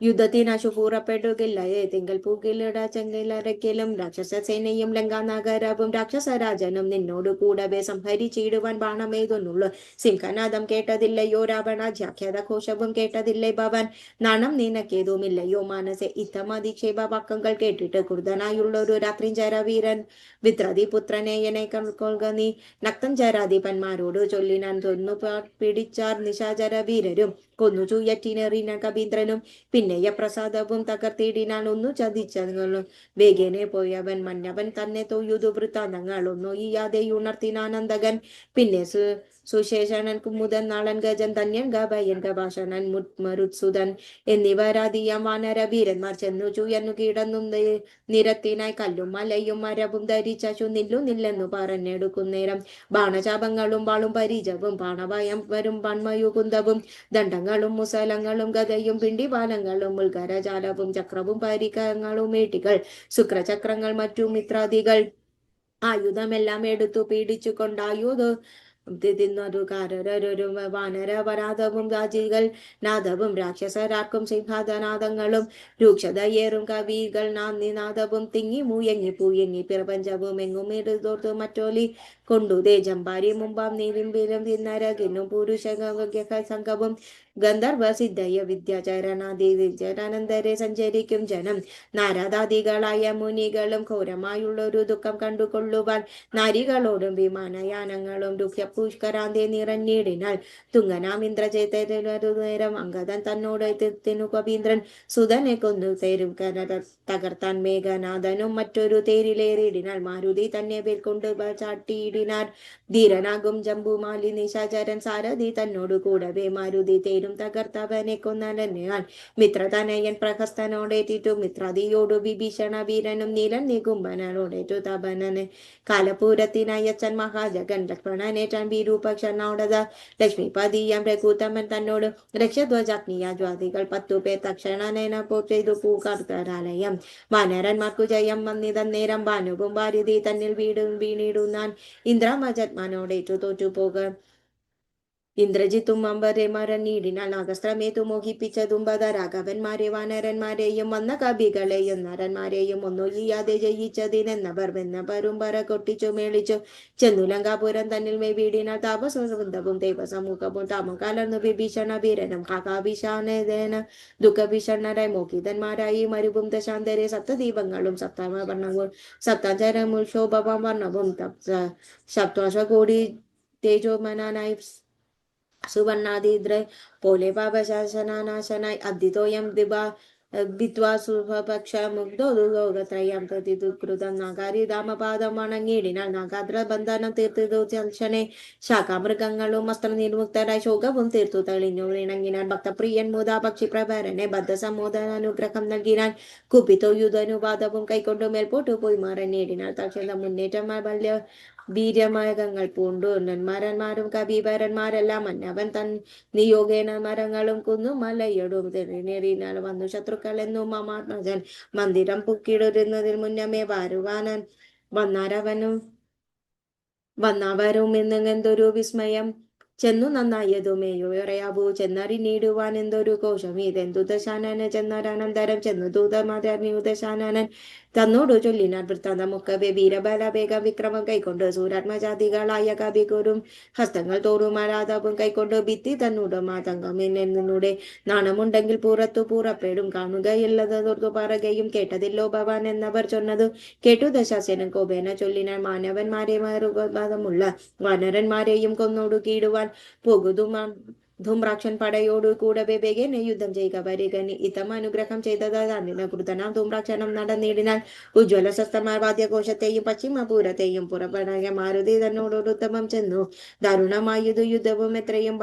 യുദ്ധത്തിനാശു പൂറപ്പെടുകില്ലയെ തിങ്കൾ പൂക്കിലിട ചെങ്കിലരക്കിലും രാക്ഷസ സേനയും ലങ്കാനഗരവും രാക്ഷസരാജനും നിന്നോട് കൂടവേ സംഹരിച്ചിടുവാൻ ബാണമെയ്തുന്നുള്ളു. സിംഹനാദം കേട്ടതില്ലയോ രാവണാധ്യാഖ്യാത ഘോഷവും കേട്ടതില്ലേ ഭവൻ? നാണം നിനക്കേതുമില്ലയോ മനസ്സെ ഇത്തമധിക്ഷേപ വാക്കുകൾ കേട്ടിട്ട്? ക്രുദ്ധനായുള്ളൊരു രാത്രിഞ്ചര വീരൻ വിത്രതി പുത്രനെ എന്നെ കൊൽക നീ. നക്തം ചരാധിപന്മാരോട് ചൊല്ലിനാൻ തൊന്നു പിടിച്ചാർ നിശാചര വീരരും കൊന്നു ചുയറ്റിനെറിഞ്ഞ കവീന്ദ്രനും. പിന്നെയ പ്രസാദവും തകർത്തിടിനാൻ ഒന്നു ചതിച്ചങ്ങളും വേഗേനെ പോയവൻ മന്നവൻ തന്നെ തൊയ്യുതു വൃത്താന്തങ്ങൾ ഒന്നു ഈയാതെ ഉണർത്തിനാനന്ദകൻ. പിന്നെ സുശേഷണൻ കുമുദൻ നാളൻ ഗജൻ ധന്യൻ ഗഭയൻ ഗഭാഷണൻ മരുത്സുതൻ എന്നിവരാധിയാം വാനര വീരന്മാർ ചെന്നു ചുയന്നു കിടന്നും നിരത്തിനായി കല്ലും മലയും മരവും ധരിച്ചു നില്ലുന്നില്ലെന്നു പറഞ്ഞെടുക്കുന്നേരം ബാണചാപങ്ങളും വാളും പരിചവും പാണഭയം വരും പൺമയുകുന്തവും ദണ്ഡങ്ങളും മുസലങ്ങളും ഗതയും പിണ്ടിപാലങ്ങളും ഉൾക്കരജാലവും ചക്രവും പരികങ്ങളും ഏട്ടികൾ ശുക്രചക്രങ്ങൾ മറ്റു മിത്രാദികൾ ആയുധമെല്ലാം എടുത്തു പീഡിച്ചു കൊണ്ടായുധ തിന്നതുകാരൊരു വാനരപരാധവും രാജികൾ നാദവും രാക്ഷസരാർക്കും സിംഹനാദങ്ങളും രൂക്ഷതയേറും കവികൾ നാന്ദിനാദവും തിങ്ങി മൂയങ്ങി പൂയങ്ങി പ്രപഞ്ചവും എങ്ങും ഇടുതോർത്തു മറ്റോലി കൊണ്ടു തേജംപാരി മുമ്പാം നീരിമ്പിലും തിന്നരകിനും പുരുഷ സംഘവും ഗന്ധർവ സിദ്ധയ വിദ്യാചരണാദി വിദ്യാനന്തരെ സഞ്ചരിക്കും ജനം നാരദാദികളായ മുനികളും ഘോരമായുള്ളൊരു ദുഃഖം കണ്ടുകൊള്ളുവാൻ നാരികളോടും വിമാനയാനങ്ങളും ദുഃഖപുഷ്കരാന്തി നിറഞ്ഞിടിനാൽ തുങ്കനാം ഇന്ദ്രജേതരു നേരം അങ്കദൻ തന്നോട് എത്തിനു കവീന്ദ്രൻ സുതനെ കൊന്നു തേരും തകർത്താൻ മേഘനാഥനും മറ്റൊരു തേരിലേറിയിടിനാൽ മാരുതി തന്നെ പേർക്കൊണ്ട് ചാട്ടിയിടിനാർ ധീരനാകും ജംബുമാലി നിശാചരൻ സാരഥി തന്നോട് കൂടവേ മാരുതി തേരും തകർത്തവനെ കൊന്നലന്നെയാൽ മിത്രതനയൻ പ്രഹസ്തനോടേറ്റിട്ടു മിത്രാദിയോടു വിഭീഷണ വീരനും നീലൻ നികുംബനോടേറ്റു തപനനെ കാലപൂരത്തിനയച്ചൻ മഹാജഗൻ ലക്ഷ്മണനേറ്റാൻ വിരൂപക്ഷനോടത ലക്ഷ്മിപതിയാം രഘുത്തമൻ തന്നോട് രക്ഷധ്വജാഗ്നിയ ജ്വാതികൾ 10 പേർ തക്ഷണനേന പോറ്റെയ്തു പൂകർത്തരാലയം വാനരന്മാർക്കു ജയം വന്നിതന്നേരം ഭാനുവും ഭാരതി തന്നിൽ വീണിടുന്നാൻ ഇന്ദ്രമജന്മാനോടേറ്റു തോറ്റുപോക ഇന്ദ്രജിത്തും അമ്പരെ മരനീടിനാൽ നാഗസ്ത്രമേതു മോഹിപ്പിച്ചതും രാഘവന്മാരെ വാനരന്മാരെയും വന്ന കവികളെയും നരന്മാരെയും ഒന്നൊഴിയാതെ ജയിച്ചതിനെന്നവർ വെന്നവരും പറ കൊട്ടിച്ചു മേളിച്ചു ചെന്നു ലങ്കാപുരം തന്നിൽ വീടിനാൽ താപസവൃന്ദവും ദേവസമൂഹവും താമം കലർന്നു വിഭീഷണ വീരനും കാകാഭിഷാനേന ദുഃഖഭീഷണരായി മോഹിതന്മാരായി മരുവും ദശാന്തരെ സപ്തദീപങ്ങളും സപ്തവർണ്ണവും സപ്താചരമുൽ ശോഭവം വർണ്ണവും സപ്താശകോടി തേജോമനായി സുവർണാദിദ്ര പോലെ പാപശാസനാനാശനായി അദ്ധിതോയം ഭിത്വാസുഭക്ഷ മുഗ്ധോലോകത്രയം പ്രതിദുകൃതം നാഗാരിധാമപാദം വണങ്ങിയിടിനാൽ നാഗാദ്ര ബന്ധനം തീർത്തു ചൽഷനെ ശാഖാമൃഗങ്ങളും വസ്ത്രനിർമുക്തരായി ശോകവും തീർത്തു തെളിഞ്ഞു ഇണങ്ങിനാൽ ഭക്തപ്രിയൻ മുതാ പക്ഷി പ്രഭരനെ ബദ്ധസമോദനുഗ്രഹം നൽകിനാൽ കുപ്പിത്തോ യുദ്ധനുവാദവും കൈക്കൊണ്ടു മേൽപോട്ടു പോയി മറഞ്ഞിടിനാൽ തക്ഷണ മുന്നേറ്റം വല്യ വീര്യമയകങ്ങൾ പൂണ്ടു നന്മാരന്മാരും കവിവരന്മാരെല്ലാം മന്നവൻ തൻ നിയോഗേന മരങ്ങളും കുന്നും മലയടും തെറിഞ്ഞെറിഞ്ഞാൽ വന്നു ശത്രുക്കൾ എന്നും മമാത്മജൻ മന്ദിരം പുക്കിടുന്നതിൽ മുന്നമേ വരുവാനൻ വന്നവരും എന്നെന്തൊരു വിസ്മയം ചെന്നു നന്നായതുമേയൊറയാവൂ ചെന്നറിഞ്ഞിടുവാൻ എന്തൊരു കോശം ഇതെന്തു ദശാനന് ചെന്നൊരനന്തരം ചെന്നു ദൂതമാതർന്യുദശാനനൻ തന്നോടു ചൊല്ലിനാർ വൃത്താന്തമൊക്കവേ വീരബല വേഗ വിക്രമം കൈക്കൊണ്ട് സൂരാത്മജാതികളായ കവികുരും ഹസ്തങ്ങൾ തോറും ആരാധവും കൈക്കൊണ്ട് ഭിത്തി തന്നോട് മാതങ്കം എന്നുടെ നാണമുണ്ടെങ്കിൽ പുറപ്പെടും കാണുകയുള്ളതോർത്തു പറയുകയും കേട്ടതില്ലോ ഭവാൻ എന്നവർ ചൊന്നതു കേട്ടു ദശാസേനൻ കോപേന ചൊല്ലിനാൻ മാനവന്മാരെ മറുപദമുള്ള വാനരന്മാരെയും കൊന്നോടു കീടുവാൻ പോകുതുമാ ധൂമ്രാക്ഷൻ പടയോടു കൂടവേ വേഗേന യുദ്ധം ചെയ്യുക വരികനി ഇത്തം അനുഗ്രഹം ചെയ്തതാണ്ടിന കൃതനാം ധൂമ്രാക്ഷണം നടന്നിടിനാൽ ഉജ്ജ്വല സ്വസ്ഥമാർ വാദ്യഘോഷത്തെയും പശ്ചിമപൂരത്തെയും പുറപ്പെടായ മാരുതി തന്നോടൊരു ഉത്തമം ചെന്നു ദാരുണമായുധ യുദ്ധവും എത്രയും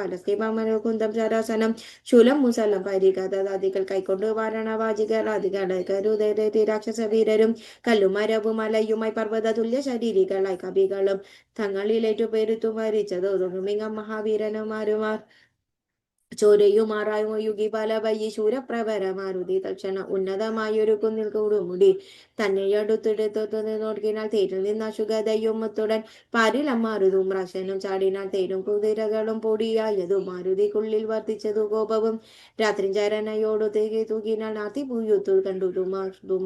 കുന്തം ശരാസനം ശൂലം മുസലം പരികഥാദികൾ കൈക്കൊണ്ട് വാരണവാജികളാദികളെ കരുതേരി രാക്ഷസ വീരരും കല്ലുമരവും മലയുമായി പർവ്വത തുല്യ ശരീരികളായി കവികളും തങ്ങളിലേറ്റു പെരുത്തു മരിച്ചതോ മഹാവീരന്മാരുമാർ ചോരയുമാറായുയുഗി പല വയ്യ ശൂരപ്രവര മാരുതി തക്ഷണ ഉന്നതമായൊരു കുന്നിൽ കൂടുമുടി തന്നെ അടുത്തെടുത്തു നോക്കിനാൽ തേരിൽ നിന്ന ശുഗതയുമത്തുടൻ പാരിലമ്മാറുതും റാശനും ചാടിനാൽ തേരും കുതിരകളും പൊടിയായതും മാരുതിക്കുള്ളിൽ വർദ്ധിച്ചതു കോപവും രാത്രി ചരനയോടു തേകി തൂകിനാൽ നാത്തി പൂയുത്തു കണ്ടു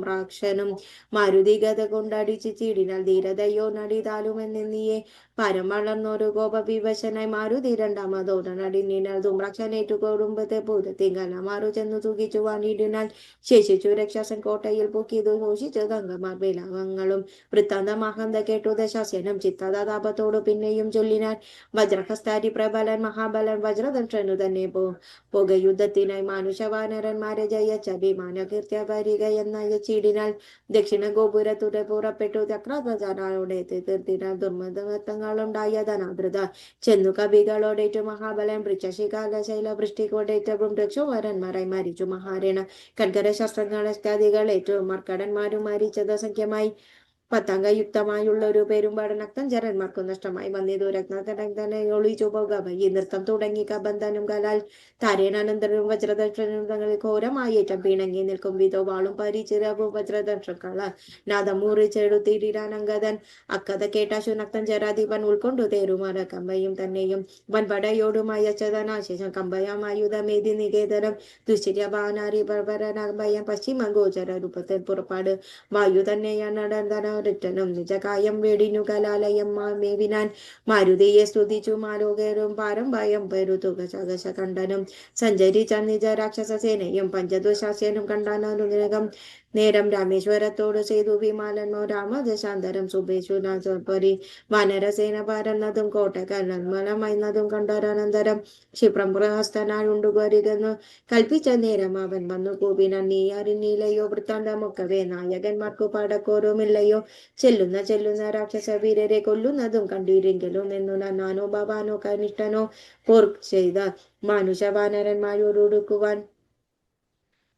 റാക്ഷനും മാരുതി ഗത കൊണ്ടടിച്ച് ചീടിനാൽ ധീരതയോ നടിതാലുമെന്നിയെ പരം വളർന്നൊരു കോപവിവശനായി മാരുതി രണ്ടാമതോടനടിഞ്ഞാൽ ധൂമ്രാക്ഷനേറ്റു കുടുംബത്തെ പൂരത്തിങ്കല മാറു ചെന്നു തൂകിച്ചു വാണിടിനാൽ ശേഷിച്ചു രക്ഷാസൻ കോട്ടയിൽ പൊക്കിയതു ഘോഷിച്ചു തങ്കമാർ വിലാപങ്ങളും വൃത്താന്തമാഹന്ത കേട്ടു ദശാസ്യനും ചിത്തതാപത്തോടു പിന്നെയും ചൊല്ലിനാൽ വജ്രഹസ്താരി പ്രബലൻ മഹാബലൻ വജ്രദംഷനു തന്നെ പോക യുദ്ധത്തിനായി മാനുഷവാനരന്മാരെ ജയിച്ച വിമാന കീർത്തിയ വരിക എന്നയച്ചിടിനാൽ ദക്ഷിണ ഗോപുരത്തുടെ പുറപ്പെട്ടു ചക്രധ്വജനായോടെ തീർത്തിനാൽ ദുർമതങ്ങളുണ്ടായ ധനാദ്രത ചെന്നു കവികളോടേറ്റു മഹാബലൻ വൃക്ഷശികാല ശൈലവൃഷ്ടി കൊടേറ്റവും രക്ഷോവരന്മാരായി മരിച്ചു മഹാരണ കൺകര ശസ്ത്രങ്ങളേറ്റു മർക്കടന്മാരും മരിച്ചത് സംഖ്യമായി പത്താംഗയുക്തമായുള്ള ഒരു പെരുമ്പാട് നക്തഞ്ചരന്മാർക്കും നഷ്ടമായി വന്നിതു രത്നതനെ ഒളിച്ചു പോകവയി നൃത്തം തുടങ്ങി കബന്ധനും കലാൽ താരേനന്തരം വജ്രദക്ഷനും തങ്ങളിൽ ഘോരമായേറ്റം പിണങ്ങി നിൽക്കും വിധോ വാളും പരിചിരവും വജ്രദക്ഷക്കള നാദം മുറിച്ചെടുത്തിരാനങ്കതൻ അക്കഥ കേട്ടാശു നക്തഞ്ചരാധിപൻ ഉൾക്കൊണ്ടു തേരുമാറ കമ്പയും തന്നെയും വൻപടയോടുമായ ചതനാശേഷം കമ്പയമായുധമേതി നികേതനം ദുശ്ചര്യബാനാരി പരപരനഭയം പശ്ചിമ ഗോചര രൂപത്തിൽ പുറപ്പാട് വായു തന്നെയാണ് നടന്തന നും നിജകായം വെടിഞ്ഞു കലാലയം മേവിനാൻ മാരുതിയെ സ്തുതിച്ചു മാലോകരും പാരം ഭയം പെരുതുക സകശ കണ്ടനും സഞ്ചരിച്ച നിജ രാക്ഷസ സേനയും പഞ്ചദുശാസ്യനും കണ്ടാനും നേരം രാമേശ്വരത്തോട് ചെയ്തു വിമാലനോ രാമദശാന്തരം സുബേശുപരി വാനരസേന പരന്നതും കോട്ടകലമലമൈന്നതും കണ്ടരനന്തരം ക്ഷിപ്രം ഗൃഹസ്ഥനായുണ്ടുവരികെന്നു കൽപ്പിച്ച നേരം അവൻ വന്നു കൂപിനാൻ നീ അറിഞ്ഞില്ലയോ വൃത്താന്തമൊക്കവേ നായകന്മാർക്കു പടക്കോരുമില്ലയോ ചെല്ലുന്ന രാക്ഷസ വീരരെ കൊല്ലുന്നതും കണ്ടിരെങ്കിലും എന്നു നാനോ ഭവാനോ കനിഷ്ഠനോ പോർ ചെയ്ത മാനുഷ വാനരന്മാരോടുക്കുവാൻ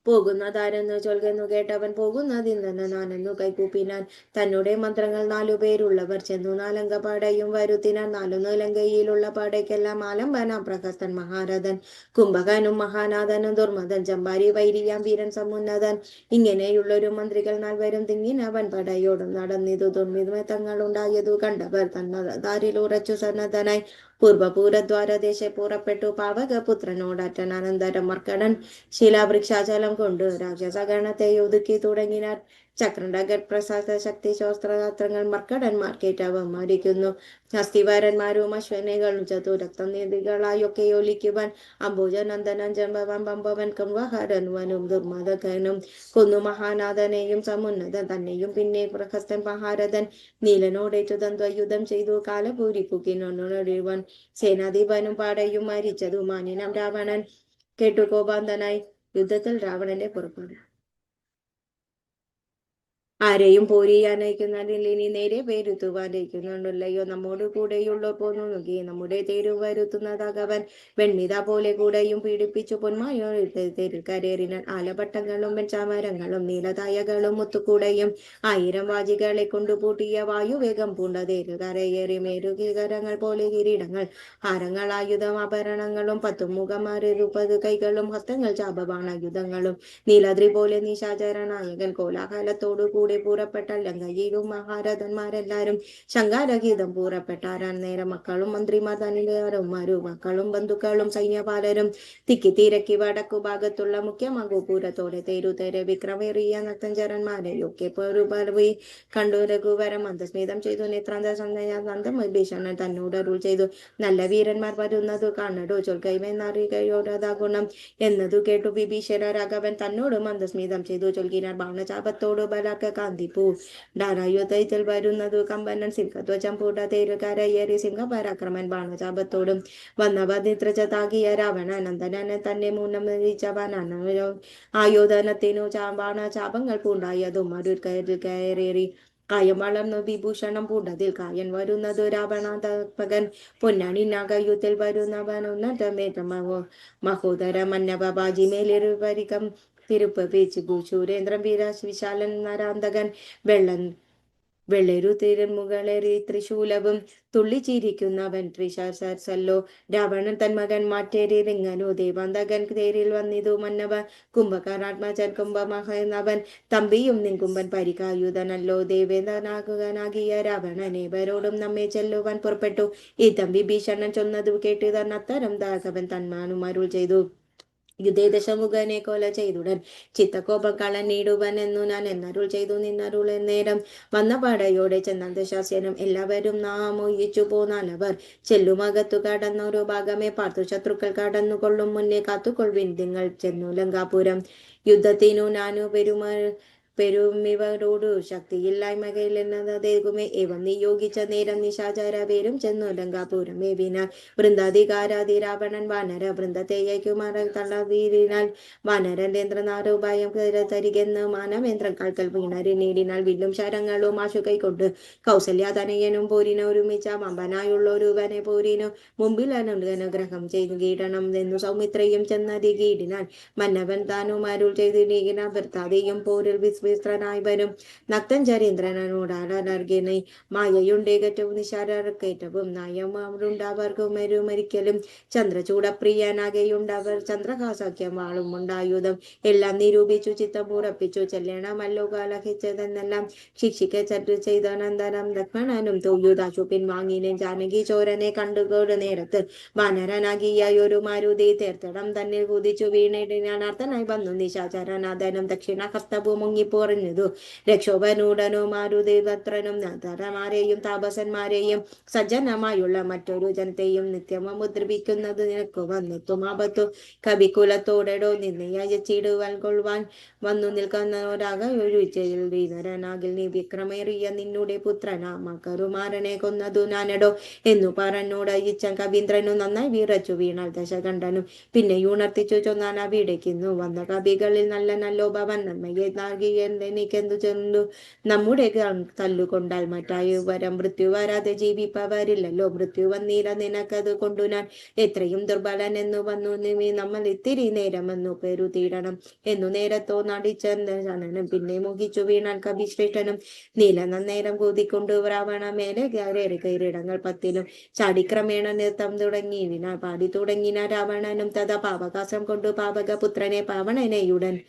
പോകുന്നതാരെന്ന് ചൊൽകെന്നു കേട്ടവൻ പോകുന്നതിന്ന് നാനെന്നു കൈകൂപ്പിനാൻ തന്നുടെ മന്ത്രങ്ങൾ 4 പേരുള്ളവർ ചെന്നു നാലംഗ പടയും വരുത്തിനാൻ 4 നിലങ്കയിലുള്ള പടയ്ക്കെല്ലാം ആലംബന പ്രഹസ്തൻ മഹാരഥൻ കുംഭകനും മഹാനാഥനും ദുർമദൻ ചമ്പാരി വൈരിയാം വീരൻ സമുന്നതൻ ഇങ്ങനെയുള്ളൊരു മന്ത്രികൾ 4 തിങ്ങിനവൻ പടയോടും നടന്നിതു ദുർമിതങ്ങളുണ്ടായതു കണ്ടവർ തന്നതാരിൽ ഉറച്ചു സന്നദ്ധനായി പൂർവപൂരദ്വാരദേശെ പുറപ്പെട്ടു പാവകപുത്രനോടറ്റനന്തരം മർക്കടൻ ശിലാവൃക്ഷാചലം കൊണ്ട് രാക്ഷസഗണത്തെ ഒതുക്കി തുടങ്ങിനാർ ചക്രണ്ടഗഡ് പ്രസാദ ശക്തി ശോസ്ത്രയാത്രങ്ങൾ മർക്കടന്മാർക്കേറ്റവം മരിക്കുന്നു അസ്ഥിവാരന്മാരും അശ്വനികളും ചതുരക്തം നീതികളായൊക്കെ ഒലിക്കുവാൻ അംബുജനന്ദനൻ ജംബവൻ പമ്പവൻ കംവഹരനുവനും ദുർമദകനും കൊന്നു മഹാനാഥനെയും സമുന്നതൻ തന്നെയും പിന്നെ പ്രഹസ്തൻ മഹാരഥൻ നീലനോടേറ്റു ദ്വന്ദ്വയുദ്ധം ചെയ്തു കാലപൂരി പുക്കിനൊന്നുവൻ സേനാധിപനും പാടയും മരിച്ചതു മാനിനം രാവണൻ കേട്ടു കോപാന്തനായി യുദ്ധത്തിൽ രാവണന്റെ പുറപ്പാട് ആരെയും പോരിയാനയിക്കുന്നതിൽ ഇനി നേരെ പേരുത്തുവാനയിക്കുന്നുണ്ടല്ലയോ നമ്മോട് കൂടെയുള്ള പോന്നു നോക്കി നമ്മുടെ തേരു വരുത്തുന്നതാകവൻ വെണ്മിത പോലെ കൂടെയും പീഡിപ്പിച്ചു പൊന്മായോ തേരിൽ കരേറിനാൻ ആലപട്ടങ്ങളും വെൺചാമരങ്ങളും നീലതായകളും മുത്തുകൂടെയും 1000 വാജികളെ കൊണ്ടുപൂട്ടിയ വായുവേഗം പൂണ്ട തേരു കരയേറി മേരുകികരങ്ങൾ പോലെ കിരീടങ്ങൾ ഹാരങ്ങൾ ആയുധം ആഭരണങ്ങളും 10 മുഖമാര് 30 കൈകളും ഹസ്തങ്ങൾ ചാപബാണായുധങ്ങളും നീലാദ്രി പോലെ നിശാചരനായകൻ കോലാഹലത്തോടു കൂടി പൂറപ്പെട്ട ലങ്കയിലും മഹാരഥന്മാരെല്ലാരും ശങ്കാരഗീതം പൂറപ്പെട്ടാരാൻ നേരം മക്കളും മന്ത്രിമാർ തനിമാരും മക്കളും ബന്ധുക്കളും സൈന്യപാലരും തിക്കി തിരക്കി വടക്കു ഭാഗത്തുള്ള മുഖ്യമഗോപുരത്തോടെ തേരുതേരെ വിക്രമേറിയ നക്തഞ്ചരന്മാരെയൊക്കെ പോയി കണ്ടു രഘുവരം മന്ദസ്മിതം ചെയ്തു നേത്രാന്തം ഭീഷണൻ തന്നോട് അരുൾ ചെയ്തു നല്ല വീരന്മാർ വരുന്നതു കാണടോ ചൊൽക്കൈമെന്നറികയോടതാ ഗുണം എന്നതു കേട്ടു വിഭീഷണ രാഘവൻ തന്നോട് മന്ദസ്മിതം ചെയ്തു ചൊൽകിനാർ ബാണചാപത്തോട് ബലാക്ക കാന്തിപ്പൂ ഡാരായുധത്തിൽ വരുന്നതു കമ്പനൻ സിംഹധ്വജം പൂട്ട തേരുകരയേറി സിംഹപരാക്രമൻ ബാണചാപത്തോടും വന്നവനിത്രജതാകിയ രാവണനന്ദനനെ തന്നെ മൂന്നും നയിച്ചവനോ ആയോധനത്തിനു ബാണചാപങ്ങൾ പൂണ്ടായതും കയറേറി കായം വളർന്നു വിഭൂഷണം പൂണ്ടതിൽ കായൻ വരുന്നതു രാവണാന്തകൻ പൊന്നാണി നാഗയുത്തിൽ വരുന്നവനുന്നതമേറ്റമോ മഹോദര മന്നവ ബാജി മേലിരുവരികം തിരുപ്പ് പേച്ചു ഭൂശൂരേന്ദ്രൻ വീര വിശാലൻ നരാന്തകൻ വെള്ളൻ വെള്ളരുത്തിരൻ മുകളേറി ത്രിശൂലവും തുള്ളിച്ചിരിക്കുന്നവൻ ത്രിശാസല്ലോ. രാവണൻ തൻ മകൻ മാറ്റേറിയതെങ്ങനോ ദേവാന്തകൻ തേരിൽ വന്നിതു മന്നവ. കുംഭകർണാത്മജൻ കുംഭമഹനവൻ തമ്പിയും നിൻകുംഭൻ പരികായുധനല്ലോ. ദേവേന്ദ്രനാകുകനാകിയ രാവണനേവരോടും നമ്മെ ചെല്ലുവാൻ പുറപ്പെട്ടു. ഈ തമ്പി ഭീഷണൻ ചൊന്നതു കേട്ട് തന്നത്തരം ദാസവൻ തന്മാനും അരുൾ ചെയ്തു. യുദ്ധേ ദശമുഖനെ കൊല ചെയ്തുടൻ ചിത്തക്കോപം കളഞ്ഞിടുവൻ എന്നു ഞാൻ എന്നരുൾ ചെയ്തു. നിന്നരുൾ നേരം വന്ന പടയോടെ ചെന്ന ദശാസ്യനും എല്ലാവരും നാമൊഴിച്ചു പോന്നാലവർ. ചെല്ലുമകത്തു കടന്നൊരു ഭാഗമേ പാർത്തു ശത്രുക്കൾ കടന്നുകൊള്ളും മുന്നേ കാത്തുകൊള്ളുവിൻ നിങ്ങൾ ചെന്നു ലങ്കാപുരം. യുദ്ധത്തിനു നാനു പെരുമിവരോടു ശക്തിയില്ലായ്മകയിലെന്നതേകുമേ. ഏവം നിയോഗിച്ച നേരം നിശാചര പേരും ചെന്നു ലങ്കാപുരം മേവിനാൽ. വൃന്ദാധികാരാധി രാവണൻ വാനര വൃന്ദത്തെയ്ക്കുമാർ തള്ളവീരിനാൽ. വാനരേന്ദ്രനാരോപായം തരികെന്ന് മാനവേന്ദ്രൻ കാൽക്കൽ വീണരി നേടിനാൽ. വില്ലും ശരങ്ങളും ആശു കൈക്കൊണ്ട് കൗസല്യാതനയനും പോരിന് ഒരുമിച്ച മമ്പനായുള്ളൊരുവനെ പോരിനു മുമ്പിൽ അനുഗ്രഹം ചെയ്തു കീടണം എന്നു സൗമിത്രയും ചെന്നതി കീടിനാൽ. മന്നവൻ താനും അരുൾ ചെയ്തു നീകിന ഭർത്താതെയും പോരിൽ വിസ്ത്രനായി വരും. നക്തൻ ചരീന്ദ്രനോടാർഗിനെ മായയുണ്ടേകറ്റവും നിശാരക്കേറ്റവും നയമുണ്ടാവർക്കുമൊരിക്കലും. ചന്ദ്രചൂടപ്രിയനാകെയുണ്ടവർ ചന്ദ്രഹാസഖ്യം വാളും ഉണ്ടായുധം എല്ലാം നിരൂപിച്ചു ചിത്തമുറപ്പിച്ചു ചെല്ലണമല്ലോ കലഹിച്ചതെന്നെല്ലാം. ശിക്ഷിക്ക ചറ്റു ചെയ്തനന്തരം ലക്ഷ്മണനും തോയുധാശു പിൻവാങ്ങിനെ. ജാനകി ചോരനെ കണ്ടുകൊടു നേരത്ത് വാനരനാകിയൊരു മാരുതി തീർത്ഥടം തന്നിൽ കുതിച്ചു വീണിടിനാൻ. അർത്ഥനായി വന്നു നിശാചരനാഥനും ദക്ഷിണഹസ്തവും മുങ്ങിപ്പോറിഞ്ഞതു. രക്ഷോഭനൂടനോ മാരുതിഭദ്രനും നരന്മാരെയും താപസന്മാരെയും സജ്ജനമായുള്ള മറ്റൊരു ജനത്തെയും നിത്യവും മുദ്രിപ്പിക്കുന്നത് നിനക്കു വന്നെത്തും ആപത്തു. കവികുലത്തോടെടോ നിന്നയച്ചിടുവാൻ കൊള്ളുവാൻ വന്നു നിൽക്കുന്നവരാകയൊഴിച്ചയിൽ വീരനാകിൽ നീ വിക്രമേറിയ നിന്നുടെ പുത്രനാമ കരുമാരനെ കൊന്നതു ഞാനെടോ എന്നു പറഞ്ഞോട് ഇച്ഛൻ കവീന്ദ്രനു നന്നായി വിറച്ചു വീണാൽ ദശകണ്ഠനും പിന്നെയുണർത്തിച്ചു ചൊന്നാൻ. അവിടേക്കുന്നു വന്ന കവികളിൽ നല്ല നല്ലോഭവൻ നന്മയെ നൽകിയെനിക്കെന്തു ചെന്നു. നമ്മുടെ തല്ലുകൊണ്ടാൽ മറ്റായു വരം മൃത്യു വരാതെ ജീവിപ്പവരില്ലല്ലോ. മൃത്യു വന്നീര നിനക്കത് കൊണ്ടു ഞാൻ എത്രയും ദുർബലൻ എന്നു വന്നു. നമ്മൾ ഇത്തിരി നേരമെന്നു പേരു തീടണം എന്നു നേരത്തോ നടിച്ചനും പിന്നെ മുഖിച്ചു വീണാൻ കവിശ്രേഷ്ഠനും. നീല നന്നേരം കൂതിക്കൊണ്ടു രാവണ മേലെ കയറിടങ്ങൾ 10 ചാടിക്രമേണ നൃത്തം തുടങ്ങിന പാടി തുടങ്ങിന രാവണനും. തഥാ പാവകാശം കൊണ്ടു പാവകപുത്രനെ പാവണനെയുടൻ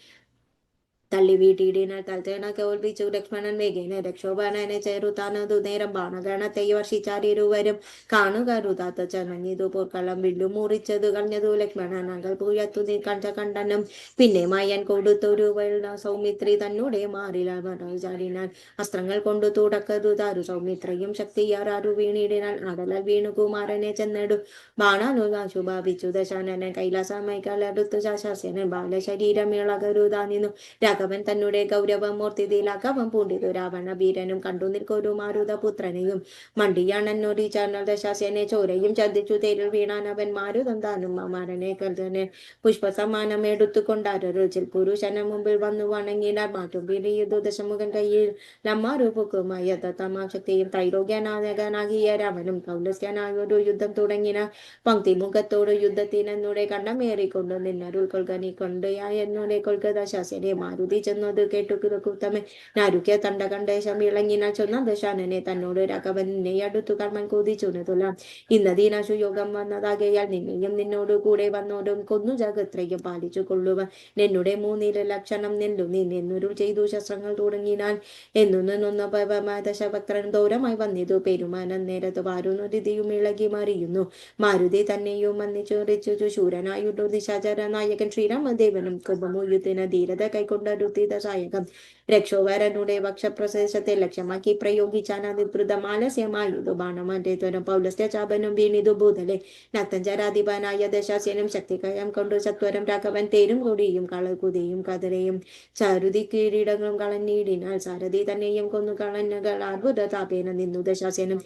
തള്ളി വീട്ടിയിടിനാൽ തൽത്തേണ കേൾപ്പിച്ചു ലക്ഷ്മണൻ വേഗേന രക്ഷോഭണനെ ചേരുത്താനതു നേരം ബാണഗണത്തെ വർഷിച്ചാരിരുവരും കാണുകരുതാത്ത ചമഞ്ഞിതു പോർക്കളം വില്ലു മുറിച്ചതു കളഞ്ഞതു ലക്ഷ്മണനകൾ പുയത്തു കണ്ട കണ്ടനും. പിന്നെ മയൻ കൊടുത്തൊരു വെള്ള സൗമിത്രി തന്നെ മാറിലാൽ അസ്ത്രങ്ങൾ കൊണ്ടു തുടക്കതു താരു സൗമിത്രയും ശക്തിയാറാരു വീണിടിനാൽ. ആടലാൽ വീണു കുമാരനെ ചെന്നെടു ബാണാനു ശുഭാവിച്ചു ദശാനനൻ കൈലാസമൈകളടുത്തു ശാസ്യനൻ ബാലശരീരമിളകരുതാനിന്നു. രാഘവൻ തന്നെ ഗൗരവം ഓർത്തിതിലാഘവം പൂണ്ടിതു. രാവണ വീരനും കണ്ടു നിൽക്കൊരു മാരുതപുത്രനെയും മണ്ടിയാണെന്നൊരു ദശാസ്യനെ ചോരയും ചതിച്ചു തേരിൽ വീണാൻ. അവൻ മാരുതം താനും അമാരനെ കൽതനെ പുഷ്പസമ്മാനം എടുത്തുകൊണ്ടാരൊരു പുരുഷന് മുമ്പിൽ വന്നു വണങ്ങിനാർ. മാറ്റും പിരിയുതു ദശമുഖൻ കയ്യിൽ നമ്മാരു പൊക്കുമായ തമാശക്തിയും ത്രൈലോക്യനായകനാകിയ രാമനും കൗലസ്യനായൊരു യുദ്ധം തുടങ്ങിന. പങ്ക്തിമുഖത്തോട് യുദ്ധത്തിനെന്നുടെ കണ്ണമേറിക്കൊണ്ടു നിന്നരുൾ കൊൽക നീ കൊണ്ടയായെന്നുടെ കൊൽക ദശാസ്യനെ. മാരുതി ചെന്നത് കേട്ടു കുതമെ നാരുക്യ തണ്ടകണ്ഠേശം ഇളങ്ങിനാൽ ചൊന്ന ദശാനനെ തന്നോട് രാഘവൻ നിന്നെ അടുത്തു കർമ്മൻ കുതിച്ചുനതുലാം. ഇന്നതീനാശു യോഗം വന്നതാകയാൽ നിന്നെയും നിന്നോട് കൂടെ വന്നോടും കൊന്നു ജഗത്രയും പാലിച്ചു കൊള്ളുവാൻ നിന്നുടെ 3 ലക്ഷണം നെല്ലു നീ എന്നൊരു ചെയ്തു ശസ്ത്രങ്ങൾ തുടങ്ങിനാൽ. എന്നൊന്നൊന്ന ദശഭക്തൻ ദൂരമായി വന്നിതു പെരുമാനം നേരത്ത് വാരുന്നതിയും ഇളകി മറിയുന്നു. മാരുതി തന്നെയും വന്നിച്ചു ശൂരനായിട്ടു നിശാചര നായകൻ ശ്രീരാമദേവനും കുംഭമൂയുത്തിന് ധീരത കൈക്കൊണ്ടരുത്തിത സായകം. രക്ഷോവരനുടെ വക്ഷപ്രദേശത്തെ ലക്ഷ്യമാക്കി പ്രയോഗിച്ചാൻ അതിദ്രുതമാലസ്യമായുതു ബാണമന്റെ ത്വരം. പൗലസ്ത്യ ചാപനും വീണിതു ഭൂതലെ നക്തഞ്ചരാധിപനായ ദശാസ്യനും ശക്തികയം കൊണ്ടു സത്വരം. രാഘവൻ തേരും കൊടിയും കളകുതിയും കതിരയും ചാരുതി കീഴടങ്ങളും കളഞ്ഞിടിനാൽ. സാരഥി തന്നെയും കൊന്നു കളഞ്ഞകൾ അത്ഭുത താപേന നിന്നു ദശാസ്യനും.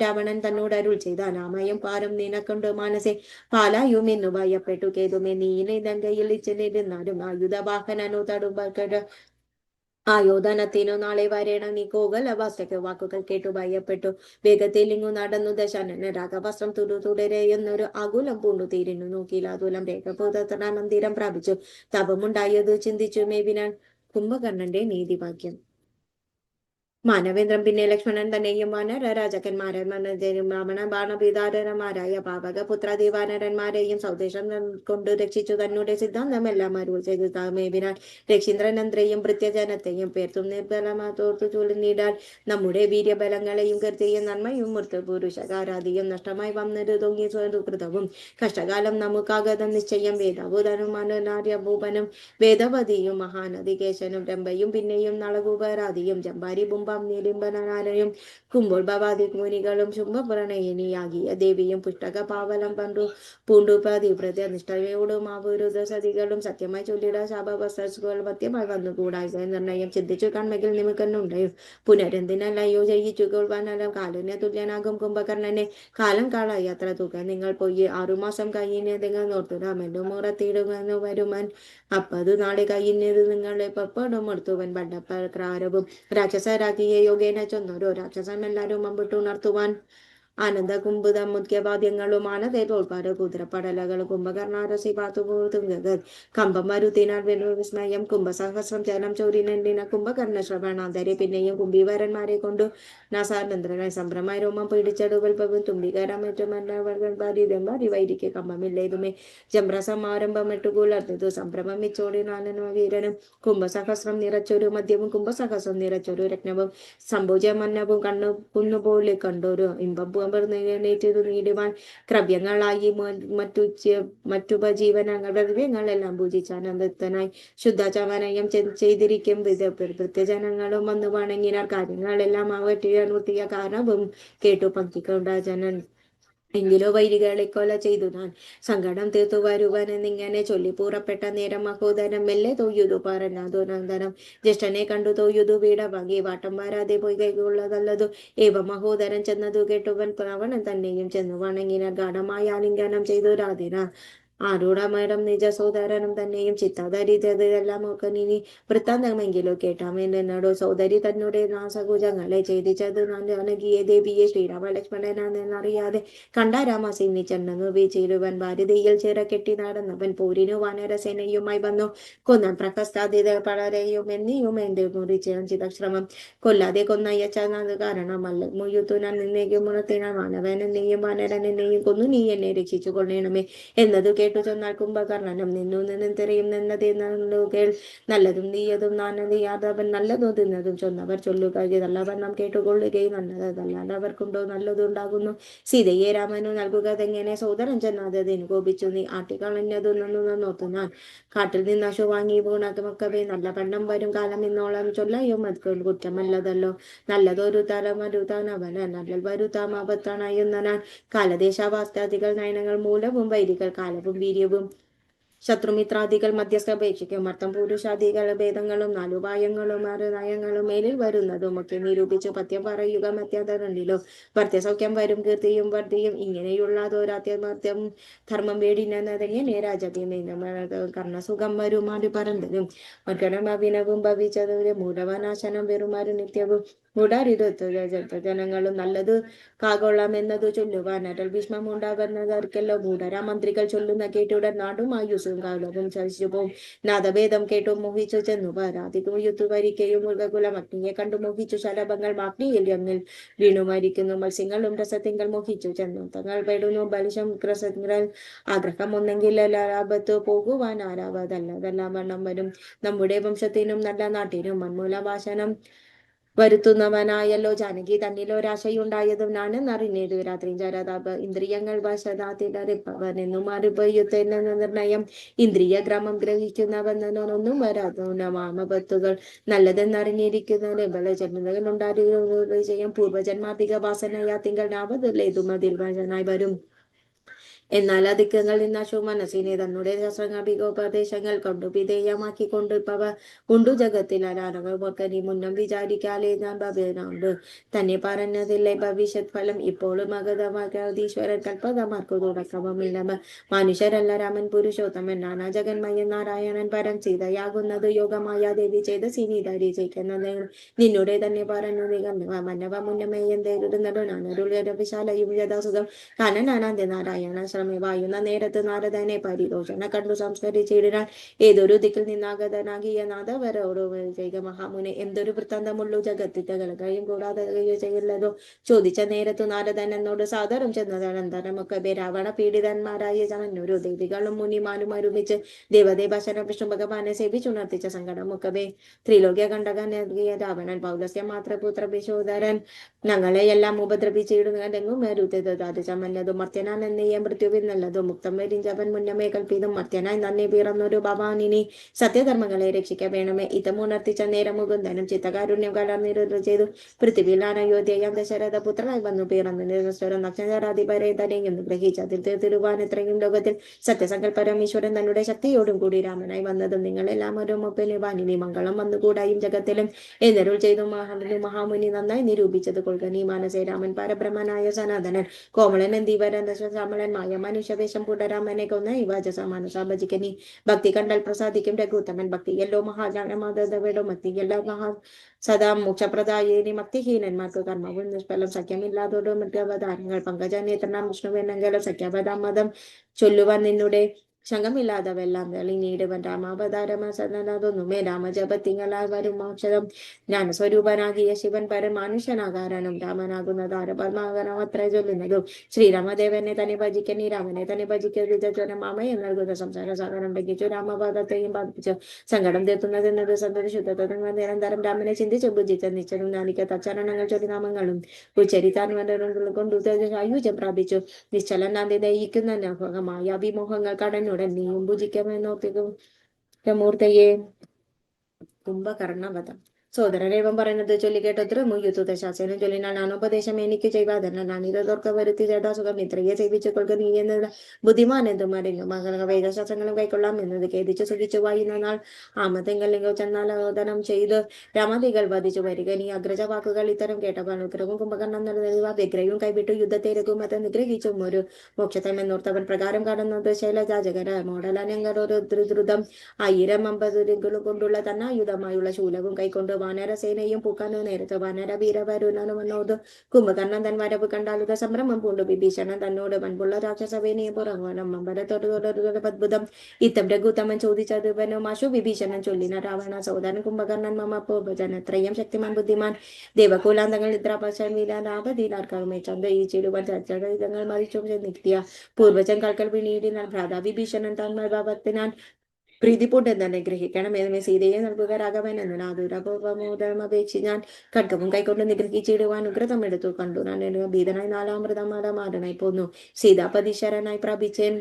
രാവണൻ തന്നോട് അരുൾ ചെയ്ത നാമയം പാരം നിനക്കൊണ്ട് മാനസെ പാലായും എന്നു ഭയപ്പെട്ടു കേതുമേ. നീനെ ദങ്കയിൽ ഇച്ചിരുന്നാലും ആയുധവാഹനനു തടുമ്പ ആയോധനത്തിനു നാളെ വരേണം നീ കോകലവാസ്തയ്ക്ക് വാക്കുകൾ കേട്ടു ഭയപ്പെട്ടു വേഗത്തിൽ ഇങ്ങു നടന്നു ദശാനന്. രാഘവസ്ത്രം തുടരെയെന്നൊരു ആകുലം പൂണ്ടു തീരിനു നോക്കിയില്ലാതുലം രേഖപുത്ര മന്ദിരം പ്രാപിച്ചു. തപമുണ്ടായത് ചിന്തിച്ചു മേവിനാൻ. കുംഭകർണന്റെ നീതിവാക്യം. മാനവേന്ദ്രൻ പിന്നെ ലക്ഷ്മണൻ തന്നെയും വാനര രാജാക്കന്മാരെ രാവണ ബാണപിതാരന്മാരായ പാവക പുത്രാദിവാനരന്മാരെയും സ്വദേശം കൊണ്ട് രക്ഷിച്ചു തന്നെ സിദ്ധാന്തമെല്ലാം അരുൾ ചെയ്തു താമേവിനാൽ രക്ഷീന്ദ്രനന്ത്രയും ഭൃത്യജനത്തെയും പേർത്തും നിർബലമാതോർത്തു ചൊല്ലിടാൻ നമ്മുടെ വീര്യബലങ്ങളെയും കീർത്തിയും നന്മയും മൃത്യു പുരുഷകാരാദിയും നഷ്ടമായി വന്നത് തൊങ്ങി സുകൃതവും കഷ്ടകാലം നമുക്കാഗതം നിശ്ചയം വേദഭൂതനുമാനാര്യഭൂപനും വേദവതിയും മഹാനദി കേശനും രംഭയും പിന്നെയും നളകൂപരാദിയും ജമ്പാരി ബുംബം നിലിംബനാലയും കുമ്പോൾ ഭവാദി മുനികളും ശുംഭപ്രണയിനിയാകിയ ദേവിയും പുഷ്ടക പാവലം പൂണ്ടു പതിവ്രത നിഷ്ഠയോടും അവരുത സതികളും സത്യമായി ചൊല്ലിട ശാപവസ്തുക്കൾ മത്യമായി വന്നുകൂടായ നിർണയം ചിന്തിച്ചു കൺമകിൽ നിമിക്കുന്നുണ്ടായും പുനരെന്തിനല്ലയോ ജയിച്ചുകൊള്ളുവാനെല്ലാം കാലിന് തുല്യനാകും കുംഭകർണനെ കാലം കാളായി അത്ര തുക നിങ്ങൾ പോയി 6 മാസം കയ്യിനെ നിങ്ങൾ നോർത്തുരാമെന്നു മുറത്തിടുമെന്നു വരുമൻ അപ്പതു നാളെ കയ്യിന്നത് നിങ്ങളെ പപ്പടും എടുത്തുവൻ ബണ്ടപ്രകാരവും രാക്ഷസരാക്കിയ യോഗേന ചെന്നോരോ രാക്ഷസമെല്ലാരും അമ്പിട്ടുണർത്തുവാൻ ആനന്ദ കുംഭുത മുഖ്യവാദ്യങ്ങളും ആനന്ദ തോൽപ്പാട് കുതിരപ്പടലകൾ കുംഭകർണാരസി പാത്തുപോതുങ്കത് കമ്പം മരുത്തിനാൽ വിസ്മയം കുംഭസഹസ്രം ചലം ചൗരിനെണ്ടിന കുംഭകർണ ശ്രവണാന്തരെ പിന്നെയും കുംഭിവരന്മാരെ കൊണ്ടു നാസാനന്ദ്രനായി സംഭ്രമായി രോമം പിടിച്ചടുവൽ പവും തുമ്പികരമേറ്റുമന്നവരി വൈരിക്ക് കമ്പമില്ലേതുമേ ജംഭ്രസമാരംഭമിട്ടുകുലർത്തിതു സംഭ്രമം മിച്ചോടി നാലനു വീരനും കുംഭസഹസ്രം നിറച്ചൊരു മദ്യവും കുംഭസഹസ്രം നിറച്ചൊരു രത്നവും സംഭോജമന്നവും കണ്ണു കുന്നുപോലെ കണ്ടൊരു ഇമ്പം േറ്റു നീടുവാൻ ക്രവ്യങ്ങളായി മറ്റുപജീവനങ്ങൾ ദ്രവ്യങ്ങളെല്ലാം പൂജിച്ച് ആനന്ദത്തനായി ശുദ്ധചവനയം ചെയ്തിരിക്കും വൃത്യജനങ്ങളും വന്നു വണങ്ങിനാർ കാര്യങ്ങളെല്ലാം അവറ്റിയ കാരണവും കേട്ടു പങ്കിക്കൊണ്ട ജനൻ എങ്കിലോ വൈരികളെ കൊല ചെയ്തു ഞാൻ സങ്കടം തീർത്തു വരുവാനെന്നിങ്ങനെ ചൊല്ലി പൂറപ്പെട്ട നേരം മഹോദരം മെല്ലെ തൊയ്യുതു പറഞ്ഞതു നന്ദനം ജ്യേഷ്ഠനെ കണ്ടു തൊയ്യുതു വീട വാങ്ങി വാട്ടം വരാതെ പോയി കൈകൊള്ളതല്ലതു ഏവ മഹോദരൻ ചെന്നതു കേട്ടുവൻ രാവണൻ തന്നെയും ചെന്നു വണങ്ങിന ഗാഠമായ ആലിംഗനം ചെയ്തു രാധിന ആരൂഢമേടം നിജ സോദരനും തന്നെയും ചിത്തധരിച്ചതെല്ലാം ഇനി വൃത്താന്തമെങ്കിലും കേട്ടാമെന്നോടോ സോദരി തന്നുടെ നാസകുജങ്ങളെ ഛേദിച്ചത് ജാനകിയെ ദേവിയെ ശ്രീരാമ ലക്ഷ്മണനെന്നറിയാതെ കണ്ട രാമസിംഹി ചെന്നു വീച്ചിരുവൻ ഭാരതിയിൽ ചിറ കെട്ടി നടന്നവൻ പോരിനു വാനരസേനയുമായി വന്നു കൊന്നാൻ പ്രഹസ്താദിത പളരെയും എന്നിയും എന്റെ മുറിച്ച ചിതശ്രമം കൊല്ലാതെ കൊന്നയച്ചത് കാരണമല്ല മുയുത്തുനാൻ നിന്നേക്കും മുണത്തിനാൻ വാനവനെന്നെയും വാനരനെന്നെയും കൊന്നു നീ എന്നെ രക്ഷിച്ചു കൊള്ളണമേ എന്നത് കേട്ടു ചെന്നാൽ കുംഭകർണനും നിന്നും തെരയും നിന്നതെന്നു കേൾ നല്ലതും നീയതും നാനതിയാതവൻ നല്ലതും തിന്നതും ചൊന്നവർ ചൊല്ലുക ഇതല്ലവണ്ണം കേട്ടുകൊള്ളുകയും നല്ലതല്ലാണ്ടവർക്കുണ്ടോ നല്ലതുണ്ടാകുന്നു സീതയെ രാമനു നൽകുകതെങ്ങനെ സോദരൻ ചെന്നാതതിന് കോപിച്ചു നീ ആട്ടിക്കളഞ്ഞതു നോർത്തു ഞാൻ കാട്ടിൽ നിന്ന് അശു വാങ്ങി പൂണമൊക്കവേ നല്ല പണ്ണം വരും കാലം ഇന്നോളം ചൊല്ലയും അത് കുറ്റമല്ലതല്ലോ നല്ലതൊരു തലമരുതാനവന് നല്ല വരുത്താമാപത്താണയുന്ന ഞാൻ കാലദേശാവാസ്താദികൾ നയനങ്ങൾ മൂലവും വൈരികൾ കാലവും വീര്യവും ശത്രുമിത്രാദികൾ മധ്യസ്ഥപേക്ഷിക്കും അർത്ഥം പുരുഷാദികൾ ഭേദങ്ങളും നാലുപായങ്ങളും നയങ്ങളും മേലിൽ വരുന്നതും ഒക്കെ നിരൂപിച്ചു പത്യം പറയുക മധ്യതരണ്ടിലോ ഭർത്യസൗഖ്യം വരും കീർത്തിയും വർദ്ധിയും ഇങ്ങനെയുള്ളതോരാത്യമർത്ഥ്യം ധർമ്മം വേടിനെന്നതെങ്ങനെ രാജഭീം കർണസുഖം വരുമാരു പറന്തതും മർഗണമഭിനവും ഭവിച്ചതും മൂലവനാശനം വെറുമാരു നിത്യവും ജനങ്ങളും നല്ലത് കാകൊള്ളാം എന്നതു ചൊല്ലുവാൻ അരൽ ഭീഷ്മം ഉണ്ടാകുന്നതർക്കല്ലോ മൂഢരാ മന്ത്രികൾ ചൊല്ലുന്ന കേട്ടുടൻ നാടും ആയുസും കാലവും ചലിച്ചുപോകും നാദഭേദം കേട്ടു മോഹിച്ചു ചെന്നു പരാതിക്കും യുദ്ധ വരിക്കയും മൃഗകുലം അഗ്നിയെ കണ്ടു മോഹിച്ചു ശലഭങ്ങൾ അഗ്നിയിൽ എന്നിൽ വീണു മരിക്കുന്നു മത്സ്യങ്ങളും രസത്തിങ്കൽ മോഹിച്ചു ചെന്നു തങ്ങൾ പെടുന്നു ബലിശം രസങ്ങൾ ആഗ്രഹം ഒന്നെങ്കിൽ ലാഭത്ത് പോകുവാൻ ആരാവതല്ലതെല്ലാം വണ്ണം വരും നമ്മുടെ വംശത്തിനും നല്ല നാട്ടിനും മൺമൂലവാസനം വരുത്തുന്നവനായല്ലോ ജാനകി തന്നിലൊരാശയുണ്ടായതും നാനെന്നറിഞ്ഞത് രാത്രി ജരതാപ ഇന്ദ്രിയങ്ങൾ വശതാത്തിലറിപ്പവനെന്നും അറിപ്പയുത്തെന്ന നിർണയം ഇന്ദ്രിയ ഗ്രാമം ഗ്രഹിക്കുന്നവനൊന്നും വരാതുനമാമപത്തുകൾ നല്ലതെന്നറിഞ്ഞിരിക്കുന്ന ബലജന്മകൾ ഉണ്ടാകുക ചെയ്യും പൂർവജന്മാധിക വാസനയാ തിങ്കൾ നാവതിലേതും അതിൽ വശനായി വരും എന്നാൽ അധികങ്ങൾ നിന്നാശു മനസ്സിനെ തന്നുടെ ശാസ്ത്രങ്ങൾ വികോപദേശങ്ങൾ കൊണ്ടു വിധേയമാക്കിക്കൊണ്ട് പവ ഉണ്ടു ജഗത്തിൽ അനാരകനി മുന്നം വിചാരിക്കാലേ ഞാൻ ഭവനുണ്ട് തന്നെ പറഞ്ഞതില്ലേ ഭവിഷ്യത് ഫലം ഇപ്പോഴും അഗതമാകീശ്വരൻ കൽപ്പതമാർക്കു തുടക്കവുമില്ല മനുഷ്യരല്ല രാമൻ പുരുഷോത്തമൻ നാനാ ജഗന്മയൻ നാരായണൻ പരം സീതയാകുന്നത് യോഗമായ ദേവി ചെയ്ത സിനിധരി ചെയ്ക്കുന്നത് നിന്നുടെ തന്നെ പറഞ്ഞു മന്നവ മുന്നമേയെന്തേരുന്നതു നാനരുൾ വിശാലയും യഥാസുഖം കാനനാനന്ദ നാരായണ വിശ്രമേ വായുന്ന നേരത്ത് നാരദനെ പരിദോഷണ കണ്ടു സംസ്കരിച്ചിടിനാൻ. ഏതൊരു ദിക്കിൽ നിന്നാഗതനാകിയ നാദവരോട് ചെയ്ത മഹാമുനെ എന്തൊരു വൃത്താന്തമുള്ളു ജഗത്തിത്തകളയും കൂടാതെ ചെയ്യല്ലതോ ചോദിച്ച നേരത്തു നാരദൻ എന്നോട് സാദരം ചെന്നതനന്തരമൊക്കെ രാവണ പീഡിതന്മാരായ ചമന്നൂരു ദേവികളും മുനിമാരും ഒരുമിച്ച് ദേവദേവശന വിഷ്ണു ഭഗവാനെ സേവിച്ചുണർത്തിച്ച സങ്കടമൊക്കെ ത്രിലോക്യ കണ്ടകൻ രാവണൻ പൗലസ്യ മാത്രപുത്ര വിശോധരൻ ഞങ്ങളെയെല്ലാം ഉപദ്രവിച്ചിടുന്നതെങ്ങും ചമന്നതും മർത്യനാൻ എന്നീയ മൃത്യുവിൽ നല്ലതും മുക്തം വരിഞ്ചവൻ മുന്നമേ കൽപ്പിതും മർത്യനായി നന്ദി പിറന്നൊരു ഭവാനിനി സത്യധർമ്മങ്ങളെ രക്ഷിക്ക വേണമേ ഇതമുണർത്തിച്ച നേരം മുകുന്ദനും ചിത്തകാരുണ്യം കലർന്നിരുന്നു ചെയ്തു പൃഥ്വിയിലാണ് അയോധ്യയാം ദശരഥ പുത്രനായി വന്നു പിറന്നു നിരസ്വരം നക്ഷരാധിപരെ തന്നെയും ഗ്രഹിച്ചതിൽ തീർത്തിടുവാൻ എത്രയും ലോകത്തിൽ സത്യസങ്കല്പരമീശ്വരൻ തന്നുടെ ശക്തിയോടും കൂടി രാമനായി വന്നതും നിങ്ങളെല്ലാം ഒരു മുപ്പിന് വാനിനി മംഗളം വന്നുകൂടായും ജഗത്തിലും എന്നരുൾ ചെയ്തു മഹാമുനി നന്നായി നിരൂപിച്ചത് കൊള്ളുക നീ മാനസേ രാമൻ പരബ്രഹ്മനായ സനാതനൻ കോമളൻ എന്തിവരൻ ശ്യാമളൻ മായ മനുഷ്യവേഷം പുടരാമനെ കൊന്ന ഇവാചസമാനസ ഭജിക്കനി ഭക്തി കണ്ടാൽ പ്രസാദിക്കും രഘുത്തമൻ ഭക്തിയല്ലോ മഹാജാനമാധവയുടെ മക്തിയല്ലോ മഹാ സദാ മോക്ഷപ്രദായേനി ഭക്തിഹീനന്മാർക്ക് കർമ്മവും നിഷ്ഫലം സഖ്യമില്ലാതോട് മൃഗവതാരങ്ങൾ പങ്കജനേത്രനാം വിഷ്ണുവെന്നെങ്കിലും സഖ്യപദാമതം ചൊല്ലുവാൻ നിന്നുടെ ശങ്കമില്ലാതവെല്ലാം തെളിഞ്ഞിടുവൻ രാമാവതാരമൊന്നുമേ രാമജപത്തിങ്ങളാൽ വരും മോക്ഷതം ജ്ഞാനസ്വരൂപനാകിയ ശിവൻ പരമാനുഷ്യനാകാരനും രാമനാകുന്നത് ആരപരമാകണം അത്ര ചൊല്ലുന്നതും ശ്രീരാമദേവനെ തന്നെ ഭജിക്കനി രാമനെ തന്നെ ഭജിക്കരുത് മാമയെ നൽകുന്ന സംസാര സാഗരം ലംഘിച്ചു രാമപാദത്തെയും ബാധിപ്പിച്ചു സങ്കടം തീർത്തുന്നതെന്നത് സന്തതി ശുദ്ധത്വം നിരന്തരം രാമനെ ചിന്തിച്ചു ഭുജിച്ച നിശ്ചലും നാനിക്ക തച്ചരണങ്ങൾ ചൊല്ലിനാമങ്ങളും ഉച്ചരിത്താൻ കൊണ്ടു ആയുജം പ്രാപിച്ചു നിശ്ചലൻ നാന്തി ദയിക്കുന്ന ഭോഗമായ വിമോഹങ്ങൾ കടന്നുടൻ നീയും ഭുജിക്കാമെന്നോർത്തിക്കും മൂർത്തയെ കുംഭകർണവധം സോദരരേവം പറയുന്നത് ചൊല്ലിക്കേട്ടത്ര മുയ്യുത്ത ശാസനം ചൊല്ലിനാൽ നാനോപദേശം എനിക്ക് ചെയ്വാതല്ല നാനിതോർക്ക വരുത്തി ചേട്ടാസുഖം ഇത്രയെ സേവിച്ചു കൊള്ളുക നീ എന്നത് ബുദ്ധിമാൻ എന്തും അറിഞ്ഞു മകള വേദശാസ്ത്രങ്ങളും കൈക്കൊള്ളാം എന്നത് ഖേദിച്ചു സുഖിച്ചു വായുന്ന നാൾ ആമത്തെങ്കലിംഗോ ചെന്നാലോദനം ചെയ്ത് രാമാദികൾ വധിച്ചു വരിക നീ അഗ്രജ വാക്കുകൾ ഇത്തരം കേട്ടപ്പോൾ ഉഗ്രവും കുംഭകർണം നൽകുക വ്യഗ്രയും കൈവിട്ടു യുദ്ധത്തെ രഘുമത്തെ നിഗ്രഹിച്ചും ഒരു മോക്ഷത്തമെന്നോർത്തവൻ പ്രകാരം കടന്നത് ശൈലജാജകര മോഡലനങ്ങളൊരു ദ്രുതം 1050 കൊണ്ടുള്ള തന്നായുധമായുള്ള ശൂലവും കൈക്കൊണ്ട് വാനരസേനയും പൂക്കാനോ നേരത്ത് വാനര വീരവരുണനുമെന്നോട് കുംഭകർണൻ തൻ വരവ് കണ്ടാലുക സംഭ്രമം പൂണ്ടു വിഭീഷണൻ തന്നോട് വൻപുള്ള രാക്ഷസവേനയെ പുറങ്ങണം അമ്പലത്തോട് അദ്ഭുതം ഇത്തം രഘുത്തമൻ ചോദിച്ചത് വനോമാശു വിഭീഷണൻ ചൊല്ലിന രാവണ സോദരൻ കുംഭകർണൻ മമ പൂർവജനത്രയം ശക്തിമാൻ ബുദ്ധിമാൻ ദേവകുലാന്തങ്ങൾ നിദ്രാപശൻ വീലാനാപതിലാർക്കമേ ചന്ദ്രയിച്ചിടുവാൻ ചർച്ചകൾ മറിച്ചു നിത്യ പൂർവജൻ കൽക്കൽ പിന്നീടിനാൽ ഭ്രാത വിഭീഷണൻ തന്മ ഭാവത്തിനാൽ പ്രീതിപൂണ്ടെന്ന് തന്നെ ഗ്രഹിക്കണം ഏതുമേ സീതയെ നൽകുക രാഘവൻ എന്ന് നാദുരപമോദം അപേക്ഷി ഞാൻ ഖഡ്ഗവും കൈക്കൊണ്ട് നിഗ്രഹിച്ചിടുവാൻ ഉഗ്രതം എടുത്തു കണ്ടു ഞാൻ ഭീതനായി 4 പോന്നു സീതാപതി ശരണായി പ്രാപിച്ചേൻ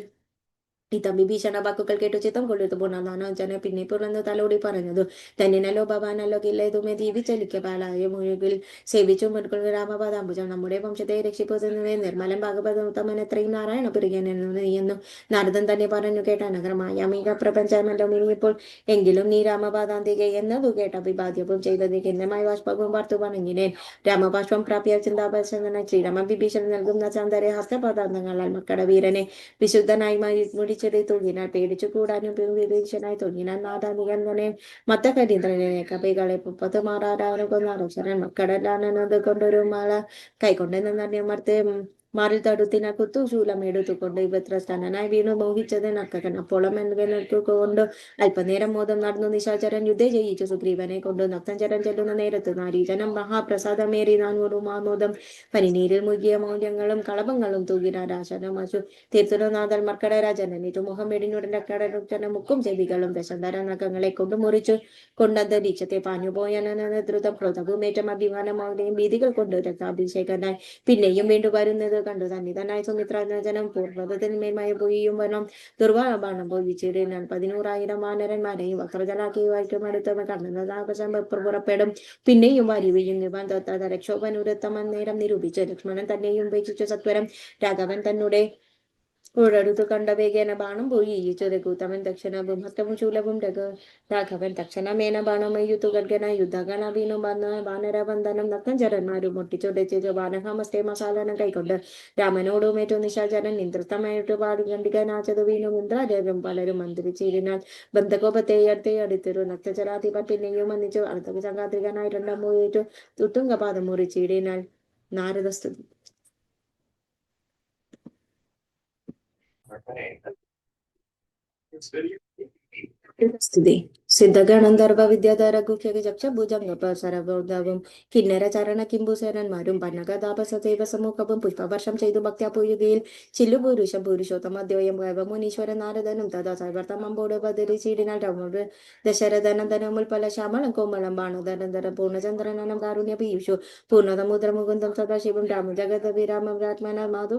ഇത്തം വിഭീഷണ വാക്കുകൾ കേട്ടു ചിത്തം കൊള്ളുത്തു പൂർണ്ണ പിന്നെ പുറന്നു തലോടി പറഞ്ഞതു തന്നിനല്ലോ ഭവാനല്ലോ കില്ലേതുമേ ദീപിച്ചലിക്ക പാലായ മുഴുകിൽ സേവിച്ചു മുൻകൊള്ളു രാമപാദാംബുജം നമ്മുടെ വംശത്തെ രക്ഷിപ്പുന്നവേ നിർമ്മലം ഭാഗവതമൻ എത്രയും നാരായണ പുരികനെന്നു നീയെന്നു നാരദൻ തന്നെ പറഞ്ഞു കേട്ട നഗരമായ അമീക പ്രപഞ്ചമല്ലോ ഇനിയിപ്പോൾ എങ്കിലും നീ രാമപാദാന്തിക എന്നതു കേട്ട വിഭാദ്യവും ചെയ്തത് ഖിന്നമായ ബാഷ്പവും വാർത്തു പറഞ്ഞിനേൻ രാമപാഷ്പം പ്രാപ്യ ചിന്താപശന ശ്രീരാമ വിഭീഷണൻ നൽകുന്ന ചാന്തരെ ഹസ്തപദാന്തങ്ങളാൽ മക്കട വീരനെ വിശുദ്ധനായി മുടി ചെടി തൂങ്ങിനാൽ പേടിച്ചു കൂടാനും വിഭീഷണായി തൂങ്ങിനാൽ നാദാനികനെ മത്തകരീന്ദ്രനെ കൈകളെ 30 മാറാരാനും കൊന്നാരോചരൻ മക്കടലാനത് കൊണ്ടൊരു മാള കൈകൊണ്ട് നിന്നമർത്തെ മാറിൽ തടുത്തിന കുത്തു ശൂലം എടുത്തുകൊണ്ട് ഇവത്രസ്ഥാനായി വീണു മോഹിച്ചത് നക്കകൻ അപ്പോളം കൊണ്ട് അല്പനേരം മോദം നടന്നു നിശാചരൻ യുദ്ധം ജയിച്ചു സുഗ്രീവനെ കൊണ്ട് നക്തഞ്ചരൻ ചെല്ലുന്ന നേരത്ത് നാരീജനം മഹാപ്രസാദമേറി 400 മാമോദം പനിനീരിൽ മുഴുകിയ മൗല്യങ്ങളും കളഭങ്ങളും തൂകിനാശനമശു തീർത്തുനാഥൽ മർക്കട രാജനു മുഖം വെടിഞ്ഞുടന്റെ കടന മുക്കും ചെവികളും ദശന്ധര നഖങ്ങളെ കൊണ്ട് മുറിച്ചു കൊണ്ടന്തരീക്ഷത്തെ പാഞ്ഞുപോയന ദ്രുതം ക്രോധവുമേറ്റം അഭിമാനമാവുകയും ഭീതികൾ കൊണ്ട് രക്താഭിഷേകനായി പിന്നെയും വീണ്ടും വരുന്നത് കണ്ടു സന്നിധനായ സുമിത്രജനം പൂർവ്വതത്തിന്മേന്മയ പോയിയും വനം ദുർവാബാണം പോയിച്ചിടിനാൽ 100,000 വാനരന്മാരെയും വക്രജലാക്കി വായിക്കും അടുത്തവ കണ്ണനാകശം പുറപ്പെടും പിന്നെയും വരിവയും നിവാൻ തൊത്താത രക്ഷോപനുരത്തമൻ നേരം നിരൂപിച്ചു ലക്ഷ്മണൻ തന്നെയും ഉപേക്ഷിച്ചു സത്വരം രാഘവൻ തന്നെ ഓടടുത്തു കണ്ട വേഗേന ബാണം പോയി രഘുത്തമൻ ദക്ഷണവും ഹസ്തവും ശൂലവും രാഘവൻ തക്ഷണമേന ബാണമയ്യുത്തു ഗർഗന യുദ്ധഗണ വീണു വാനരവന്ദനം നക്തഞ്ചരന്മാരും മുട്ടിച്ചുടച്ചു വാനഹമസ്തേ മസാലനം കൈക്കൊണ്ട് രാമനോടും ഏറ്റവും നിശാചരൻ ഇന്ദ്രത്തമായിട്ട് പാടി ഖണ്ഡികനാച്ചത് വീണു ഇന്ദ്രാജരും പലരും മന്ത്രിച്ചിരുന്നാൽ ബന്ധകോപത്തെ അടുത്തൊരു നക്തചരാധിപർ പിന്നെയും വന്നിച്ചു അടുത്ത ചങ്കാത്രികനായി 2 പോയിട്ടു തുട്ടുങ്കപാദം മുറിച്ചിടിനാൽ നാരദസ്തുതി സ്ഥിതി സിദ്ധഗണന്ധർവ വിദ്യാധര ഗുഹ്യ ചക്ഷ ഭുജംഗപസരബോധവും കിന്നര ചരണ കിംബുസേനന്മാരും പന്നഗതാപസൈവ സമൂഹവും പുഷ്പവർഷം ചെയ്തു ഭക്ത്യാപൂയുകയിൽ ചില്ലുപുരുഷം പുരുഷോത്തമദ്വയം മുനീശ്വരൻ നാരദനും തഥാ സൈവർത്തമമ്പോട് ബദരി ചീടിനാൽ രമോട് ദശരഥനന്ദനം ഉൽപ്പല ശ്യാമളം കോമളം ബാണധനന്തരം പൂർണ്ണചന്ദ്രനനം കാരുണ്യ പീയുഷു പൂർണ്ണതമുദ്ര മുകുന്ദം സദാശിവം രാമ ജഗത വിരാമം രാത്മന മാധു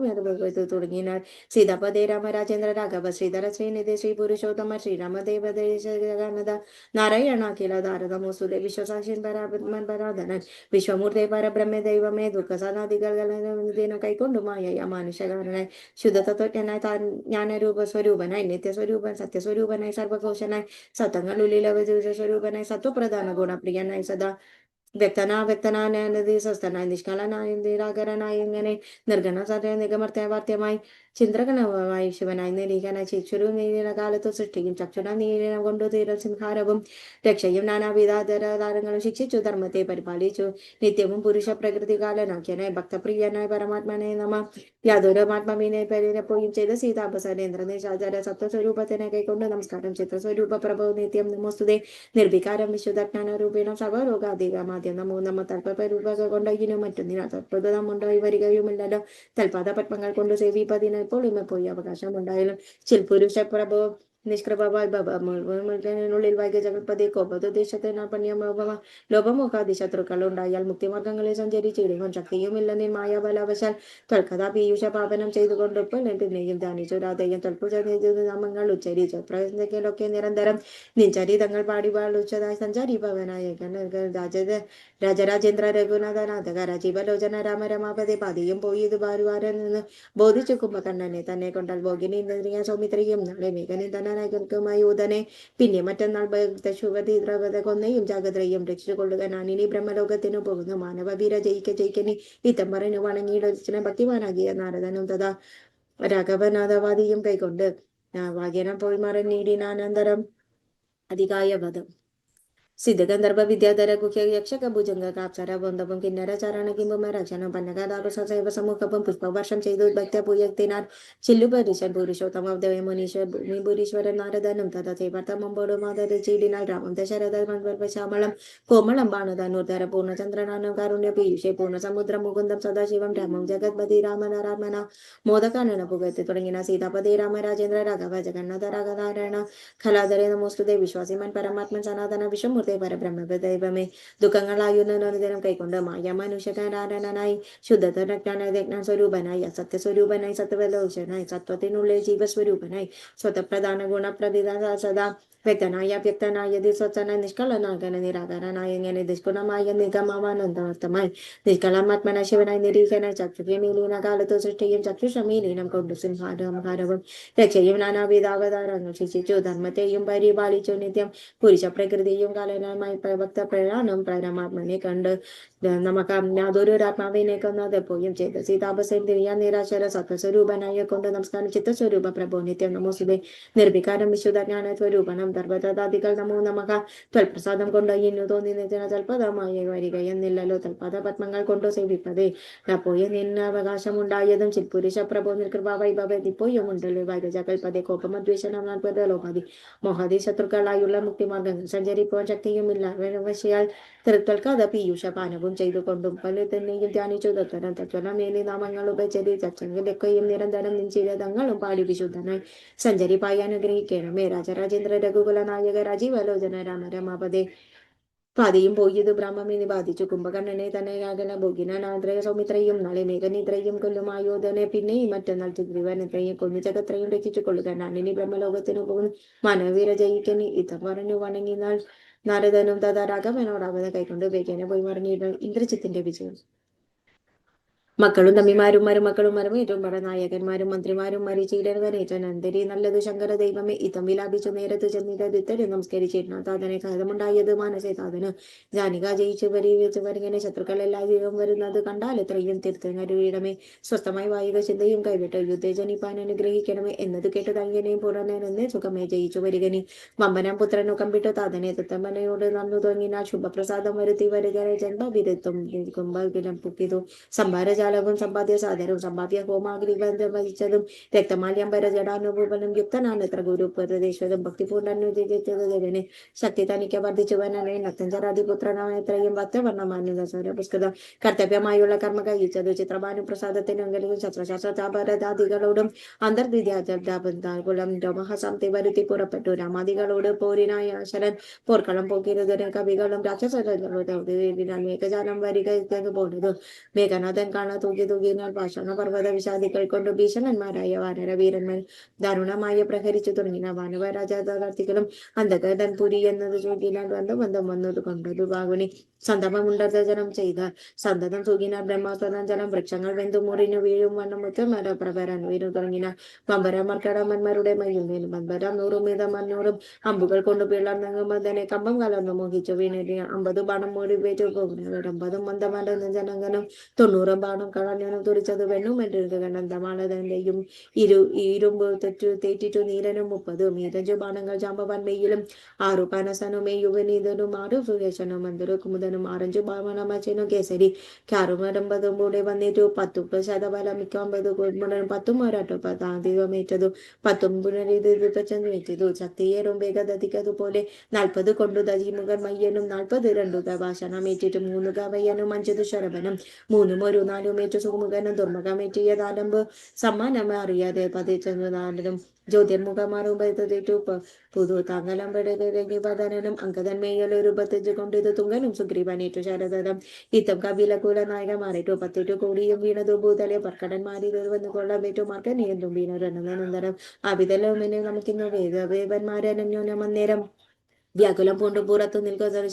തുടങ്ങിനാൽ സീതാപദേ രാമരാജേന്ദ്ര രാഘവ ശ്രീധര ശ്രീനിധി ശ്രീ പുരുഷോത്തമ ശ്രീരാമദേവ ജഗന്നഥ നാരായണാഖില ധാരതമോസുദേ വിശ്വസാക്ഷിൻ പരാത്മൻ പരാധനൻ വിശ്വമൂർത്തി പരബ്രഹ്മ ദൈവമേ ദുഃഖസനാദികൾ കൈക്കൊണ്ടു മായ മാനുഷകാരനായി ശുദ്ധതത്വജ്ഞനായി താൻ ജ്ഞാനരൂപ സ്വരൂപനായി നിത്യസ്വരൂപൻ സത്യസ്വരൂപനായി സർവഘോഷനായി സത്തങ്ങളുള്ളിൽ സ്വരൂപനായി സത്വപ്രധാന ഗുണപ്രിയനായി സദാ വ്യക്തനാനതി സ്വസ്ഥനായി നിഷ്കളനായി നിരാകരനായി ഇങ്ങനെ നിർഗണ സത്യ നിഗമർത്യാവാർത്യമായി ചിന്ത്രകണമായി ശിവനായി നിരീകനായി ചിക്ഷുരു നീലകാലത്ത് സൃഷ്ടിയും ചക്ഷുര നീലന കൊണ്ടു തീര സിംഹാരവും രക്ഷയും നാനാവിധാരങ്ങളും ശിക്ഷിച്ചു ധർമ്മത്തെ പരിപാലിച്ചു നിത്യവും പുരുഷ പ്രകൃതി കാലനാഖ്യനായി ഭക്തപ്രിയനായി പരമാത്മനെ നമ യാതൊരുമാത്മാവിനെ പരിപോയും ചെയ്ത സീതാപസരേന്ദ്ര നിശാചര സത്വസ്വരൂപത്തിനെ കൈക്കൊണ്ട് നമസ്കാരം ചിത്രസ്വരൂപ പ്രഭു നിത്യം നമോസ്തുതേ നിർവികാരം വിശുദ്ധജ്ഞാന രൂപേണം സർവരോഗാധികമാദ്യം നമോ നമ തൽപരൂപ കൊണ്ടതിനും മറ്റൊന്നിനാ തത്പ്രദമുണ്ടായി വരികയുമില്ലല്ലോ തൽപാദ പത്മങ്ങൾ കൊണ്ട് സേവിപ്പതിന് ഇപ്പോൾ പോയി അവകാശം ഉണ്ടായാലും ചിൽപുരുഷ പ്രഭു നിഷ്കൃപുള്ളിൽ വൈകി ജഗൽപതി കോപദേശത്തെ ലോപമോഹാദി ശത്രുക്കൾ ഉണ്ടായാൽ മുക്തിമാർഗങ്ങളിൽ സഞ്ചരിച്ചിടുവാൻ ശക്തിയുമില്ല നിൻ മായാബലാവശാൽ ത്വൽക്കഥാ പീയൂഷ പാപനം ചെയ്തുകൊണ്ട് പിന്നെയും ധ്യാനിച്ചു രാധയും നാമങ്ങൾ ഉച്ചരിച്ചു പ്രസംഗിക്കലൊക്കെ നിരന്തരം നിൻചരിതങ്ങൾ പാടി പാടുച്ചതായി സഞ്ചാരിഭവനായ രാജരാജേന്ദ്ര രഘുനാഥനാഥക രാജീവലോചന രാമരമാപതി പാതിയും പോയി ഇത് ഭാരുവാരൻ നിന്ന് ബോധിച്ചു കുംഭകണ്ണനെ തന്നെ കൊണ്ടാൽ ഭോഗിനി ഇന്ദ്രിയ സൗമിത്രിയും നാളെ മേഘനിധനായി ഊതനെ പിന്നെ മറ്റന്നാൾ ശുഭതി ദ്രവത കൊന്നയും ജാഗ്രതയും രക്ഷിച്ചുകൊള്ളുക നാനിനി ബ്രഹ്മലോകത്തിനു പോകുന്നു മാനവ വീര ജയിക്കനി ഇത്തം പറഞ്ഞു വണങ്ങിയിടച്ചിനെ ഭക്തിമാനാകിയ നാരദനും തഥാ രാഘവനാഥവാദിയും കൈകൊണ്ട് വാഗ്യനം പോയി മറന്നീടിനാനന്തരം അധികായ വധം സിദ്ധഗന്ധർവ വിദ്യാധര ഗുഹ്യ യക്ഷക ഭുജംഗ കാപ്സര ബന്ധവും കിന്നര ചരണ കിംബുമ രക്ഷണം പന്നകാതാപസൈവ സമൂഹവും പുഷ്പവർഷം ചെയ്തു ഭക്തപൂയത്തിനാൽ ചില്ലുപരിശൻ പുരുഷോത്തമ മുനീശ്വരൻ നാരദനും തഥാ സേവർത്തമമ്പോട് മാതര ചീടിനാൽ രാമം ദശരഥ ശ്യാമളം കോമളം ബാണുധനുർധര പൂർണ്ണചന്ദ്രനാനം കാരുണ്യ പീയൂഷെ പൂർണ്ണസമുദ്ര മുകുന്ദം സദാശിവം രാമം ജഗത്പതി രാമനാരാത്മന മോദകാനന പുകത്തി തുടങ്ങിന സീതാപതി രാമരാജേന്ദ്ര രാഘവ ജഗന്നാഥ രാഘനാരായണ ഖലാധരെ നമോസ്തുതേ വിശ്വാസിമൻ പരമാത്മൻ സനാതന വിശ്വമൂർത്തി പരബ്രഹ്മദൈവമേ ദുഃഖങ്ങളായുന്നതിനം കൈക്കൊണ്ട് മായ മനുഷ്യകാരണനായി ശുദ്ധജ്ഞാന സ്വരൂപനായി അസത്യസ്വരൂപനായി സത്വലോചനായി സത്വത്തിനുള്ളിൽ ജീവസ്വരൂപനായി സ്വതപ്രധാന ഗുണപ്രതിദ സദാ വ്യക്തനായ സ്വച്ഛനായ നിഷ്കളനാകന നിരാകരനായ ഇങ്ങനെ നിഷ്കുണമായ നിഗമാനന്ദാർത്ഥമായി നിഷ്കളമാത്മന ശിവനായി നിരീക്ഷനായി ചക്ഷുഷമീലീന കാലത്ത് സൃഷ്ടിയും ചക്ഷുഷമീലീനം കൊണ്ടു സിംഹാരവും രക്ഷയും നാനാവിധാവതാരങ്ങൾ ശിക്ഷിച്ചു ധർമ്മത്തെയും പരിപാലിച്ചു നിത്യം പുരുഷ പ്രകൃതിയും കാലനമായി ഭക്ത പ്രയാണം പരമാത്മനെ കണ്ട് നമുക്ക് യാതൊരു ആത്മാവിനെ കൊന്നതെപ്പോഴും ചെയ്ത് സീതാപസേന്ദ്രിയ നിരാശര സത്വസ്വരൂപനായ കൊണ്ട് നമസ്കാരം ചിത്തസ്വരൂപ പ്രഭു നിത്യം നമോസുദേ നിർവികാരം വിശുദ്ധജ്ഞാന സ്വരൂപണം ധർമ്മതാദികൾ നമോ നമഃ ത്വൽപ്രസാദം കൊണ്ട് ഇന്നു തോന്നി നിതിന തൽപദമായി വരികയെന്നില്ലല്ലോ തൽപദ പത്മങ്ങൾ കൊണ്ടു സേവിപ്പതേ പോയ നിന്ന അവകാശമുണ്ടായതും ചിൽപുരുഷ പ്രഭു നിർകൃപ വൈഭവതിപ്പോയും ഉണ്ടല്ലോ വൈരജകൽപതേ കോപമദ്വേഷണം ലോകാദി മോഹാദി ശത്രുക്കളായുള്ള മുക്തിമാർഗങ്ങൾ സഞ്ചരിക്കുവാൻ ശക്തിയുമില്ല വശയാൽ തൽക്കാത പീയൂഷ പാനവും ചെയ്തുകൊണ്ടും പല തന്നെയും ധ്യാനിച്ചു തത്വരം തത്വരം മേലി നാമങ്ങൾ ഉപചരി ചർച്ചകളൊക്കെയും നിരന്തരം നിശ്ചിതങ്ങളും പാടി വിശുദ്ധനായി സഞ്ചരിപ്പായി അനുഗ്രഹിക്കണമേ രാജരാജേന്ദ്ര രഘുകുല നായക രാജീവലോചന രാമരമാപതേ പാതിയും പോയത് ബ്രഹ്മമിനി ബാധിച്ചു കുംഭകർണനെ തന്നെയാകന ഭോഗിനാദ്രയ സൗമിത്രയും നാളെ മേഘനിദ്രയും കൊല്ലുമായോധനെ പിന്നെയും മറ്റന്നാൾ ചുഗ്രീവനത്രയും കൊന്നു ജഗത്രയും രക്ഷിച്ചു കൊള്ളുക നാനിനി ബ്രഹ്മലോകത്തിനു പോകുന്നു മനവീര ജയിക്കനി ഇതം പറഞ്ഞു വണങ്ങിനാൾ നാരദനും തഥാ രാഘവനോടാവത കൈക്കൊണ്ട് വേഗേന പോയി മറിഞ്ഞിരുന്നു ഇന്ദ്രജിത്തിന്റെ വിജയം മക്കളും തമ്മിമാരും മരുമക്കളും മരമേറ്റും നായകന്മാരും മന്ത്രിമാരും മരിച്ചീടനേറ്റൻ അന്തരി നല്ലത് ശങ്കര ദൈവമേ ഇതം വിലാപിച്ചു നേരത്ത് ചെന്നിട്ട് നമസ്കരിച്ചിരുന്നു താതനെ കഥമുണ്ടായത് മാനസേ താതന് ജാനിക ജയിച്ചു വരിങ്ങനെ ശത്രുക്കൾ എല്ലാവരും വരുന്നത് കണ്ടാൽ എത്രയും തീർത്ഥനരുവിടമേ സ്വസ്ഥമായി വായുക ചിന്തയും കൈവിട്ട് യുദ്ധജനിപ്പാൻ അനുഗ്രഹിക്കണമേ എന്നത് കേട്ട് തങ്ങനെയും പുറനെ സുഖമേ ജയിച്ചു വരികനി വമ്പനം പുത്രനു കമ്പിട്ടു താതനെ തത്തമ്മനയോട് നന്നു തോന്നിനാൽ ശുഭപ്രസാദം വരുത്തി വരികരെ ജന്മ വിരുത്തും കുംഭവിലം പുക്കിതു സംഭാരജ ജാലവും സമ്പാദ്യ സാധനവും സംഭാവ്യ ഹോമാഗ്നി ബന്ധം വഹിച്ചതും രക്തമാല്യംബര ജഡാനുഭൂപനും യുക്തനാണെത്ര ഗുരുപദേശതും ഭക്തിപൂർണ്ണനുചിച്ചത് ദേവനെ ശക്തി തനിക്ക് വർദ്ധിച്ചുവനെ നക്തഞ്ചരാധിപുത്രനായ എത്രയും ഭക്തവർണ്ണമാനുസര പുസ്തകം കർത്തവ്യമായുള്ള കർമ്മ കഴിച്ചത് ചിത്രഭാനു പ്രസാദത്തിനെങ്കിലും ശസ്ത്രശാസ്ത്രാപരാധികളോടും അന്തർവിദ്യാകുലം രോമഹസംതി വരുത്തി പുറപ്പെട്ടു രാമാദികളോട് പോരിനായ ശരൻ പോർക്കളം പോക്കിരുതന് കവികളും രാക്ഷസരോധം മേഘജാലം വരിക പോണതു മേഘനാഥൻ കാണാ തൂക്കി തൂക്കിനാൽ പാഷാണ പർവ്വത വിഷാദികൾ കൊണ്ട് ഭീഷണന്മാരായ വാനര വീരന്മാർ ദാരുണമായി പ്രഹരിച്ചു തുടങ്ങിന വാനവരാജാർത്ഥികളും അന്ധകടൻ പുരി എന്നത് ചോദിനാൽ ബന്ധം വന്നത് കൊണ്ടതു ബാഗുനി സന്തമമുണ്ടർജനം ചെയ്ത സന്തതം തൂകിനാൽ ബ്രഹ്മാസ്പദം ജലം വൃക്ഷങ്ങൾ വെന്തു മുറിഞ്ഞു വീഴും വണ്ണം മുറ്റമര പ്രഭരൻ വീണു തുടങ്ങിന മമ്പരമർക്കടമന്മാരുടെ മയ്യും വീണു മമ്പരം 100 മീതം 500 അമ്പുകൾ കൊണ്ട് പിളർന്നെങ്കും അതിനെ കമ്പം കലർന്നു മോഹിച്ചു വീണിട്ട് 50 ബാണം മൂടി വെച്ചു പോകുന്നവർ 50 മന്ദമടന്ന് ജനങ്ങനും 90 ബാണം കളഞ്ഞനും തുറിച്ചത് വെണ്ണും എട്ടിരുത് കണ്ടന്തമാളതന്റെയും ഇരുമ്പ് തേറ്റിട്ടു നീരനും 30 മീതഞ്ചു ബാണങ്ങൾ ജാമ്പവാൻ മെയ്യിലും 6 പനസനും മെയ്യുവനീതനും 6 സുരേശനും 5 കുമുദനും 6 ബാമണമച്ചനും കേസരി 6 കൂടെ വന്നിട്ടു 10 ശതബലം 50 കുമുദനും 10 ഒരട്ടു 10 മേറ്റതു 10 പുനരിത് ചെന്ന് വെച്ചതു ശക്തിയേറും വേഗതതിക്കതുപോലെ 40 കൊണ്ടു ദജിമുഖൻ മയ്യനും 40 രണ്ടു ഭാഷണമേറ്റിട്ട് 3 കവയ്യനും 5 ശരഭനും 3 ഒരു 4 മേറ്റു സുമുഖനും ദുർമുഖമേറ്റിയ താലമ്പ് സമ്മാനം അറിയാതെ പതിച്ചെന്നു നാലും ജ്യോതിർമുഖമാറുമ്പത്തേറ്റു പുതു താങ്കലം പെടലിറങ്ങി പതനനും അങ്കദൻ മേയൽ രൂപത്തിച്ചു കൊണ്ടിത് തുങ്കനും സുഗ്രീവനേറ്റു ശരദം ഇത്തം കപിലകുല നായകമാറിട്ടു 18 കോടിയും വീണതു ഭൂതലെ പർക്കടന്മാരിൽ വന്നു കൊള്ളാൻ പറ്റു മാർക്കനീയന്തും വീണരനന്തരം അവിതലും നമുക്കിന്ന് വേദവേവന്മാരനന്യോനം അന്നേരം വ്യാകുലം പൂണ്ടു പുറത്തു നിൽക്കുക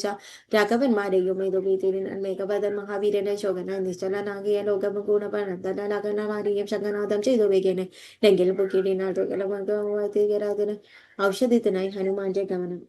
രാഘവന്മാരെയും മേഘപദൻ മഹാവീരനെ ശോകന നിശ്ചലനാകിയ ലോകം ഗുണപണതനാരിയും ശങ്കനാഥം ചെയ്തു വേഗേനെ ലെങ്കിൽ പൊക്കിടിനാൽ ഔഷധത്തിനായി ഹനുമാന്റെ ഗമനം